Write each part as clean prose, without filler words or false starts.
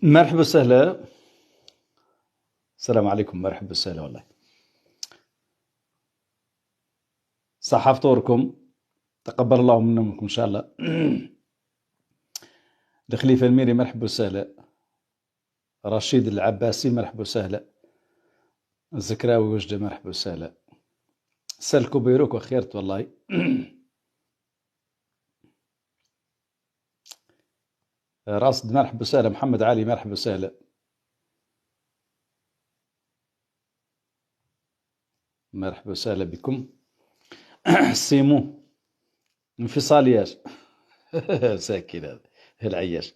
مرحبا وسهلا. السلام عليكم. مرحبا وسهلا. والله صحة فطوركم، تقبل الله منا ومنكم إن شاء الله. الخليفة الميري مرحبا وسهلا. رشيد العباسي مرحبا وسهلا. الزكراوي وجدة مرحبا وسهلا. سلكوا بيروك وخيرت والله. راصد مرحبا وسهلا. محمد علي مرحبا وسهلا. مرحبا وسهلا بكم. سيمو انفصاليات. ساكن هذا العياش.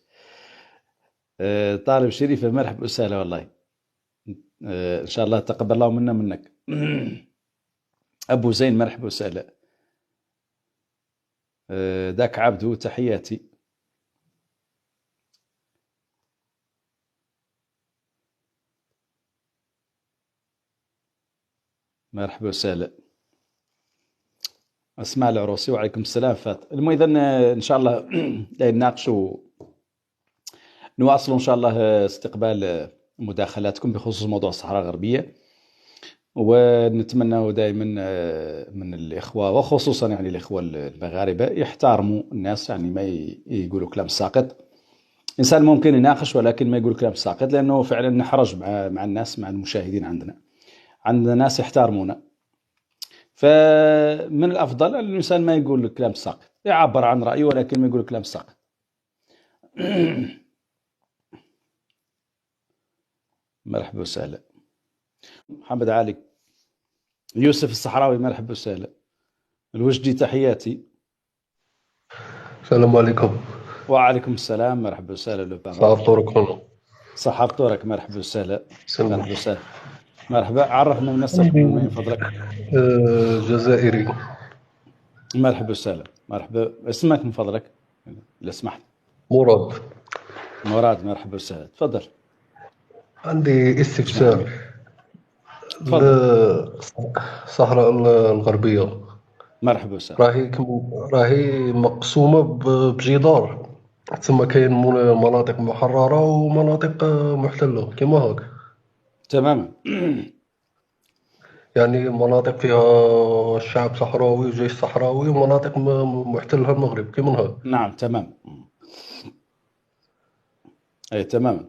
طالب شريفة مرحبا وسهلا والله. إن شاء الله تقبل الله منا منك. أبو زين مرحبا وسهلا. داك عبدو تحياتي. مرحبا وسهلا. اسماء العروسي وعليكم السلام فات. المهم إذن إن شاء الله نناقشوا نواصلوا إن شاء الله استقبال مداخلاتكم بخصوص موضوع الصحراء الغربية، ونتمنى دائما من الإخوة وخصوصا يعني الإخوة المغاربة يحترموا الناس، يعني ما يقولوا كلام ساقط. إنسان ممكن يناقش ولكن ما يقول كلام ساقط، لأنه فعلا نحرج مع الناس، مع المشاهدين. عندنا ناس يحترمونا، فمن الأفضل أن الإنسان ما يقول كلام ساقط، يعبر عن رأيه ولكن ما يقول كلام ساقط. مرحبا وسهلا. محمد علي. يوسف الصحراوي مرحبا وسهلا. الوجدي تحياتي. السلام عليكم. وعليكم السلام. مرحبا وسهلا. لو بابا صعب طرق هنا. صحاب طورك. مرحبا وسهلا. سلام. مرحبا وسهلا. مرحبا. عرفنا من نفسك من فضلك. جزائري. مرحبا وسهلا. مرحبا. اسمك من فضلك لو سمحت. مراد. مراد. مرحبا وسهلا. تفضل. عندي اسمح استفسار. أمير. تفضل. الصحراء الغربية مرحبا وسهلا. راهي مقسومة بجدار، ثم كاين مناطق محررة ومناطق محتلة كما هاك. تماما. يعني مناطق فيها شعب صحراوي وجيش صحراوي، ومناطق محتلها المغرب كما هاك. نعم تمام. اي تماما.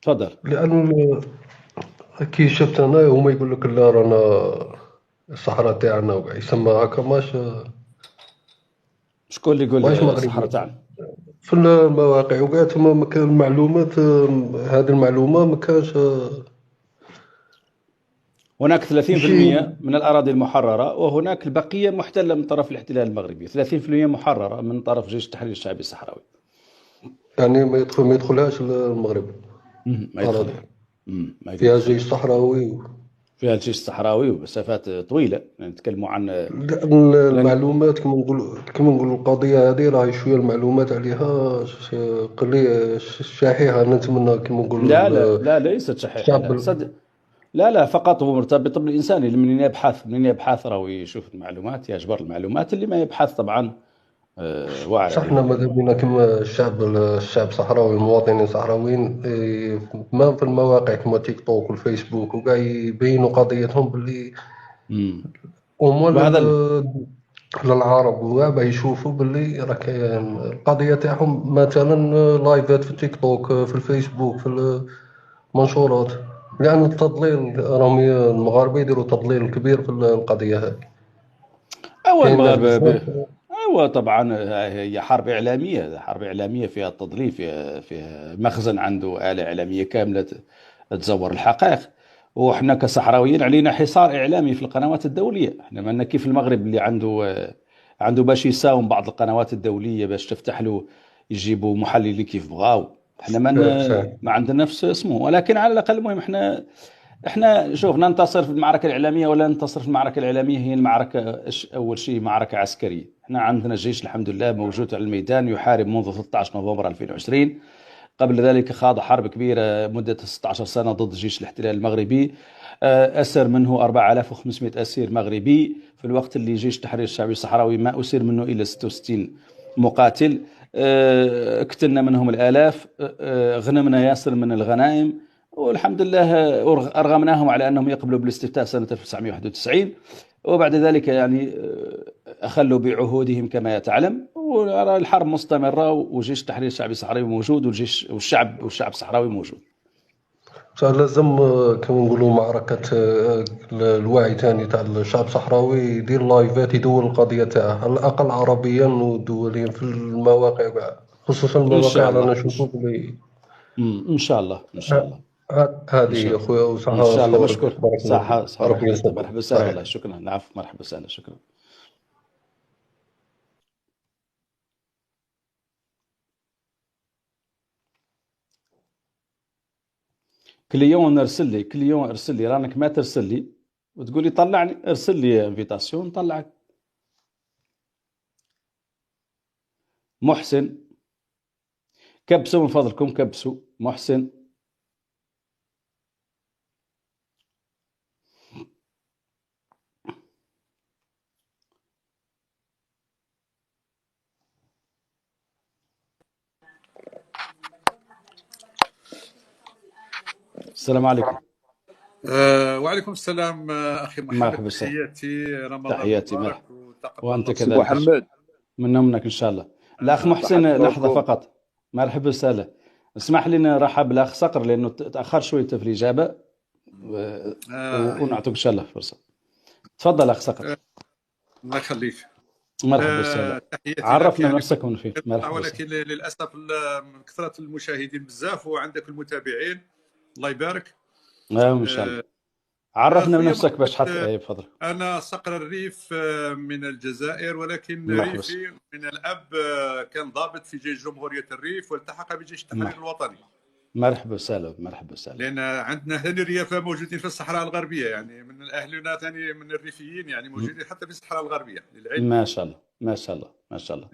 تفضل. لأن كي شفت أنا هما يقول لك لا رانا الصحراء تاعنا وكاع يسمى هاكا شكون اللي يقول ماهيش الصحراء مغربية تاعنا؟ في المواقع وكاع تما ما كان المعلومات. هذه المعلومة ما كانش هناك 30% ماشي. من الأراضي المحررة، وهناك البقية محتلة من طرف الاحتلال المغربي. 30% محررة من طرف جيش التحرير الشعبي الصحراوي. يعني ما يدخلهاش المغرب. ما أراضي يدخلها. ما فيها يدخلها. جيش صحراوي فيها الجيش الصحراوي ومسافات طويلة، يعني نتكلموا عن لأن لأن المعلومات كما نقولوا القضية هذه راهي شوية المعلومات عليها قليل شحيحة. نتمنى كما لا لا نقولوا لا ليست شحيحة، الشعب لا صدق. لا فقط هو مرتبط بالإنسان اللي من يبحث راهو يشوف المعلومات، يجبر المعلومات. اللي ما يبحث طبعا واعر صح. عليه حنا ماذا الموضوع. بينا كما الشعب الصحراوي، المواطنين الصحراويين، ما في المواقع كما تيك توك والفيسبوك وكاع يبينوا قضيتهم باللي مم. هما وهذا للعرب وكاع باه يشوفوا باللي راه كاين القضية تاعهم. مثلا لايفات في تيك توك، في الفيسبوك، في المنشورات. لأن التضليل راهم المغاربة يديروا تضليل كبير في القضية هذه. أول كاين ناس المغاربة بزاف. أيوة طبعا. هي حرب إعلامية، حرب إعلامية فيها تضليل، فيها مخزن عنده آلة إعلامية كاملة تزور الحقائق. وإحنا كصحراويين علينا حصار إعلامي في القنوات الدولية. إحنا مالنا كيف المغرب اللي عنده باش يساوم بعض القنوات الدولية باش تفتح له، يجيبوا محللين كيف بغاو. إحنا صح. ما عندنا نفس اسمه، ولكن على الأقل المهم احنا شوف، ننتصر في المعركة الإعلامية ولا ننتصر في المعركة الإعلامية، هي المعركة أول شيء معركة عسكرية. احنا عندنا الجيش الحمد لله موجود على الميدان، يحارب منذ 13 نوفمبر 2020. قبل ذلك خاض حرب كبيرة مدة 16 سنة ضد جيش الاحتلال المغربي. أسر منه 4500 أسير مغربي، في الوقت اللي جيش التحرير الشعبي الصحراوي ما أسر منه إلا 66 مقاتل. قتلنا منهم الآلاف، غنمنا ياسر من الغنائم، والحمد لله أرغمناهم على أنهم يقبلوا بالاستفتاء سنة 1991. وبعد ذلك يعني أخلوا بعهودهم كما تعلم، والحرب مستمرة، وجيش التحرير الشعبي الصحراوي موجود، والشعب الصحراوي موجود. لازم كما نقولوا معركة الوعي ثاني تاع الشعب الصحراوي، يدير لايفات يدور القضية تاعه على الأقل عربيا ودوليا في المواقع كاع، خصوصا إن المواقع شاء اللي الله. أنا نشوفو بلي إن شاء الله. إن شاء الله. إن هذه شاء يا الله. خويا، إن وصحة شاء الله. صورك، مشكور. بارك الله فيك، صحة ربي راحتك. يسلمك. مرحبا وسهلا والله. صحيح. شكرا. العفو. مرحبا وسهلا. شكرا. كل يوم ارسل لي رانك ما ترسل لي وتقول لي طلعني، ارسل لي انفيتاسيون نطلعك. محسن، كبسوا من فضلكم، كبسوا. محسن. السلام عليكم. وعليكم السلام اخي محمد، مرحبا. تحياتي، رمضان تحياتي. مبارك وتقبل وانت الله كذلك محمد. من منك ان شاء الله. الاخ محسن لحظه فقط. مرحبا وسهلا. اسمح لي نرحب بالاخ صقر لانه تاخر شويه في الاجابه، ونعطيك ان شاء الله فرصه. تفضل اخ صقر. الله يخليك. مرحبا وسهلا. عرفنا نفسك من فين. مرحبا. ولكن للاسف من كثره المشاهدين بزاف وعندك المتابعين، الله يبارك. ان شاء الله. عرفنا بنفسك باش حتى بفضل. انا صقر الريف من الجزائر، ولكن ريفي من الاب كان ضابط في جيش جمهوريه الريف والتحق بجيش التحرير الوطني. مرحبا وسهلا. مرحبا وسهلا. لان عندنا ثاني الريافه موجودين في الصحراء الغربيه، يعني من اهلنا ثاني من الريفيين يعني موجودين حتى في الصحراء الغربيه للعلم. ما شاء الله. ما شاء الله. ما شاء الله.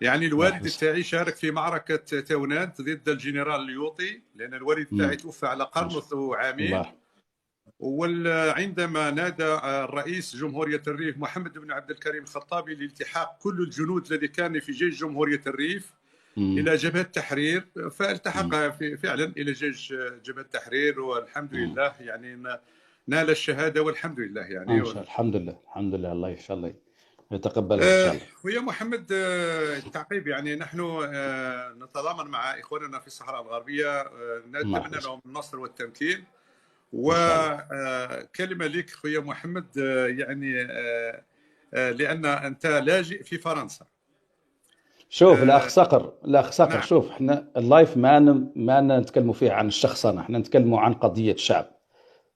يعني الوالد تاعي شارك في معركه تاونات ضد الجنرال اليوطي، لان الوالد تاعي توفى على قرنث وعامين. وعندما نادى الرئيس جمهورية الريف محمد بن عبد الكريم الخطابي لالتحاق كل الجنود الذي كان في جيش جمهورية الريف إلى جبهة التحرير، فالتحق فعلا إلى جيش جبهة التحرير، والحمد لله يعني نال الشهادة والحمد لله يعني. الحمد لله. الحمد لله. الله إن شاء الله يتقبل إن شاء الله. ويا محمد التعقيب، يعني نحن نتضامن مع إخواننا في الصحراء الغربية، نتمنى لهم النصر والتمكين. وكلمة لك خويا محمد، يعني لأن أنت لاجئ في فرنسا. شوف الأخ صقر، نعم. شوف احنا اللايف ما نتكلموا فيه عن الشخصنة، احنا نتكلموا عن قضية شعب.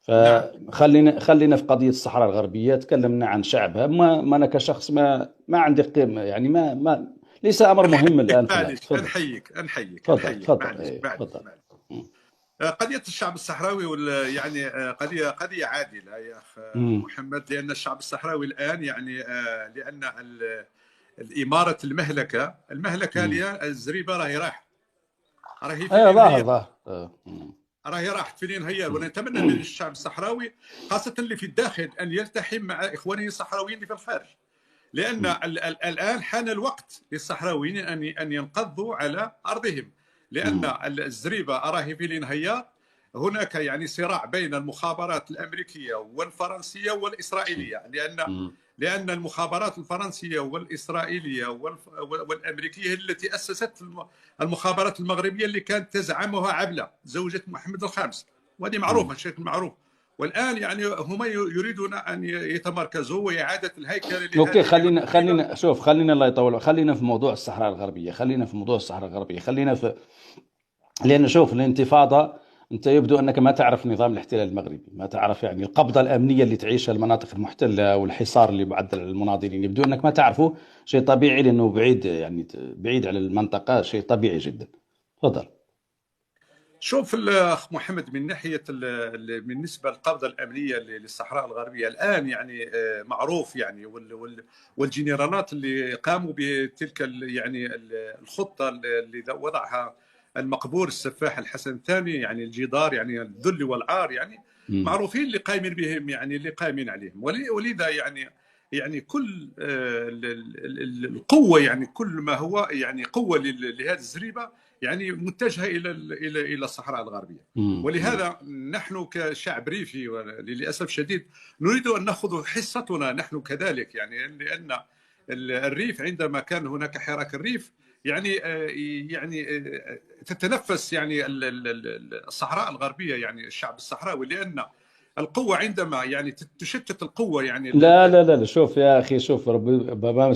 فخلينا في قضية الصحراء الغربية. تكلمنا عن شعبها، ما أنا كشخص ما عندي قيمة، يعني ما ليس أمر مهم الآن. أنحييك. تفضل. قضية الشعب الصحراوي يعني قضية عادلة يا أخ محمد، لأن الشعب الصحراوي الآن يعني لأن الإمارة المهلكة الزريبة راهي راح راهي راحت في الانهيار. ونتمنى من الشعب الصحراوي خاصة اللي في الداخل أن يلتحم مع إخوانه الصحراويين اللي في الخارج، لأن الآن حان الوقت للصحراويين أن ينقضوا على أرضهم، لأن الزريبة راهي في الانهيار. هناك يعني صراع بين المخابرات الأمريكية والفرنسية والإسرائيلية، لأن المخابرات الفرنسية والإسرائيلية والأمريكية هي التي أسست المخابرات المغربية اللي كانت تزعمها عبلة زوجة محمد الخامس، وهذه معروفة، شيء معروف. والآن يعني هم يريدون أن يتمركزوا وإعادة الهيكل. أوكي، خلينا الله يطول، خلينا في موضوع الصحراء الغربية، خلينا في لأن شوف الانتفاضة، أنت يبدو أنك ما تعرف نظام الاحتلال المغربي، ما تعرف يعني القبضة الأمنية اللي تعيشها المناطق المحتلة والحصار اللي معدل على المناضلين، يبدو أنك ما تعرفه. شيء طبيعي لأنه بعيد على المنطقة، شيء طبيعي جدا. تفضل. شوف الأخ محمد، من ناحية بالنسبة للقبضة الأمنية للصحراء الغربية الآن يعني معروف يعني، والجنرالات اللي قاموا بتلك يعني الخطة اللي وضعها المقبور السفاح الحسن الثاني، يعني الجدار يعني الذل والعار، يعني معروفين اللي قايمين بهم، يعني اللي قايمين عليهم. ولذا يعني كل القوه، يعني كل ما هو يعني قوه لهذه الزريبه يعني متجهه الى الصحراء الغربيه. ولهذا نحن كشعب ريفي وللاسف الشديد نريد ان ناخذ حصتنا نحن كذلك، يعني لان الريف عندما كان هناك حراك الريف يعني تتنفس يعني الصحراء الغربيه، يعني الشعب الصحراوي، لان القوه عندما يعني تشتت القوه يعني لا لا لا لا، شوف يا أخي، شوف ربي بابا،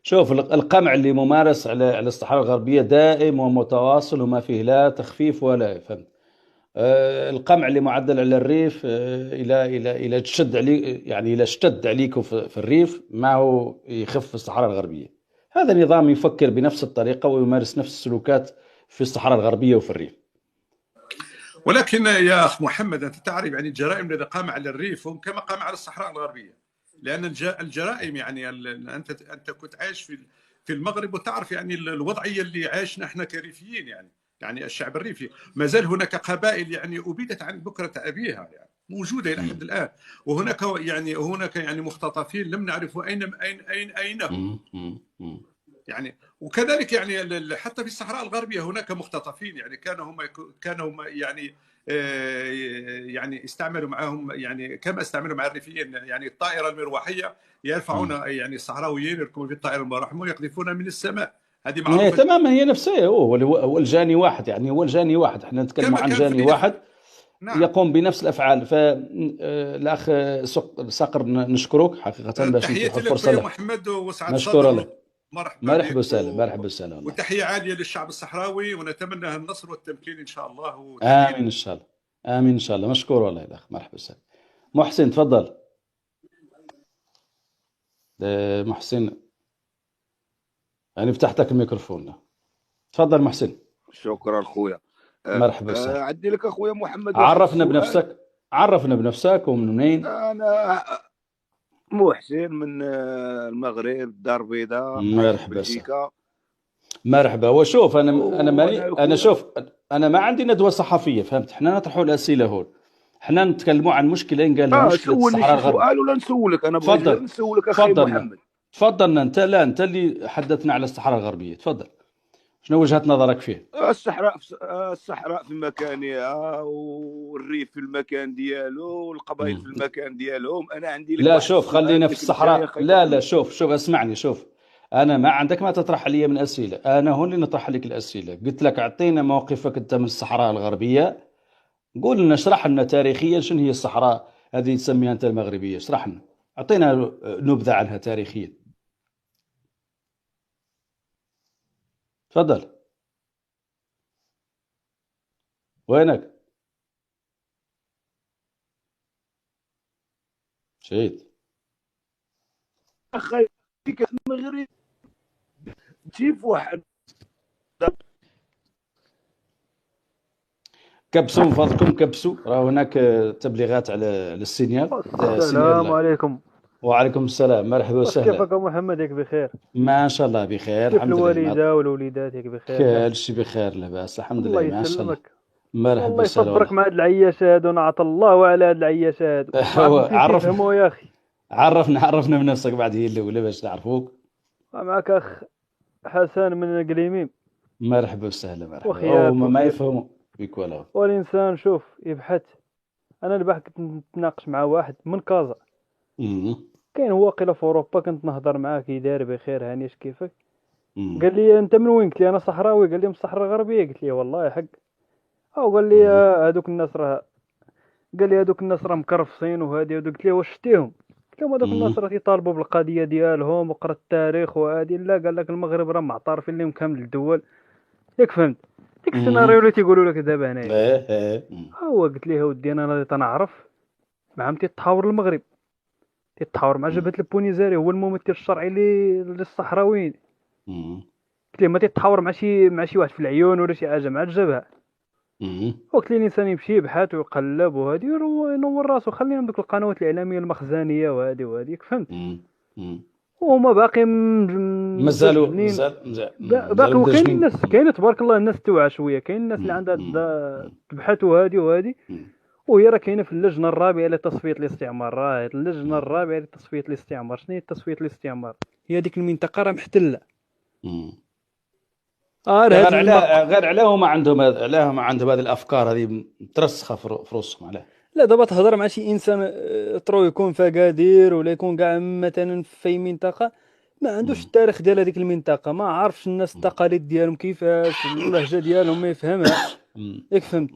شوف القمع اللي ممارس على الصحراء الغربية دائم ومتواصل وما فيه لا تخفيف ولا فهمت. القمع اللي معدل على الريف، إلى تشد علي، يعني إلى اشتد عليكم في الريف ما هو يخف في الصحراء الغربية. هذا نظام يفكر بنفس الطريقة ويمارس نفس السلوكات في الصحراء الغربية وفي الريف. ولكن يا أخ محمد أنت تعرف يعني الجرائم التي قام على الريف هم كما قام على الصحراء الغربية، لأن الجرائم يعني أنت كنت عايش في المغرب وتعرف يعني الوضعية اللي عايشنا احنا كريفيين، يعني الشعب الريفي ما زال هناك قبائل يعني أبيدت عن بكرة أبيها، يعني موجودة إلى حد الآن، وهناك يعني مختطفين لم نعرف أين هم. يعني وكذلك يعني حتى في الصحراء الغربية هناك مختطفين، يعني كانوا هم يعني استعملوا معهم، يعني كما استعملوا مع الريفيين، يعني الطائرة المروحية يرفعون يعني الصحراويين يركبون في الطائرة المروحية ويقذفون من السماء، هذه معروفة تماما، هي نفسها، هو الجاني واحد، يعني هو الجاني واحد، احنا نتكلم عن جاني واحد. نعم. يقوم بنفس الافعال. فالاخ صقر نشكرك حقيقه باش نتيحوا الفرصه لك يا محمد وسعد صدر. مرحبا وسهلا وتحيه عاليه للشعب الصحراوي، ونتمنى النصر والتمكين ان شاء الله. امين ان شاء الله، امين ان شاء الله. مشكور والله الاخ. مرحبا وسهلا. محسن تفضل. محسن انا فتحت لك الميكروفون، تفضل محسن. شكرا خويا. مرحبا وسهلا. عدي لك اخويا محمد، عرفنا بنفسك ومن منين؟ انا محسن من المغرب، الدار البيضاء، مرحبا وسهلا. مرحبا. وشوف انا ما عندي ندوه صحفيه، فهمت؟ احنا نطرحوا الاسئله هون، احنا نتكلموا عن مشكله قالها مشكله الصحراء الغربيه. سؤال ولا نسولك؟ انا بغيت نسولك اخي محمد. تفضل انت. لا انت اللي حدثنا على الصحراء الغربيه، تفضل. شنو وجهة نظرك فيه؟ الصحراء في مكانها، والريف في المكان ديالو، والقبائل في المكان ديالهم. انا عندي لك لا شوف، خلينا في الصحراء. لا شوف اسمعني. شوف انا ما عندك ما تطرح لي من اسئله، انا هو اللي نطرح لك الاسئله. قلت لك اعطينا موقفك انت من الصحراء الغربيه، قول لنا، اشرح لنا تاريخيا شنو هي الصحراء هذه تسميها انت المغربيه، اشرح لنا، اعطينا نبذه عنها تاريخيا. تفضل. وينك؟ شهيد اخي في المغرب تشوف واحد. كبسوا من فضلكم، كبسوا، راه هناك تبليغات على السينيال. السلام عليكم. وعليكم السلام، مرحبا وسهلا. كيفك محمد؟ ياك بخير؟ ما شاء الله بخير الحمد لله. كيف الوالده والوليدات؟ ياك بخير؟ كل شيء بخير لاباس الحمد لله. ما شاء الله. مرحبا الله يصبرك مع هاد العياشات، ونعط الله على هاد العياشات. عرفنا يا اخي، عرفنا من نفسك بعد، هي الاولى باش نعرفوك. معك اخ حسن من القليمين. مرحبا وسهلا. مرحبا. هما ما يفهموا بك ولا. والانسان شوف يبحث. انا البارح كنت نتناقش مع واحد من كازا، كاين هو واقيلا في اوروبا، كنت نهضر معاه كي داير بخير هانيش كيفك. قال لي انت من وين؟ قلت لي انا صحراوي. قال لي من الصحراء الغربيه. قلت لي والله حق. قال لي هذوك الناس راه، قال لي هذوك الناس راه مكرفصين وهادي. قلت ليه واش شتيهم؟ قلت لهم هذوك الناس راه يطالبوا بالقضيه ديالهم وقرا التاريخ وهادي. لا قال لك المغرب راه معترفين لهم كامل الدول، ياك فهمت ديك السيناريو اللي تيقولوا لك دابا هنايا. هو قلت ليه ودي انا تنعرف مع تيتحاور المغرب، تيتحاور مع جبهه البونيزاري، هو الممثل الشرعي للصحراويين. قلت ليه ما تيتحاور مع شي واحد في العيون ولا شي حاجه، مع الجبهه. وقت اللي الانسان يمشي يبحث ويقلب وهادي ينور راسو، خلينا من دوك القنوات الاعلاميه المخزانيه وهادي فهمت. وهما باقي مازالوا باقي. كاين الناس، كاين تبارك الله الناس توعى شويه، كاين الناس اللي عندها تبحث وهادي وهي راه كاينه في اللجنه الرابعه لتصفيه الاستعمار. راه اللجنه الرابعه لتصفيه الاستعمار. شنو هي تصفيه الاستعمار؟ هي هذيك المنطقه راه محتله. مم. راه هاد غير عليهم عندهم هذه الافكار هذه مترسخه في راسهم عليه. لا دابا تهضر مع شي انسان ترو يكون في اكادير ولا يكون كاع مثلا في اي منطقه، ما عندوش التاريخ ديال هذيك المنطقه، ما عارفش الناس التقاليد ديالهم كيفاش، اللهجه ديالهم ما يفهمهاش. ياك فهمت؟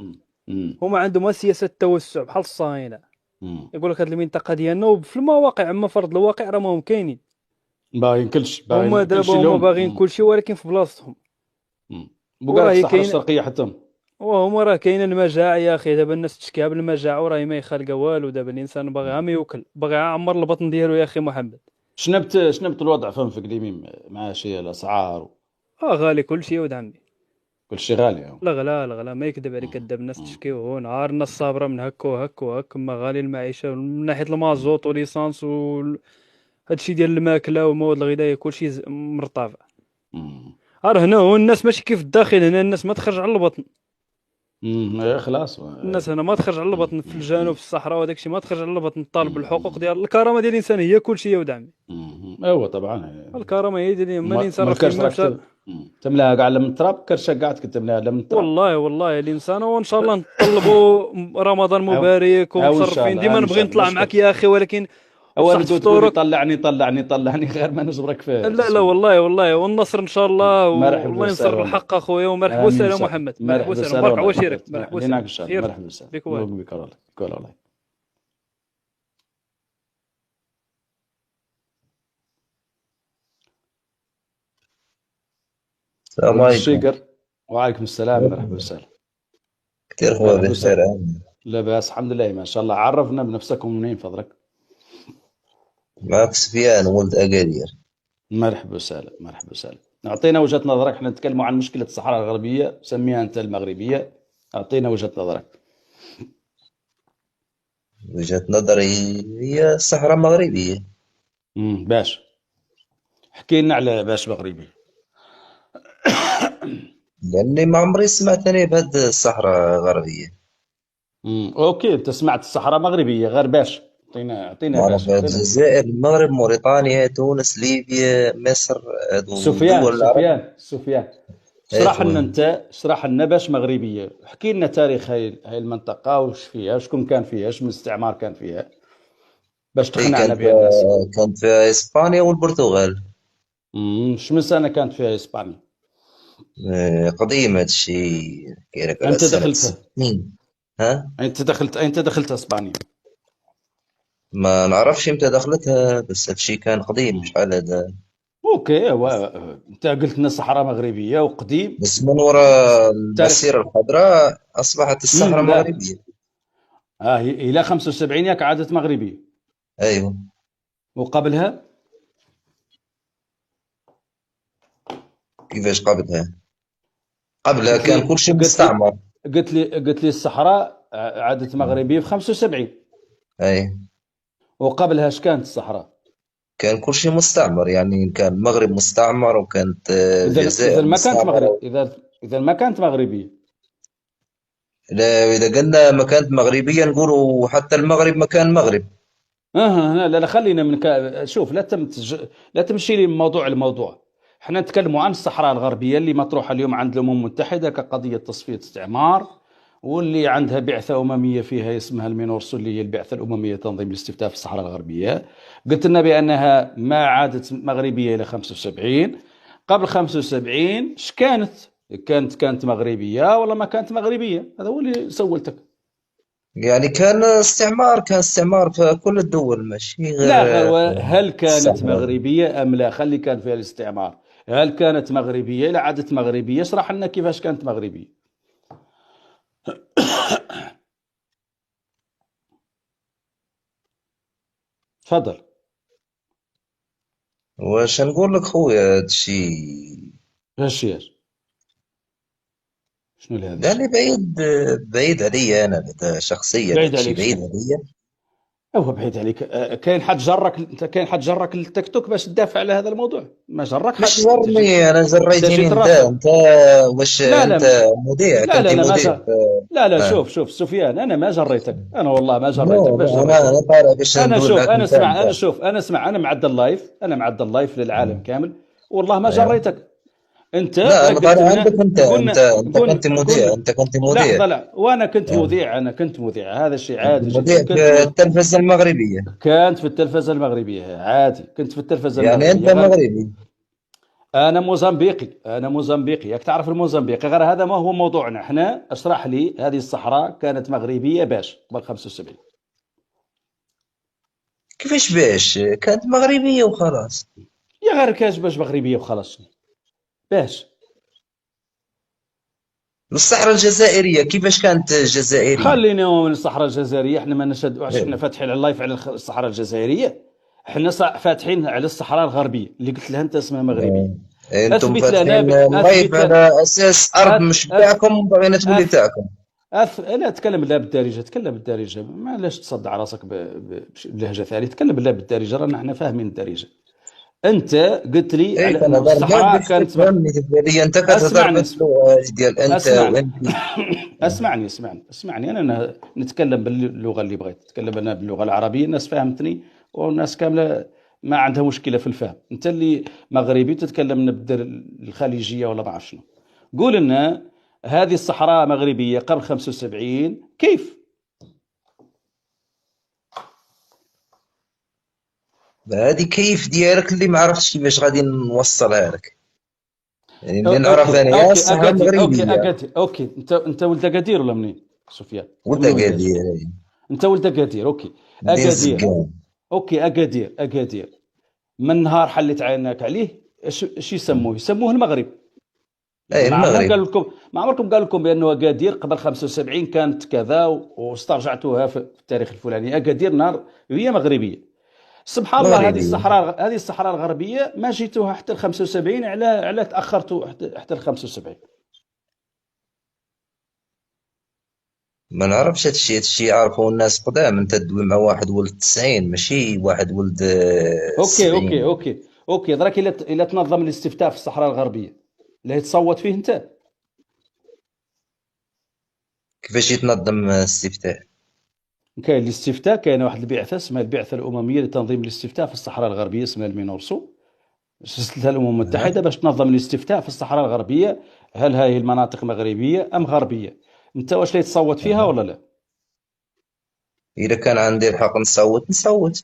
هما عندهم سياسه التوسع بحال الصهاينه. يقول لك هذه المنطقه ديالنا، وفي المواقع اما فرض الواقع راه ماهم كاينين. باغيين كلشي هما دابا هما باغيين كلشي ولكن في بلاصتهم. وقال لك الصحراء الشرقيه حتى وهما راه كاين المجاعه يا اخي. دابا الناس تشكى بالمجاعه وراهي ما يخالقه والو. دابا الانسان باغي عم ياكل، باغي يعمر البطن ديالو يا اخي محمد. شنبت الوضع فهم في قديمين مع شي الاسعار غالي كلشي يا ولد عمي. كلشي غالي. لا ما يكذب عليك. كذاب الناس تشكي وهو نهار الناس صابره من هك وهك وهك. ما غالي المعيشه من ناحيه المازوط وليسانس هادشي ديال الماكله والمواد الغذائيه كلشي مرتفع. راه هنا هو الناس ماشي كيف الداخل. هنا الناس ما تخرج على البطن. خلاص الناس هنا ما تخرج على البطن. في الجنوب في الصحراء وداك الشيء ما تخرج على البطن. طالب الحقوق ديال الكرامه ديال الانسان هي كلشي يا ولد عمي. ايوا طبعا الكرامه هي ديال ما الانسان راه تملاها كاع من التراب كرشه كاع تملاها من التراب. والله الانسان. وان شاء الله نطلبوا رمضان مبارك ومشرفين. ديما نبغي نطلع معك يا اخي ولكن اول تقول طلعني غير ما نجبرك فيه. لا والله والنصر ان شاء الله. والله ينصر الحق اخويا. ومرحبا وسهلا محمد. مرحبا وسهلا. بارك عواشرك. مرحبا وسهلا. مرحبا وسهلا بك والله. السلام عليكم. وعليكم السلام. مرحبا وسهلا. كثير خويا بخير. لا بأس الحمد لله ما شاء الله. عرفنا بنفسك ومنين فضلك؟ معك سفيان ولد أكادير. مرحبا وسهلا. أعطينا وجهة نظرك. احنا نتكلموا عن مشكلة الصحراء الغربية، سميها أنت المغربية. أعطينا وجهة نظرك. وجهة نظري هي الصحراء المغربية. باش احكي لنا على باش مغربي. لأني ما عمري سمعت أنا بهاد الصحراء الغربية. أوكي أنت سمعت الصحراء مغربية غير باش. أعطينا باش. الجزائر، المغرب، موريتانيا، تونس، ليبيا، مصر. سفيان اشرح لنا باش مغربية. احكي لنا تاريخ هاي المنطقة وش فيها، شكون كان فيها، اش من استعمار كان فيها باش تقنعنا بها الناس. كانت فيها إسبانيا والبرتغال. شو من سنة كانت فيها إسبانيا؟ قديم هذا الشيء. أنت دخلتها؟ ها؟ أنت دخلت إسبانيا؟ ما نعرفش امتى دخلتها بس هذا الشيء كان قديم. شحال هذا؟ اوكي انت قلت لنا صحراء مغربيه وقديم بس من وراء المسيره الخضراء اصبحت الصحراء مغربيه. الى 75 ياك عادت مغربيه. ايوه. وقبلها كيفاش قبلها كان كل شيء مستعمر. قلت لي الصحراء عادت مغربيه في 75. اي. وقبلها اش كانت الصحراء؟ كان كل شيء مستعمر. يعني كان المغرب مستعمر وكانت الجزائر مستعمرة. إذا ما كانت مغربية. لا إذا قلنا ما كانت مغربية نقولوا حتى المغرب ما كان مغرب. لا خلينا من شوف لا تمشي لي من موضوع لموضوع. احنا نتكلموا عن الصحراء الغربية اللي مطروحة اليوم عند الأمم المتحدة كقضية تصفية استعمار، واللي عندها بعثة أممية فيها اسمها المينورسو اللي هي البعثة الأممية تنظيم الاستفتاء في الصحراء الغربية. قلت لنا بأنها ما عادت مغربية إلى 75. قبل 75 اش كانت؟ كانت مغربية ولا ما كانت مغربية؟ هذا هو اللي سولتك. يعني كان استعمار في كل الدول ماشي غير. لا هل كانت مغربية أم لا؟ خلي كان فيها الاستعمار. هل كانت مغربية؟ إلى عادت مغربية اشرح لنا كيفاش كانت مغربية. تفضل. واش نقول لك خويا هادشي شنو هذا؟ يعني بعيد عليا انا شخصيا. بعيد عليا. هو بعيد عليك. كاين حد جرك، انت كاين حد جرك للتيك توك باش تدافع على هذا الموضوع؟ ما جرك حد. مش جرني انا، جريتيني جيت انت. راسك. انت واش لا انت لا مذيع؟ لا لا كنت لا ما مذيع جر... لا لا آه. شوف سفيان، انا ما جريتك، انا والله ما جريتك. نو باش انا جريتك؟ انا طالع باش انا ندور شوف، لك انا انت اسمع، انت انا اسمع، انا معدل لايف، انا معدل لايف للعالم كامل، والله ما ايوه. جريتك. انت لا راك انا قلت طالع لنا، عندك انت انت كنت مذيع، قلنا انت كنت مذيع. لحظه. لا، وانا كنت آه. مذيع، انا كنت مذيع، هذا شيء كنت عادي مذيع جدا. في التلفزة المغربية. كنت في التلفزه المغربيه عادي، كنت في التلفزه يعني انت المغربيه غير. مغربي. انا موزمبيقي، انا موزمبيقي، ياك تعرف الموزمبيق، غير هذا ما هو موضوعنا. احنا اشرح لي، هذه الصحراء كانت مغربيه باش قبل 75؟ كيفاش باش كانت مغربية وخلاص؟ يا غير كاش باش مغربيه وخلاص. باش الصحراء الجزائرية كيفاش كانت جزائرية؟ خلينا من الصحراء الجزائريه، احنا ما نشدوش، احنا فاتحين اللايف على الصحراء الجزائريه، احنا فاتحين على الصحراء الغربيه اللي قلت لها انت اسمها مغربيه. انتم اثبت لنا فاتحين اللايف اثبت لنا على اساس ارض مش أث... بتاعكم وبغينا تولي أث... تاعكم. لا تكلم بالله بالدارجه، تكلم بالدارجه، ما لاش تصدع راسك بلهجه ثانيه، تكلم بالله بالدارجه، رانا احنا فاهمين الدارجه. انت قلت لي ايه على انا انه درجات الصحراء باش كانت تفهمني، تقول لي انت كتهضر اسمعني باللغة ديال انت اسمعني وانت. اسمعني، انا نتكلم باللغه اللي بغيت نتكلم، انا باللغه العربيه، الناس فهمتني، والناس كامله ما عندها مشكله في الفهم. انت اللي مغربي تتكلم الخليجيه ولا ما عرف شنو. قول لنا هذه الصحراء مغربيه قبل 75 كيف؟ هذه كيف ديالك اللي ما عرفتش كيفاش غادي نوصلها لك. يعني اللي نعرف اوكي انا اوكي الصحراء اكادير، اوكي المغربية. اكادير، اوكي. انت ولد اكادير ولا منين سفيان؟ ولد من وين جاي؟ اكادير. انت ولد اكادير، اوكي. مدينة اكادير، الزقان. اوكي. اكادير من نهار حلت عينك عليه ايش يسموه؟ يسموه المغرب. اي ما عمرهم المغرب. قال لكم، ما عمركم قال لكم بانه اكادير قبل 75 كانت كذا واسترجعتوها في التاريخ الفلاني؟ اكادير نهار هي مغربيه. سبحان الله، مغربية. هذه الصحراء الغربيه ما جيتوها حتى ال 75، على تاخرتوا حتى ال 75؟ ما نعرفش هادشي يعرفوا الناس قدام. انت تدوي مع واحد ولد 90 ماشي واحد ولد اوكي 70. دراك الا تنظم الاستفتاء في الصحراء الغربيه اللي تصوت فيه انت. كيفاش يتنظم الاستفتاء؟ كاين الاستفتاء، كاين واحد البعثه اسمها البعثه الامميه لتنظيم الاستفتاء في الصحراء الغربيه، اسمها المينورسو، أسستها الامم المتحده باش تنظم الاستفتاء في الصحراء الغربيه، هل هذه المناطق مغربيه ام غربيه. انت واش اللي تصوت فيها ولا لا؟ اذا كان عندي الحق نصوت.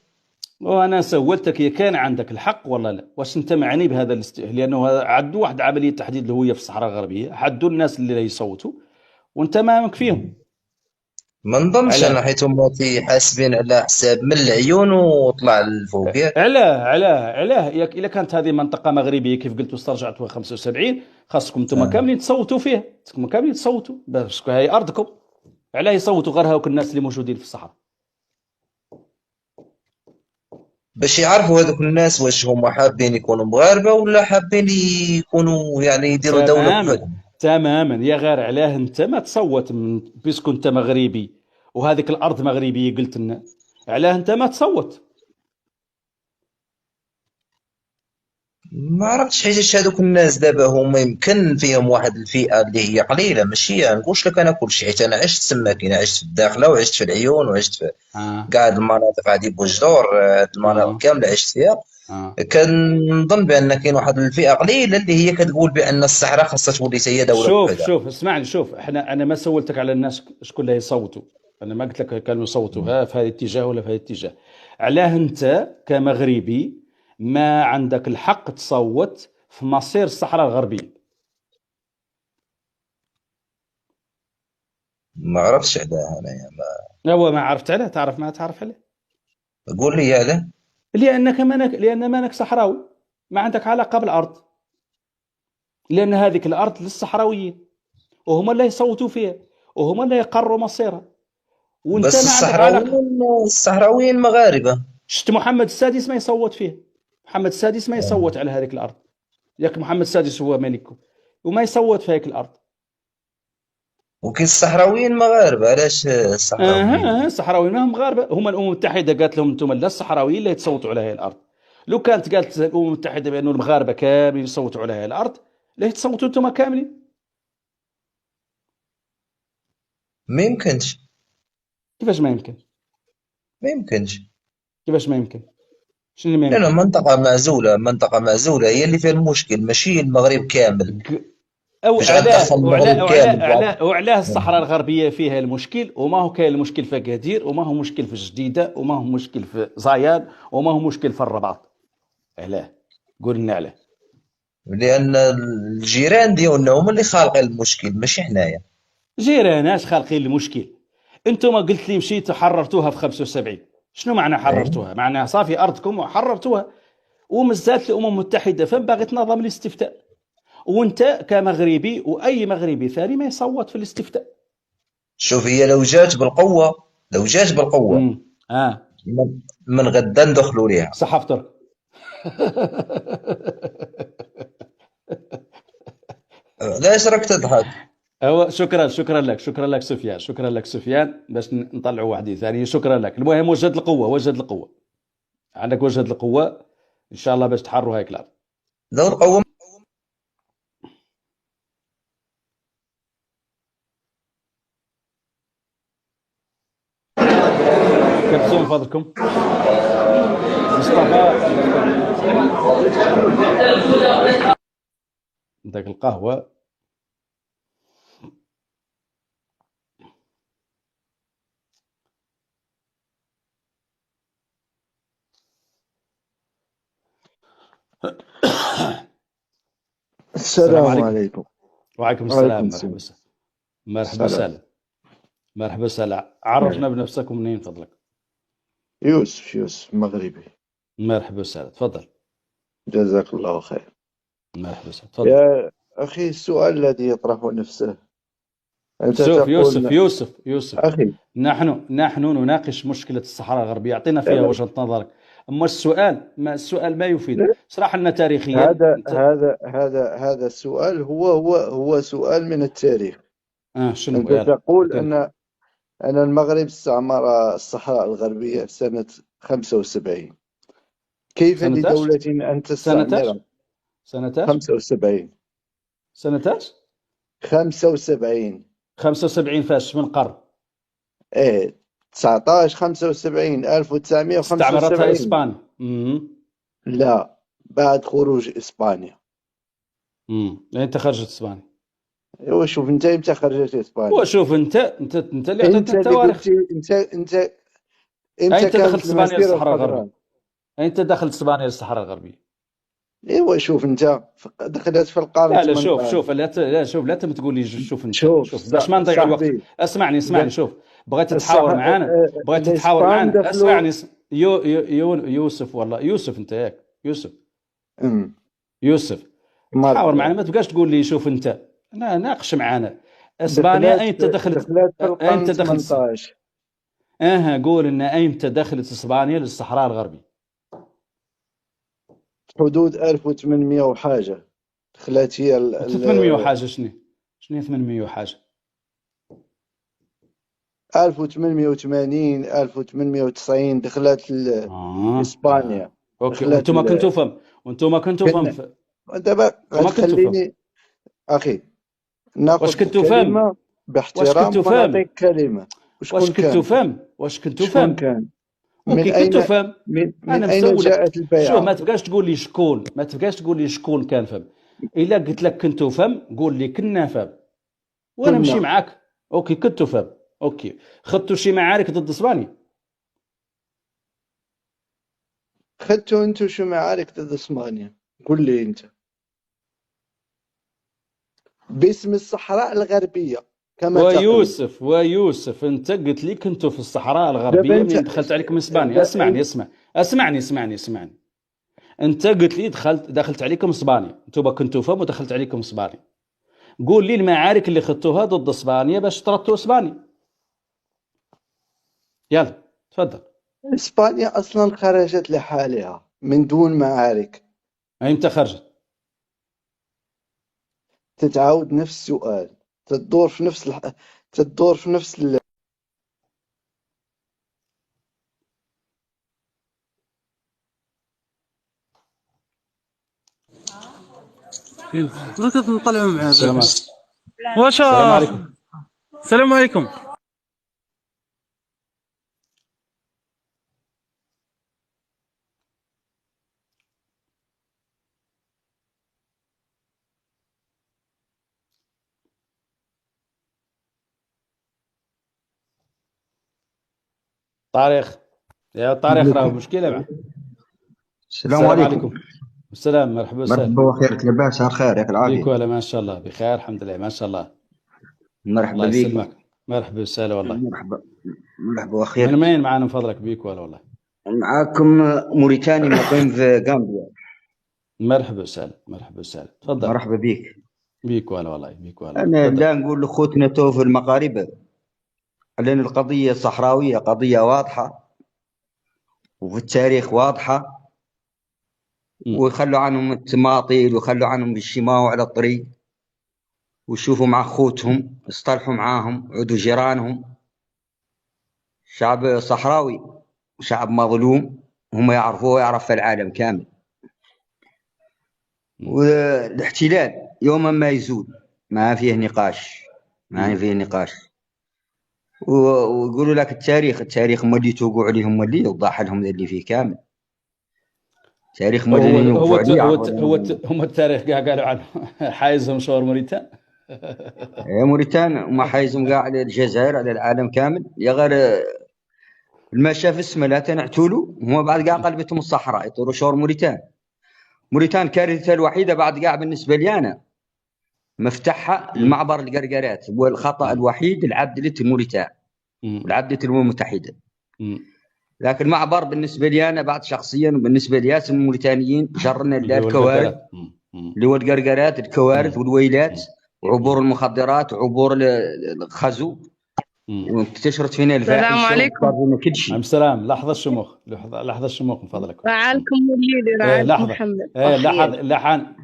وانا سولتك هي كان عندك الحق ولا لا؟ واش انت معني بهذا لانه عدوا واحد عمليه تحديد الهويه في الصحراء الغربيه، حدوا الناس اللي يصوتوا وانت ما فيهم. ما نظنش انا، علاه؟ حيت هما حاسبين على حساب من العيون وطلع للفوق ياك. علاه الا كانت هذه منطقه مغربيه كيف قلتوا استرجعتوها 75، خاصكم انتم آه. كاملين تصوتوا فيها، خاصكم كاملين تصوتوا باش هي ارضكم. علاه يصوتوا غير هاوك الناس اللي موجودين في الصحراء؟ باش يعرفوا هذوك الناس واش هما حابين يكونوا مغاربة ولا حابين يكونوا يعني يديروا دولة بوحدهم. تماما يا غير، علاه انت ما تصوت بيسكو انت مغربي وهذيك الارض مغربيه قلت لنا، علاه انت ما تصوت؟ ما عرفتش حيتاش هذوك الناس دابا هما يمكن فيهم واحد الفئة اللي هي قليلة، ماشي نقولش لك انا كلشي، حيت انا عشت تما، كاين عشت في الداخلة وعشت في العيون وعشت في اه كاع هاد المناطق، هادي بوجدور، هاد المناطق اه كاملة عشت فيها. اه كنظن بان كاين واحد الفئة قليلة اللي هي كتقول بان الصحراء خاصها تولي هي دولة بوحدها. شوف اسمعني، انا ما سولتك على الناس شكون اللي يصوتوا، انا ما قلت لك كانوا يصوتوا في هذا الاتجاه ولا في هذا الاتجاه. علاه انت كمغربي ما عندك الحق تصوت في مصير الصحراء الغربيه؟ ما عرفتش علاه انايا. هو ما عرفت عليه، تعرف ما تعرف عليه؟ قول لي علاه. لان مانك صحراوي، ما عندك علاقه بالارض، لان هذيك الارض للصحراويين وهم اللي يصوتوا فيها وهم اللي يقرروا مصيرها، وانت بس ما عندك علاقه. الصحراويين مغاربة. شفت محمد السادس ما يصوت فيه؟ محمد السادس ما يصوت على هذيك الارض، ياك محمد السادس هو ملكه وما يصوت في هذيك الارض. وكاين الصحراويين مغاربه، علاش الصحراويين؟ الصحراويين ماهم مغاربه، هما الامم المتحده قالت لهم انتم لا الصحراويين لا يتصوتوا على هذه الارض. لو كانت قالت الامم المتحده بانه المغاربه كاملين يصوتوا على هذه الارض، لا تصوتوا انتم كاملين. ما يمكنش. كيفاش ما يمكن؟ ما يمكنش كيفاش ما يمكن؟ شنو اللي ما لأنه يمكن؟ منطقة معزولة هي اللي فيها المشكل، ماشي المغرب كامل. او فاش علاه غتدخل المغرب كامل بعد؟ وعلاه الصحراء الغربيه فيها المشكل، وما هو كاين المشكل في اكادير، وما هو مشكل في الجديده، وما هو مشكل في زايان، وما هو مشكل في الرباط؟ علاه؟ قول لنا علاه. لأن الجيران ديالنا هما اللي خالقين المشكل ماشي حنايا. جيراناش خالقين المشكل. انتم قلت لي مشيتوا حررتوها في 75. شنو معنى حررتوها؟ معناها صافي ارضكم وحررتوها، ومازالت الامم المتحده فين باغي تنظم الاستفتاء، وانت كمغربي واي مغربي ثاني ما يصوت في الاستفتاء. شوف، هي لو جات بالقوة، اه من غدا ندخلوا ليها. صحف ترك. علاش راك تضحك؟ شكرا لك سفيان، شكرا لك سفيان، باش نطلعوا واحد ثاني. شكرا لك. المهم وجهة القوة عندك وجهة القوة ان شاء الله باش تحرروا هاي الارض. لو القوة كبسوا من فضلكم. مصطفى عندك القهوة. السلام عليكم. وعليكم السلام. مرحبا وسهلا. عرفنا بنفسك ومنين فضلك؟ يوسف مغربي. مرحبا وسهلا، تفضل. جزاك الله خير. مرحبا وسهلا، تفضل. يا أخي، السؤال الذي يطرح نفسه، أنت شوف تقول يوسف أخي، نحن نناقش مشكلة الصحراء الغربية، أعطينا فيها وجهة نظرك. أما السؤال ما يفيد. اشرح لنا تاريخيا. هذا السؤال هو سؤال من التاريخ. شنو؟ أنت تقول أن المغرب استعمر الصحراء الغربية سنة 75. كيف لدولة أن تستعمرها؟ سنة 75. سنة 75. 75 فاش من قرن؟ 19 75 1975 استعمرتها إسبانيا. لا، بعد خروج إسبانيا. أنت خرجت إسبانيا. ايوا شوف انت امتى خرجت اسبانيا؟ وشوف انت اللي عطيتنا التواريخ. انت دخلت اسبانيا للصحراء الغربيه. انت دخلت اسبانيا للصحراء الغربيه. ايوا شوف انت دخلت في القرن. لا شوف لا تقول لي شوف انت. شوف باش ما نضيع الوقت. اسمعني شوف، بغيت تتحاور معنا. اسمعني يوسف، والله يوسف انت ياك يوسف تحاور معنا، ما تبقاش تقول لي شوف انت. ناقش معنا. اسبانيا ايمتى دخلت؟ ايمتى دخلت 18؟ قول لنا ايمتى دخلت اسبانيا للصحراء الغربي؟ حدود 1800 وحاجه دخلت هي 800 وحاجه. شنو 800 وحاجه؟ 1880 1890 دخلت اسبانيا. اوكي. وانتم كنتوا فهم دابا غتخليني اخي واش كنتوا فاهم باحترام ونعطيك كلمه. واش كنتوا فاهم كان من اين من اين جاءت البيعه؟ شوف، ما تبقاش تقول لي شكون كان فهم. الا قلت لك كنتوا فهم قول لي كنا فهم وانا نمشي معاك. اوكي كنتوا فهم. اوكي، خدتوا شي معارك ضد اسبانيا؟ خدتوا انتوا شي معارك ضد اسبانيا؟ قول لي انت. باسم الصحراء الغربية كما ويوسف انت قلت لي كنتوا في الصحراء الغربية منين دخلت عليكم اسبانيا. اسمعني. انت قلت لي دخلت عليكم اسبانيا. انتوا كنتوا فهم ودخلت عليكم اسبانيا. قول لي المعارك اللي خدتوها ضد اسبانيا باش طردتوا اسبانيا. يلا تفضل. اسبانيا اصلا خرجت لحالها من دون معارك. ايمتى خرجت؟ تتعاود نفس السؤال. تدور في نفس تدور في نفس نطلعوا معاه. السلام واش عليكم. السلام عليكم. طارق يا طارق راه مشكله معه. السلام عليكم. السلام، مرحبا وسهلا. مرحبا وخيرك، لاباس؟ على خير، ياك العافيه؟ بيك ولا ما شاء الله بخير الحمد لله ما شاء الله. مرحبا الله بك. يسلمك. مرحبا وسهلا والله. مرحبا وخير. من وين معنا من فضلك بيك ولا والله؟ معاكم موريتاني مقيم في غامبيا. مرحبا وسهلا مرحبا وسهلا تفضل. مرحبا بك. بيك ولا والله بيك ولا. انا لا نقول لاخوتنا تو في المغاربه لان القضيه الصحراويه قضيه واضحه وفي التاريخ واضحه، ويخلوا عنهم التماطيل ويخلوا عنهم يشماوا على الطريق ويشوفوا مع اخوتهم، يصطلحوا معاهم، عودوا جيرانهم. شعب صحراوي وشعب مظلوم، هم يعرفوه ويعرف العالم كامل. والاحتلال يوما ما يزول، ما فيه نقاش، ما فيه نقاش. ويقولوا لك التاريخ هم اللي توقعوا عليه، هم اللي يوضح لهم اللي فيه كامل. التاريخ هم اللي يوقفوا عليه. هم التاريخ قالوا عنه حايزهم شور موريتان. موريتان هم حايزهم قاع على الجزائر، على العالم كامل. يا غير ما شاف اسمه لا تنعتولو، هم بعد قاع قلبتهم الصحراء يطوروا شور موريتان. موريتان كارثة الوحيدة بعد قاع بالنسبة لي أنا مفتحها المعبر القرقرات، هو الخطأ الوحيد العبدلة موريتان والعبدلة الأمم المتحدة. لكن المعبر بالنسبة لي أنا بعد شخصيا وبالنسبة لياس الموريتانيين جرنا الكوارث اللي هو القرقرات، الكوارث والويلات وعبور المخدرات وعبور الخزو، وانتشرت فينا الفاحشه. السلام عليكم. السلام. لحظه الشموخ لحظه الشموخ من فضلك. رعالكم والليل لحظه محمد. لحظه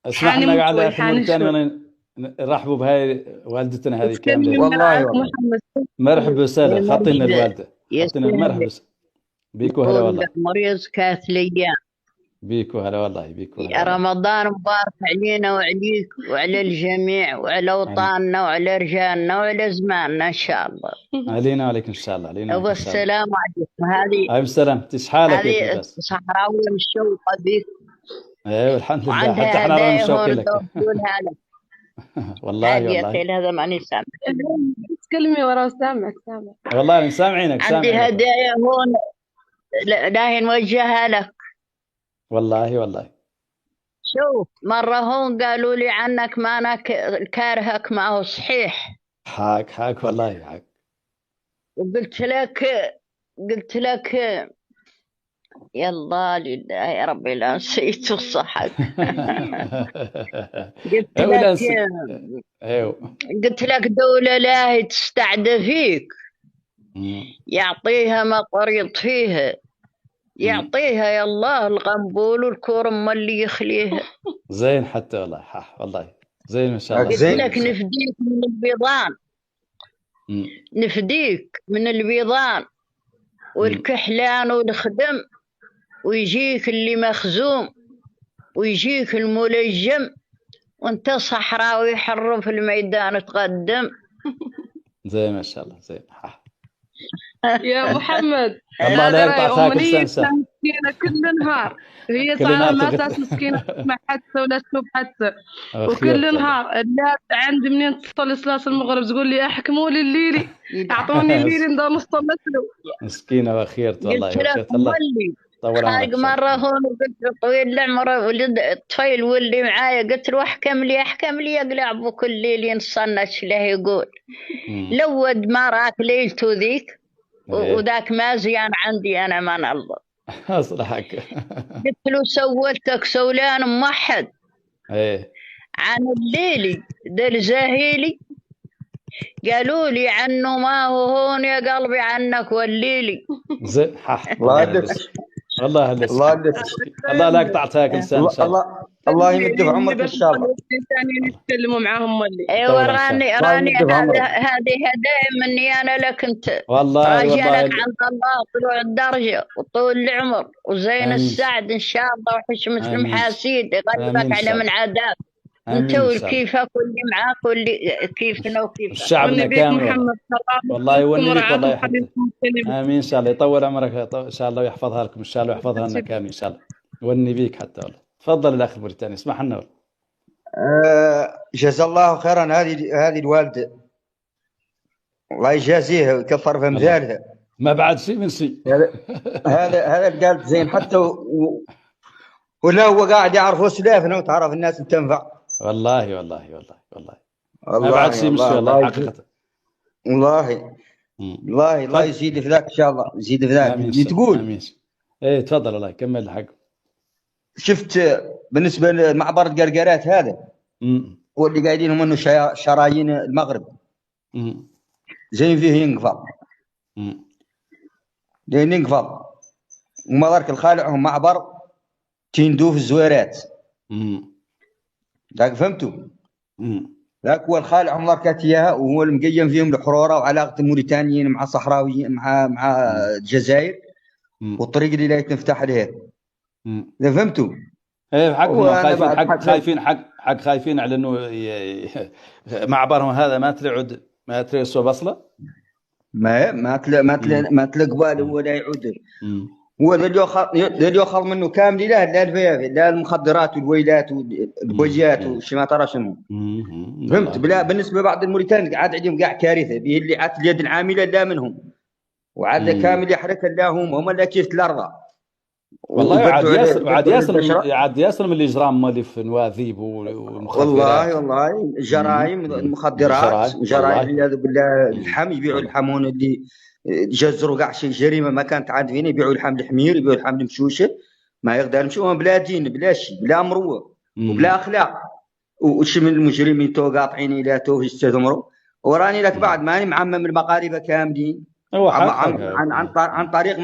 اسمح لنا قاعد اخي موريتاني نرحبوا بهاي والدتنا هذه كامله. والله مرحبا وسهلا. خطينا الوالده خطينا. مرحبا بيكو هلا والله. مريض كانت الايام بيكو هلا والله بيكو هلا. يا رمضان مبارك علينا وعليك وعلى الجميع وعلى اوطاننا وعلى رجالنا وعلى زماننا ان شاء الله. علينا وعليكم ان شاء الله. علينا والسلام عليكم. هذه السلام. تيش حالك هذه صحراويه مشوقه بك. ايوه الحمد لله. حتى احنا رانا مشوقين لك. والله والله هذا ماني سامع. تكلمي ورا سامعك. والله سامعينك. عندي هدايا هون لا نوجهها لك. والله شوف مرة هون قالوا لي عنك ما أنا كارهك، ما هو صحيح. حاك والله حاك. وقلت لك يلا لله يا ربي لا نسيت الصحة. قلت لك دولة لا تستعدى فيك، يعطيها ما قريط فيها، يعطيها يا الله الغنبول والكرم اللي يخليها. زين حتى والله والله زين ما شاء الله. قلت لك نفديك من البيضان، نفديك من البيضان والكحلان والخدم، ويجيك اللي مخزوم ويجيك الملجم وانت صحراوي حر في الميدان تقدم. زين ما شاء الله زين. يا محمد الله لا يقطع كل مسكينة كل نهار، هي صعبة ما تاس مسكينة ما حتى ولا تشوف حتى، وكل نهار لا عندي منين تصلي صلاة المغرب تقول لي احكموا لي الليلي، اعطوني الليلي نضل نصلي له. مسكينة وخيرت والله. قلت الله خارج مرة هون وقلت طويل العمر ولد الطفيل واللي معايا، قلت له احكم لي اقلع بكل ليل ينصنش له يقول لود ما راك ليلته ذيك وذاك ما زيان عندي انا ما نلظى. اصلحك. قلت له سولتك سولان موحد عن الليلي ذا الزاهيلي، قالوا لي عنه ما هو هون يا قلبي عنك والليلي. زين الله لا قطعتها كل سنه. الله يمد في عمرك ان شاء الله. ثاني نتكلموا معاهم ولا ايوه راني هذه هدايا مني انا لك انت. والله راجعلك عند الله طلوع الدرجه وطول العمر وزين السعد ان شاء الله وحشمة المحاسيد يغلبك على من عذاب انت والكيفك واللي معاك واللي كيفنا وكيفك شعبنا كامل. والله يوني بك والله يحفظك. امين ان شاء الله يطول عمرك ان شاء الله ويحفظها لكم ان شاء الله ويحفظها لنا كامل ان شاء الله. يوني بيك حتى والله. تفضل الاخ الموريتاني اسمح لنا. جزا الله خيرا هذه الوالده الله يجازيها ويكفر في امثالها. ما بعد شيء من شيء. هذا اللي قالت زين حتى ولا هو قاعد يعرفوا سلافنا وتعرف الناس تنفع. والله والله والله والله ما بعد شيء من شيء والله حقيقه. والله الله يزيد في ذاك ان شاء الله يزيد في ذاك. تقول امين. ايه تفضل الله يكمل الحق. شفت بالنسبه لمعبر القرقرات هذا واللي قايلين انه شرايين المغرب زين فيه ينقفض لين ينقفض وما ذاك الخالعهم معبر تندو في الزويرات ذاك فهمتوا؟ ذاك هو الخالعهم ذاك اياها وهو المقيم فيهم الحروره وعلاقه الموريتانيين مع الصحراويين مع الجزائر والطريق اللي لا تنفتح عليها. اذا فهمتوا؟ ايه حقهم خايفين على انه معبرهم هذا ما تريسوا بصله ما تلقى قبال ولا يعود. هو اللي ياخذ منه كامل لا الفيافي لا المخدرات والويلات والبوجيات وش ما ترى شنو. فهمت؟ بلا بالنسبه لبعض الموريتانيين عاد عندهم كاع كارثه به اللي عاد اليد العامله لا منهم وعاد كامل يحرك لا هم لا كيف الارض. والله عاد ياسر من الاجرام مالي في نواذيب والمخدرات. والله جرائم المخدرات جرائم والعياذ بالله. اللحم يبيعوا اللحمون اللي جزروا كاع شي جريمه ما كانت عاد فين يبيعوا اللحم الحمير يبيعوا اللحم المشوشه ما يقدر يمشوا بلا دين بلا شيء بلا مروه وبلا اخلاق. وش من المجرمين تو قاطعين الى تو يستثمروا وراني لك بعد ماني معمم المغاربه كاملين عن طريق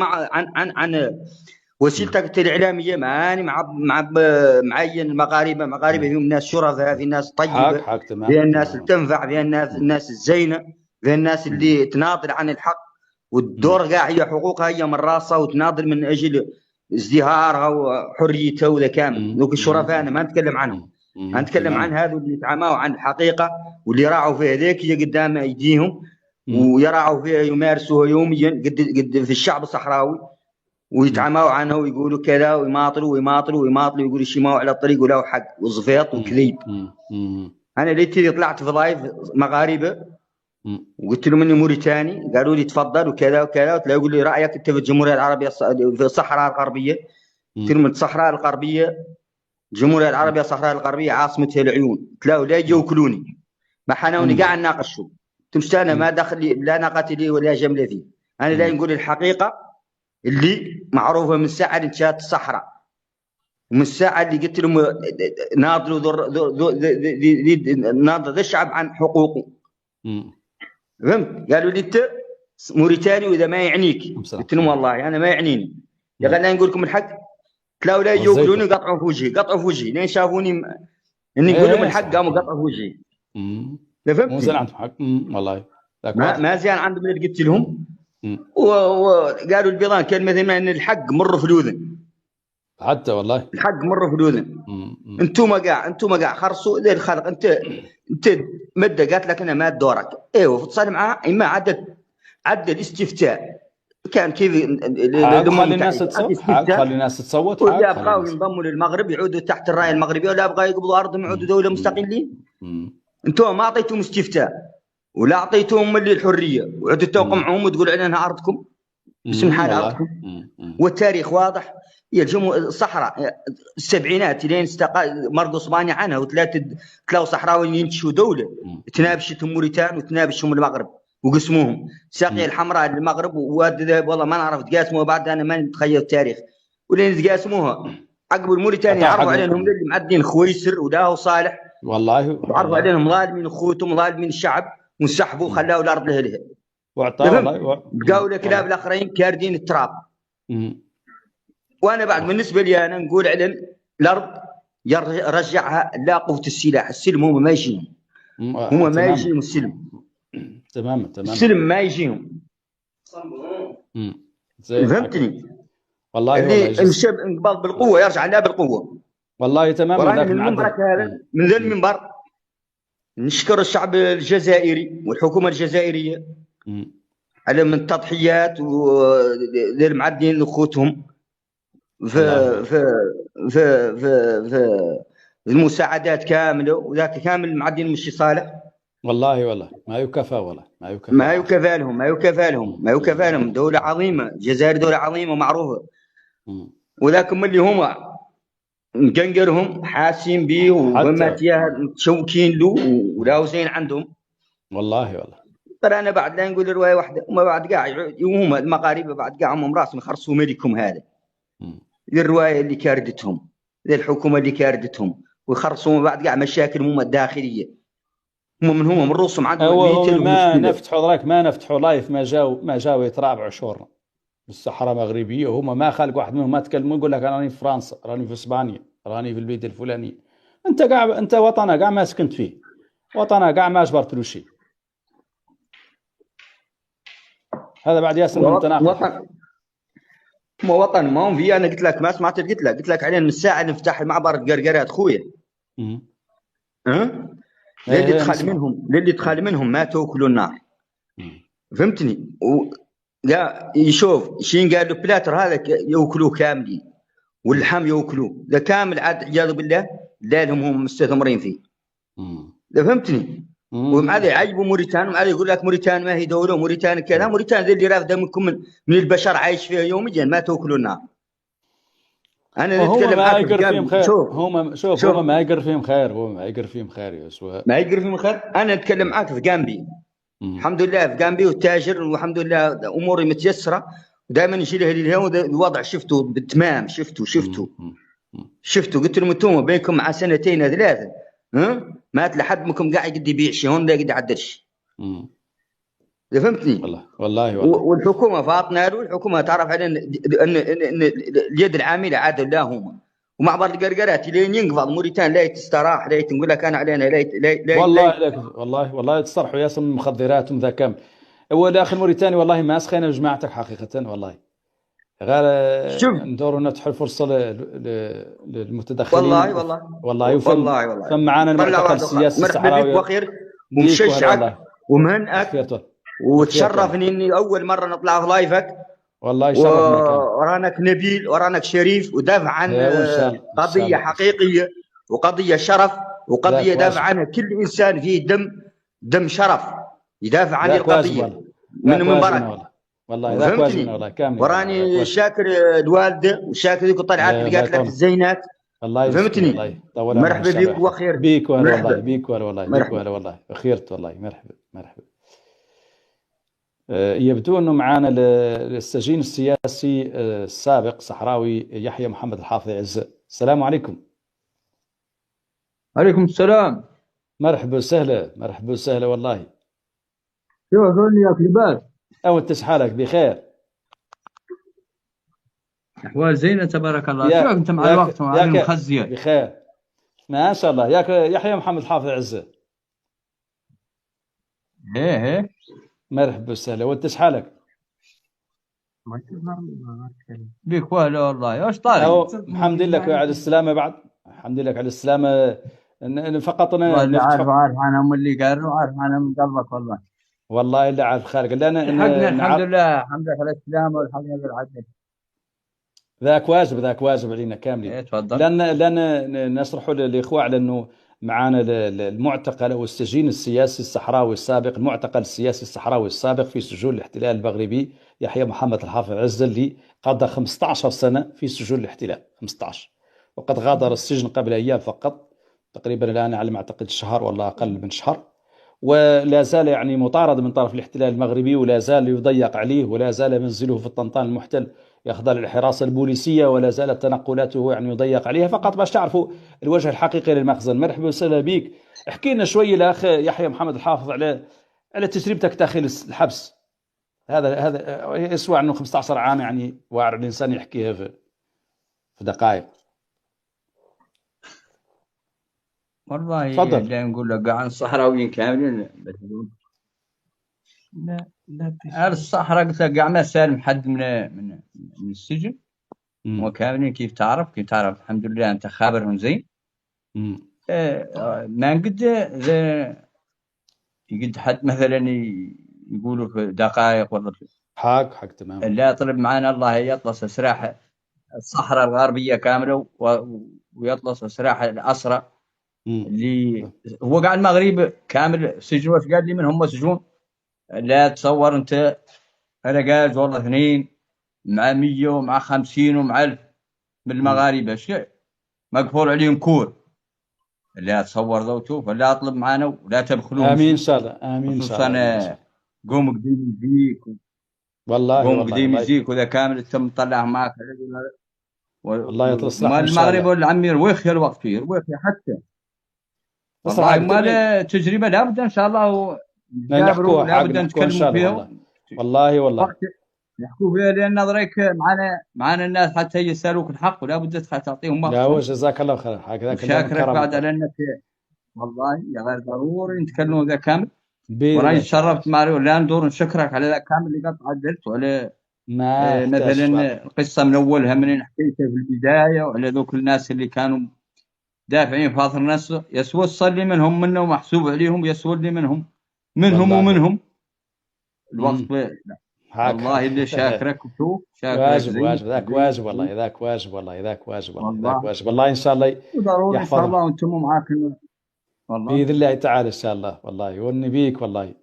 عن وسيلتك الإعلامية ماني معين المغاربة فيهم ناس شرفاء في ناس طيبة في الناس اللي تنفع في الناس الزينة في الناس اللي تناضل عن الحق والدور كاع هي حقوقها هي من راسها وتناضل من أجل ازدهارها وحريتها وذا كامل. ذوك الشرفاء أنا ما نتكلم عنهم أنا نتكلم عن هذو اللي يتعاملوا عن الحقيقة واللي راعوا فيها ذيك هي قدام أيديهم ويراعوا فيها يمارسوها يوميا قد في الشعب الصحراوي ويتعاموا عنه ويقولوا كذا ويماطلوا ويقولوا شيماو على الطريق ولا حق وزفيط وكذيب. انا ليتي طلعت في لايف مغاربه وقلت لهم اني موريتاني قالوا لي تفضل وكذا وكذا يقول لي رايك انت في الجمهوريه العربيه في الصحراء الغربيه. قلت لهم الصحراء الغربيه الجمهوريه العربيه الصحراء الغربيه عاصمتها العيون. تلاقوا لا يوكلوني ما حنوني قاع نناقشوا. قلت انا ما دخل لي لا ناقتي لي ولا جمله فيه. انا لا نقول الحقيقه اللي معروفه من الساعه اللي انتهت الصحراء ومن الساعه اللي قلت لهم ناضلوا ناضل الشعب عن حقوقه. فهمت؟ قالوا لي انت موريتاني واذا ما يعنيك. قلت لهم والله انا ما يعنيني يا غير نقول لكم الحق. تلاقوا لا يوكلوني قطعوا في وجهي لين شافوني اني نقول لهم الحق قاموا قطعوا في وجهي. فهمت؟ مو زين عندهم حق والله ما زين عندهم اللي قلت لهم. وقالوا البيضان كلمة ما ان الحق مر في الاذن حتى والله الحق مر في الاذن. انتم قاع خرصوا ذي الخلق. انت مده قالت لك انا ما دورك ايوه فتصل معها اما عدل الاستفتاء كان كيف خلي الناس تصوت ولا بقاو ينضموا للمغرب يعودوا تحت الرايه المغربيه ولا بقاو يقبضوا ارضهم يعودوا دوله مستقلين. انتم ما اعطيتهم استفتاء ولا اعطيتهم اللي الحريه وعدوا توقع معهم وتقول علينا ارضكم باسم حال ارضكم. والتاريخ واضح. هي الصحراء السبعينات لين مرقوا اسبانيا عنها تلاقوا صحراويين ينتشوا دوله تنابشتهم موريتان وتنابشهم المغرب وقسموهم. ساقيه الحمراء للمغرب وواد ذهب والله ما نعرف تقاسموها بعد انا ماني متخيل التاريخ ولين تقاسموها عقب الموريتانيا عرفوا عليهم اللي معدين خويسر وداو صالح والله عرفوا عليهم ظالمين اخوتهم ظالمين الشعب وانسحبوا خلاوا الارض لها بقاوا الكلاب الاخرين كاردين التراب. وانا بعد بالنسبه لي انا نقول على الارض رجعها لا قوة السلاح. السلم هما ما يجيهم، هما ما يجيهم السلم. تماما السلم ما يجيهم. فهمتني؟ والله اللي مشى انقباض بالقوة يرجع لا بالقوة. والله تماما. وراني من المنبر هذا، من ذا المنبر نشكر الشعب الجزائري والحكومة الجزائرية على من التضحيات والمعدين اخوتهم في المساعدات كامله، وذاك كامل المعدين مشي صالح. والله ما يكفى، والله ما يكفى لهم. دولة عظيمة الجزائر، دولة عظيمة معروفة. ولكن اللي هما مقنقرهم حاسين به وماتياه متشوكين له ولا زين عندهم. والله ترى انا بعد لا نقول روايه واحده، وما بعد كاع هم المغاربه بعد كاع هم راسهم يخرصوا ملكهم هذا. الروايه اللي كاردتهم، الحكومه اللي كاردتهم، ويخرصوا بعد كاع مشاكلهم الداخليه. هم من روسهم عندهم ما نفتحوا لايف، ما جاوا يترابعوا شورنا بالصحراء المغربيه، وهم ما خلق واحد منهم ما تكلموا يقول لك انا راني في فرنسا، راني في اسبانيا، راني في البلاد الفلانيه. انت وطنك كاع ما سكنت فيه، وطنك كاع ما جبرت له شيء. هذا بعد ياسر متناقض. وطن ما هم فيه. انا قلت لك ما سمعت، قلت لك علينا من الساعه نفتح المعبر القرقرات خويا. للي دخل منهم ما توكلوا النار. فهمتني؟ لا يشوف شين قال له بلاتر هذا يوكلوه كاملين، واللحم يوكلوه ذا كامل عاد عياذ بالله. لا لهم هم مستثمرين فيه. فهمتني؟ ومع ذا يعجبوا موريتانيا، ومع ذا يقول لك موريتانيا ما هي دوله، موريتانيا كذا. موريتانيا ذي اللي رافده منكم من البشر عايش فيها يوميا، ما توكلوا النار. انا نتكلم ما يقر فيهم خير. شوف هم ما يقر فيهم خير، ما يقر فيهم خير. انا نتكلم معاك في جامبي. الحمد لله في جامبي والتاجر، والحمد لله اموري متيسره، ودائما يجي له الوضع شفته بالتمام. شفتوا قلت لهم انتم بينكم مع سنتين 3 مات لحد منكم قاعد قد يبيع شي هون لا قد يعدلش. فهمتني؟ والله والحكومه فاطنه له، الحكومه تعرف على ان اليد العامله عاد لا هم. ومعبر القرقرات لين ينقفض موريتان لا تستراح، لا تقول لك انا علينا لا والله تصرحوا ياسر من المخدرات ومن ذا كامل. هو داخل موريتانيا والله ما سخينا جماعتك حقيقه. والله غير ندوروا نتحوا الفرصه للمتدخلين. والله فم معانا المعتقل السياسي الصحراوي. مرحبا بك وخير ومشجعك ومهنئك، وتشرفني اني اول مره نطلع في لايفك. والله يشرفنا. ورانك نبيل ورانك شريف، ودافع عن قضيه حقيقيه وقضيه شرف وقضيه دافع عنها كل انسان فيه دم شرف يدافع عن القضيه من منبرك. والله ذاك واجبنا والله كامل. وراني شاكر الوالده وشاكر ذيك الطلعات اللي قالت لك الزينات. الله فهمتني؟ مرحبا بك وخير. بيك والله خيرت والله. مرحبا. يبدو انه معنا السجين السياسي السابق صحراوي يحيى محمد الحافظ عزة. السلام عليكم. عليكم السلام. مرحبا وسهلا والله. شلوني ياك لباس؟ انت شحالك؟ بخير. احوال زينه تبارك الله. شلونك انت مع الوقت ومع المخزيه؟ بخير ما شاء الله. ياك يحيى محمد الحافظ عزة. ايه مرحبا وسهلا. وانت شحالك؟ بيك وهلا والله. واش طالع؟ الحمد لله على السلامه. بعد الحمد لله على السلامه. فقط انا عارف انا من اللي قال عارف انا من قلبك والله اللي عارف خالق. الحمد لله على السلامه والحمد لله بالعدل. ذاك واجب علينا كاملين. تفضل. لان نشرحوا للاخوه على انه معانا المعتقل او السجين السياسي الصحراوي السابق، المعتقل السياسي الصحراوي السابق في سجون الاحتلال المغربي يحيى محمد الحافظ عزة، اللي قضى 15 سنة في سجون الاحتلال 15، وقد غادر السجن قبل أيام فقط، تقريبا الآن على ما أعتقد شهر ولا أقل من شهر، ولا زال يعني مطارد من طرف الاحتلال المغربي، ولا زال يضيق عليه، ولا زال منزله في الطنطان المحتل يخضع للحراسة البوليسية، ولا زالت تنقلاته يعني يضيق عليها. فقط باش تعرفوا الوجه الحقيقي للمخزن. مرحبا وسهلا بك. احكي لنا شوي الأخ يحيى محمد الحافظ على تجربتك داخل الحبس. هذا يسوى انه 15 عام، يعني واعر الانسان يحكيها في دقائق. والله تفضل. لا نقول لك عن الصحراويين كاملين. لا الصحراء قلت لك قاع ما سالم حد من السجن. وكاملين كيف تعرف الحمد لله انت خابرهم زين. ما قد يقد حد مثلا يقولوا في دقائق ولا حق تمام. لا طلب معنا الله يطلس سراح الصحراء الغربيه كامله ويطلس سراح الاسرى اللي هو قاعد المغرب كامل سجن. واش قال لي من هم سجون؟ لا تصور انت انا قاعد والله 2 مع 100 ومع 50 ومع 1000 من المغاربه شيء مقفول عليهم كور. لا تصور ذوتو فلا اطلب معنا ولا تبخلون. امين ان شاء الله. امين ان شاء الله. قوم قديم يجيك والله قوم قديم يجيك وذا كامل تم مطلع معك والله يطلع الصراحه. ما المغرب والعمير ويخي الوقت فيه ويخي حتى والله ما تجربه لابد ان شاء الله نحكوا لابد نتكلموا فيها. والله نحكوا فيها لان نظريك معنا الناس حتى يسالوك الحق ولا بد تعطيهم مخ. لا جزاك الله خير. هكذا شاكرك بعد على انك والله يا غير ضروري نتكلموا ذا كامل. وراني تشرفت معي ولا ندور نشكرك على ذا كامل اللي قد عدلت وعلى مثلا القصه من اولها من حكيتها في البدايه وعلى ذوك الناس اللي كانوا دافعين فاطر الناس يسوى الصلي منهم منه ومحسوب عليهم يسوى اللي منهم ومنهم الوقت والله اللي شاكرك وشوف واجب ذاك واجب والله ذاك واجب والله ان شاء الله ضروري ان شاء الله وانتم معاك والله باذن الله تعالى ان شاء الله. والله يوني بيك والله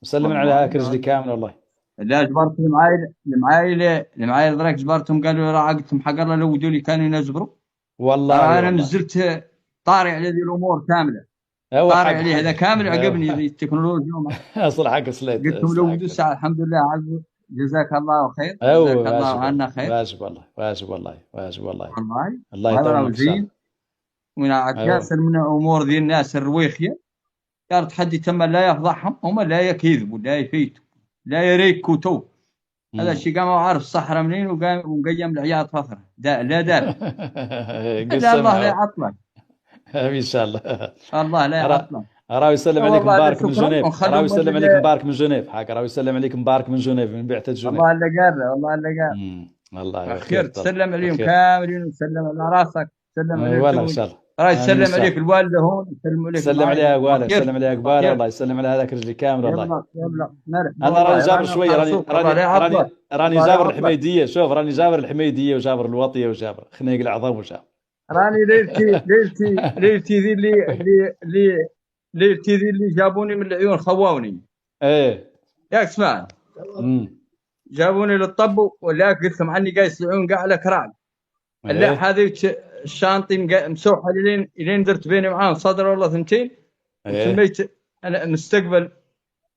مسلم على هاك رجلي كامل والله. لا جبرت المعايل ذراك جبرتهم قالوا راه عقدتهم حق الله لو ودوا لي كانوا ينجبروا والله. انا نزلت طاري على ذي الامور كامله طاري عليه هذا كامل عجبني التكنولوجيا اصل حق سليت قلت لهم لو ودوا الساعه الحمد لله عزو جزاك الله خير. جزاك الله عنا خير. واجب والله الله يطول من عكاس من امور ذي الناس الرويخيه كان تحدي تم لا يفضحهم هم لا يكذبوا لا يفيتوا لا يريكوا هذا الشيء قام عارف الصحراء منين وقيم العياط فتره لا دافع الله لا يعطلك ان شاء الله. الله لا يعطلك. راهو يسلم عليك مبارك من جنيف. راهو يسلم عليك مبارك من جنيف. حاك راهو يسلم عليك مبارك من جنيف من بعثه جنيف. الله اللي قال الله خير. تسلم عليهم كاملين وسلم على راسك. سلم عليك والله ان شاء الله. راهي يسلم عليك الوالده هون يسلم عليك. سلم عليها والله سلم عليها قبال والله يسلم على هذاك رجلي كامل والله. انا راني جابر شويه راني جابر الحميديه. شوف راني جابر الحميديه وجابر الوطيه وجابر خنيق العظام وجابر راني ليلتي ذي اللي جابوني من العيون خواوني. ايه ياك اسمع جابوني للطب ولا قلت لهم عني قايس العيون قاع على كرعب. لا هذه الشانطي مسوحه لين درت بيني معاهم صدر والله 2 سميت انا مستقبل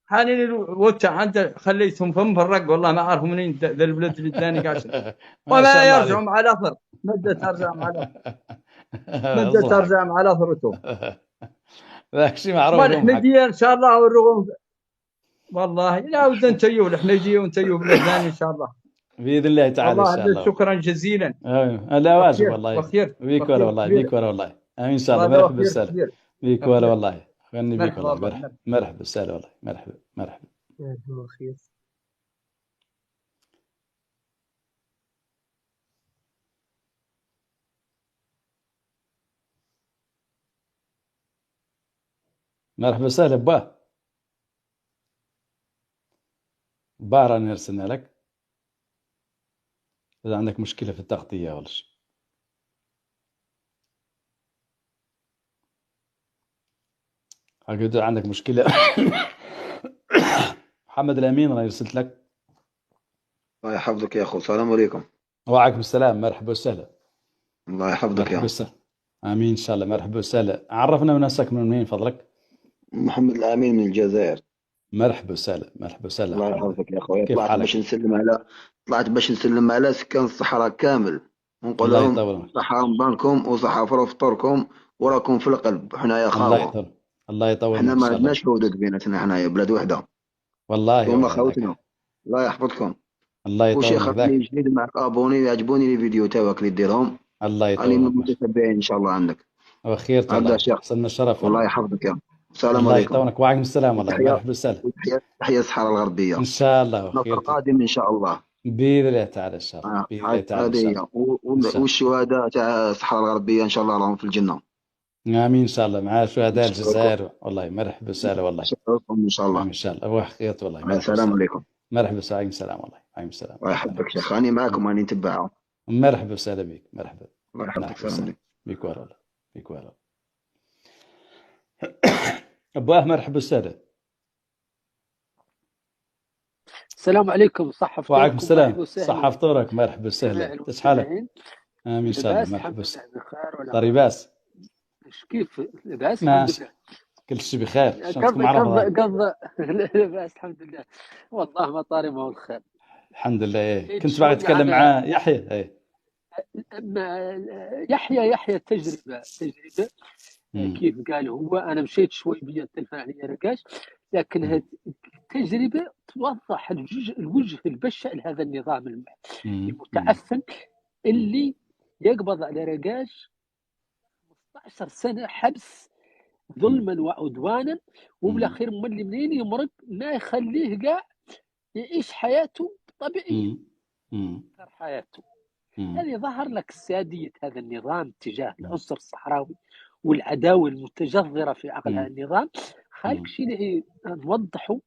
حالي الوتع عنده خليتهم فم فرق والله ما اعرف منين ذا البلد اللي ثاني قاعد وما يرجعوا مع الاثر مده ترجع مع الاثر ذاك شيء معروف. والحميديه ان شاء الله والرغم والله لا ود نتيو الحميديه ونتيو باللبنان ان شاء الله باذن الله تعالى ان شاء الله. شكرا جزيلا. لا واجب والله بيك ولا والله بيك ولا والله. امين ان شاء الله. مرحبا بالسلام بيك ولا والله غني بيك والله. مرحبا بالسلام والله مرحبا مرحبا وسهلا باه راني ارسلنا لك إذا عندك مشكلة في التغطية ولا شيء. إذا عندك مشكلة محمد الأمين راني ارسلت لك. الله يحفظك يا أخو. السلام عليكم. وعليكم السلام. مرحبا وسهلا. الله يحفظك يا أخو. آمين إن شاء الله. مرحبا وسهلا. عرفنا نفسك من وين فضلك؟ محمد الأمين من الجزائر. مرحبا وسهلا. الله يحفظك يا أخوي. طلعت باش نسلم على سكان الصحراء كامل ونقول لهم صحة رمضانكم وصحة فطوركم وراكم في القلب. حنايا خاوة. الله يطول. حنا ما عندناش حدود بيناتنا. حنايا بلاد وحدة والله. هما خوتنا. الله يحفظكم. الله يطول. وشي خاطري جديد معك ابوني يعجبوني لي فيديو تاعك اللي ديرهم. الله يطول. راني متتبعين ان شاء الله عندك. وخير هذا والله، شيخ، حصلنا الشرف والله والله. يحفظك يا السلام الله عليكم. يطولك، وعليكم السلام والله، تحية مرحبا وسهلا. تحية الصحراء الغربية ان شاء الله نصر وخير قادم ان شاء الله. باذن الله تعالى ان شاء الله، باذن الله تعالى ان هذه شاء هي الله ان شاء الله. والشهداء تاع الصحراء الغربية ان شاء الله راهم في الجنة. امين ان شاء الله، مع شهداء نشكركم الجزائر والله. مرحبا وسهلا والله. نشكركم ان شاء الله. ان شاء الله وخير والله. مرحبا السلام وسهلا. عليكم. مرحبا وسهلا. وعليكم السلام والله. وعليكم السلام. الله يحفظك شيخ، راني معكم راني نتبعها. مرحبا وسهلا بك. مرحبا. الله يحفظك. مرحبا السلام وسهلا عليكم. بك والله. بك والله. أبواه مرحبا وسهلا. السلام عليكم، صحة فطوركم. وعليكم السلام، مرحبا وسهلا. صحة فطورك. مرحبا وسهلا. كيف حالك؟ امين ان شاء الله. مرحبا وسهلا. طريباس كيف لاباس؟ الحمد الحمد لله كل شيء بخير. شلونكم مع رمضان؟ قض لاباس الحمد لله، والله ما طاري ما هو الخير. الحمد لله. إيه. كنت باغي اتكلم مع يحيى. إيه. يحيى تجربة كيف قال هو. انا مشيت شوي بيا التلفاعية رقاش، لكن تجربة توضح الوجه البشع لهذا النظام المتعفن اللي يقبض على رقاش 15 سنة حبس ظلما وعدوانا، وبالاخير مولي منين يمرق ما يخليه قاع يعيش حياته طبيعية حياته. هذه ظهر لك سادية هذا النظام تجاه العنصر الصحراوي والعداوة المتجذرة في عقل هذا النظام. خالك شيء اللي نوضحه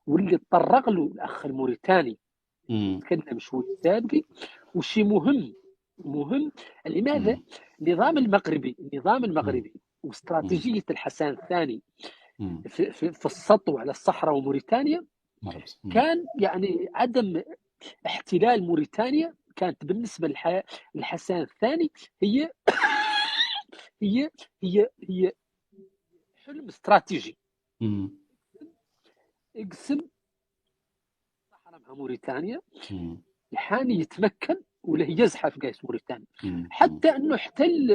واللي تطرق له الأخ الموريتاني تكلم شوي سابقي، وشي مهم لماذا النظام المغربي واستراتيجية الحسن الثاني في السطو على الصحراء وموريتانيا كان يعني عدم احتلال موريتانيا كانت بالنسبة للحسن الثاني هي هي حلم استراتيجي. يقسم الصحراء مع موريتانيا يحاني يتمكن ولا يزحف قيس موريتانيا، حتى انه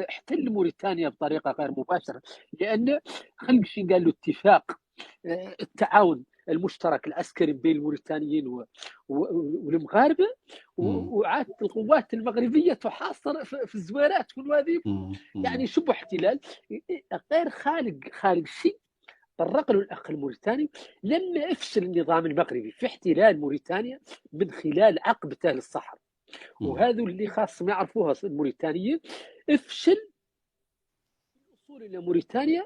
احتل موريتانيا بطريقه غير مباشره، لان خلق شي قال له اتفاق التعاون المشترك العسكري بين الموريتانيين والمغاربه، وعادت القوات المغربيه تحاصر في الزويرات والوادي، يعني شبه احتلال غير خالق شيء. طرق له الاخ الموريتاني لما يفشل النظام المغربي في احتلال موريتانيا من خلال عقبته للصحراء، وهذا اللي خاصهم يعرفوها الموريتانيين، افشل الوصول الى موريتانيا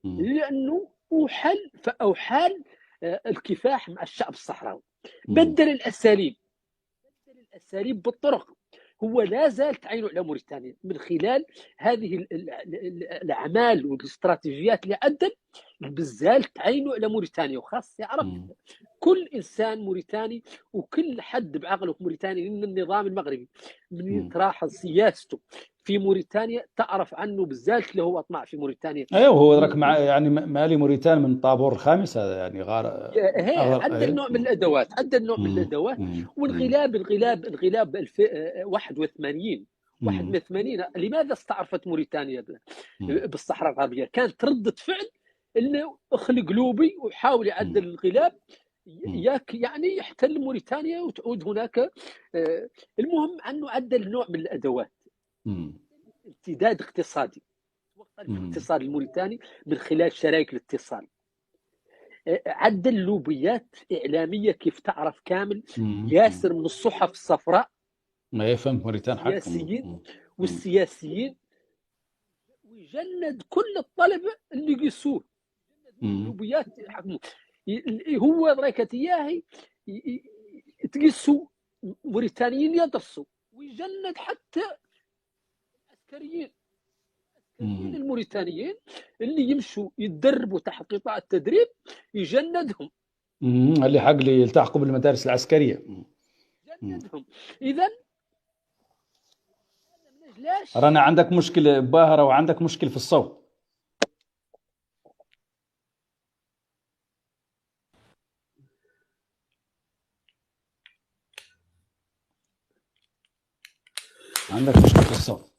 لانه اوحال الكفاح مع الشعب الصحراوي. بدل الاساليب بالطرق، هو لا زال تعينه على موريتانيا من خلال هذه الاعمال والاستراتيجيات اللي عدل بزال تعينه على موريتانيا. وخاص يعرف كل انسان موريتاني وكل حد بعقله في موريتانيا ان النظام المغربي من تلاحظ سياسته في موريتانيا تعرف عنه بزال اللي هو اطمع في موريتانيا. ايوه هو راك مع يعني مالي موريتانيا من الطابور الخامس هذا يعني عدى النوع من الادوات وانغلاب 81 لماذا استعرفت موريتانيا بالصحراء الغربيه؟ كانت ردة فعل انه اخلق لوبي وحاول يعدل الانقلاب يعني يحتل موريتانيا وتعود هناك. المهم انه عدل نوع من الادوات، امتداد اقتصادي وقف الاقتصاد الموريتاني من خلال شرائك الاتصال، عدل لوبيات اعلاميه كيف تعرف كامل ياسر من الصحف الصفراء ما يفهم موريتان حقهم السياسيين والسياسيين، ويجند كل الطلبه اللي يقيسوه لوبيات حقهم. هو رايكت اياه تقيسوا موريتانيين يدرسوا، ويجند حتى العسكريين الموريتانيين اللي يمشوا يتدربوا تحت قطاع التدريب يجندهم، اللي حق اللي يلتحقوا بالمدارس العسكريه يجندهم. اذا رانا عندك مشكل باهره وعندك مشكل في الصوت. عندك مشكل في الصوت.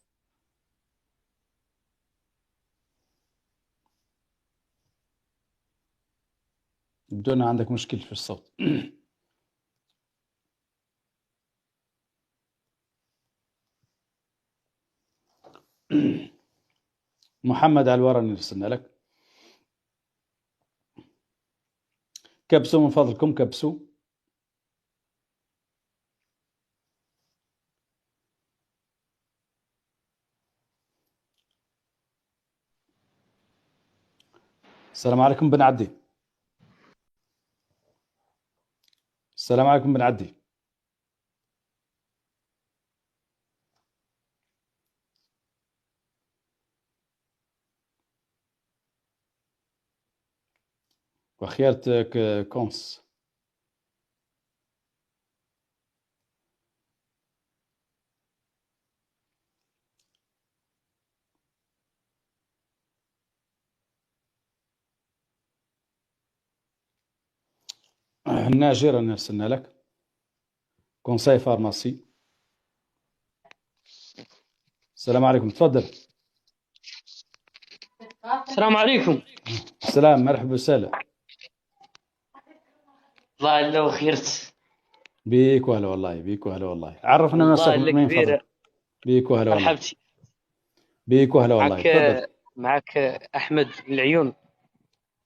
بدون عندك مشكل في الصوت. محمد على الوراني رسلنا لك. كبسوا من فضلكم، كبسوا. السلام عليكم بن عدي. السلام عليكم بن عدي. وخيرتك كونس. الناجر أنا أرسلنا لك. كونساي فارماسي. السلام عليكم، تفضل. السلام عليكم. السلام، مرحبا وسهلا. الله الا وخيرت. بيك وهلا والله، بيك وهلا والله. عرفنا نفسك من فضلك. بيك وهلا والله. مرحبتي. بيك وهلا والله. تفضل. معك احمد العيون.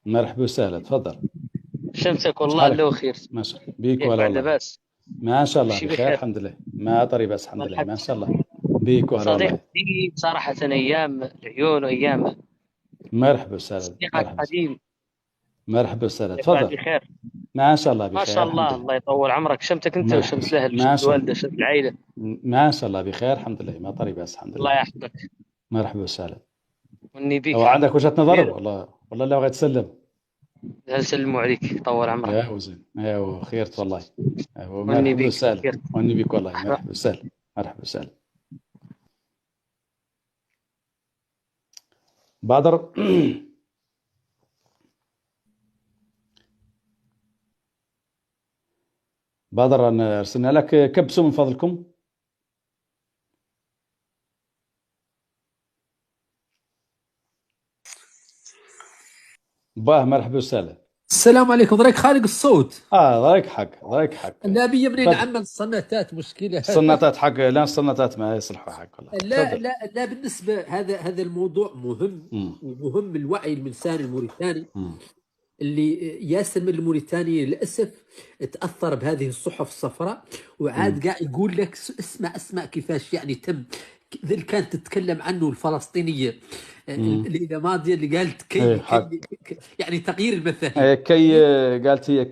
مرحبا وسهلا، تفضل. شمسك والله الا وخيرت. ما شاء الله. بيك وهلا والله. لاباس. ما شاء الله بخير الحمد لله. ما طري بس الحمد لله ما شاء الله. بيك وهلا والله. صديقي صراحة ايام العيون وايام. مرحبا وسهلا. مرحبا قديم. مرحبا وسهلا، تفضل. بخير. ما شاء الله بخير. ما شاء الله، الله يطول عمرك. شمتك انت وشمس الاهل وشمس الوالده وشمس العائله. ما شاء الله بخير الحمد لله، ما طري بس الحمد لله. الله يحفظك. مرحبا وسهلا. واني بيك. هو عندك وجهة نظر والله لا بغيت تسلم. نسلموا عليك، طول عمرك. يا وزين، يا خيرت والله. مرحبا وسهلا. واني بيك والله. مرحبا وسهلا. مرحبا وسهلا. بدر. بدر أنا أرسلنا لك. كبسوا من فضلكم. باه مرحبا وسهلا. السلام عليكم. ضريك خالق الصوت. ضريك حق. النبي منين عمل الصناتات مشكله. الصناتات حق، لا الصناتات ما يصلحوا حق والله. لا بالنسبه هذا الموضوع مهم. ومهم الوعي الانساني الموريتاني. اللي ياسر من الموريتاني للاسف تاثر بهذه الصحف الصفراء، وعاد قاعد يقول لك اسمع كيفاش يعني تم ذي كانت تتكلم عنه الفلسطينيه اللي ماضيه اللي قالت كي يعني تغيير المفاهيم. كي قالت هي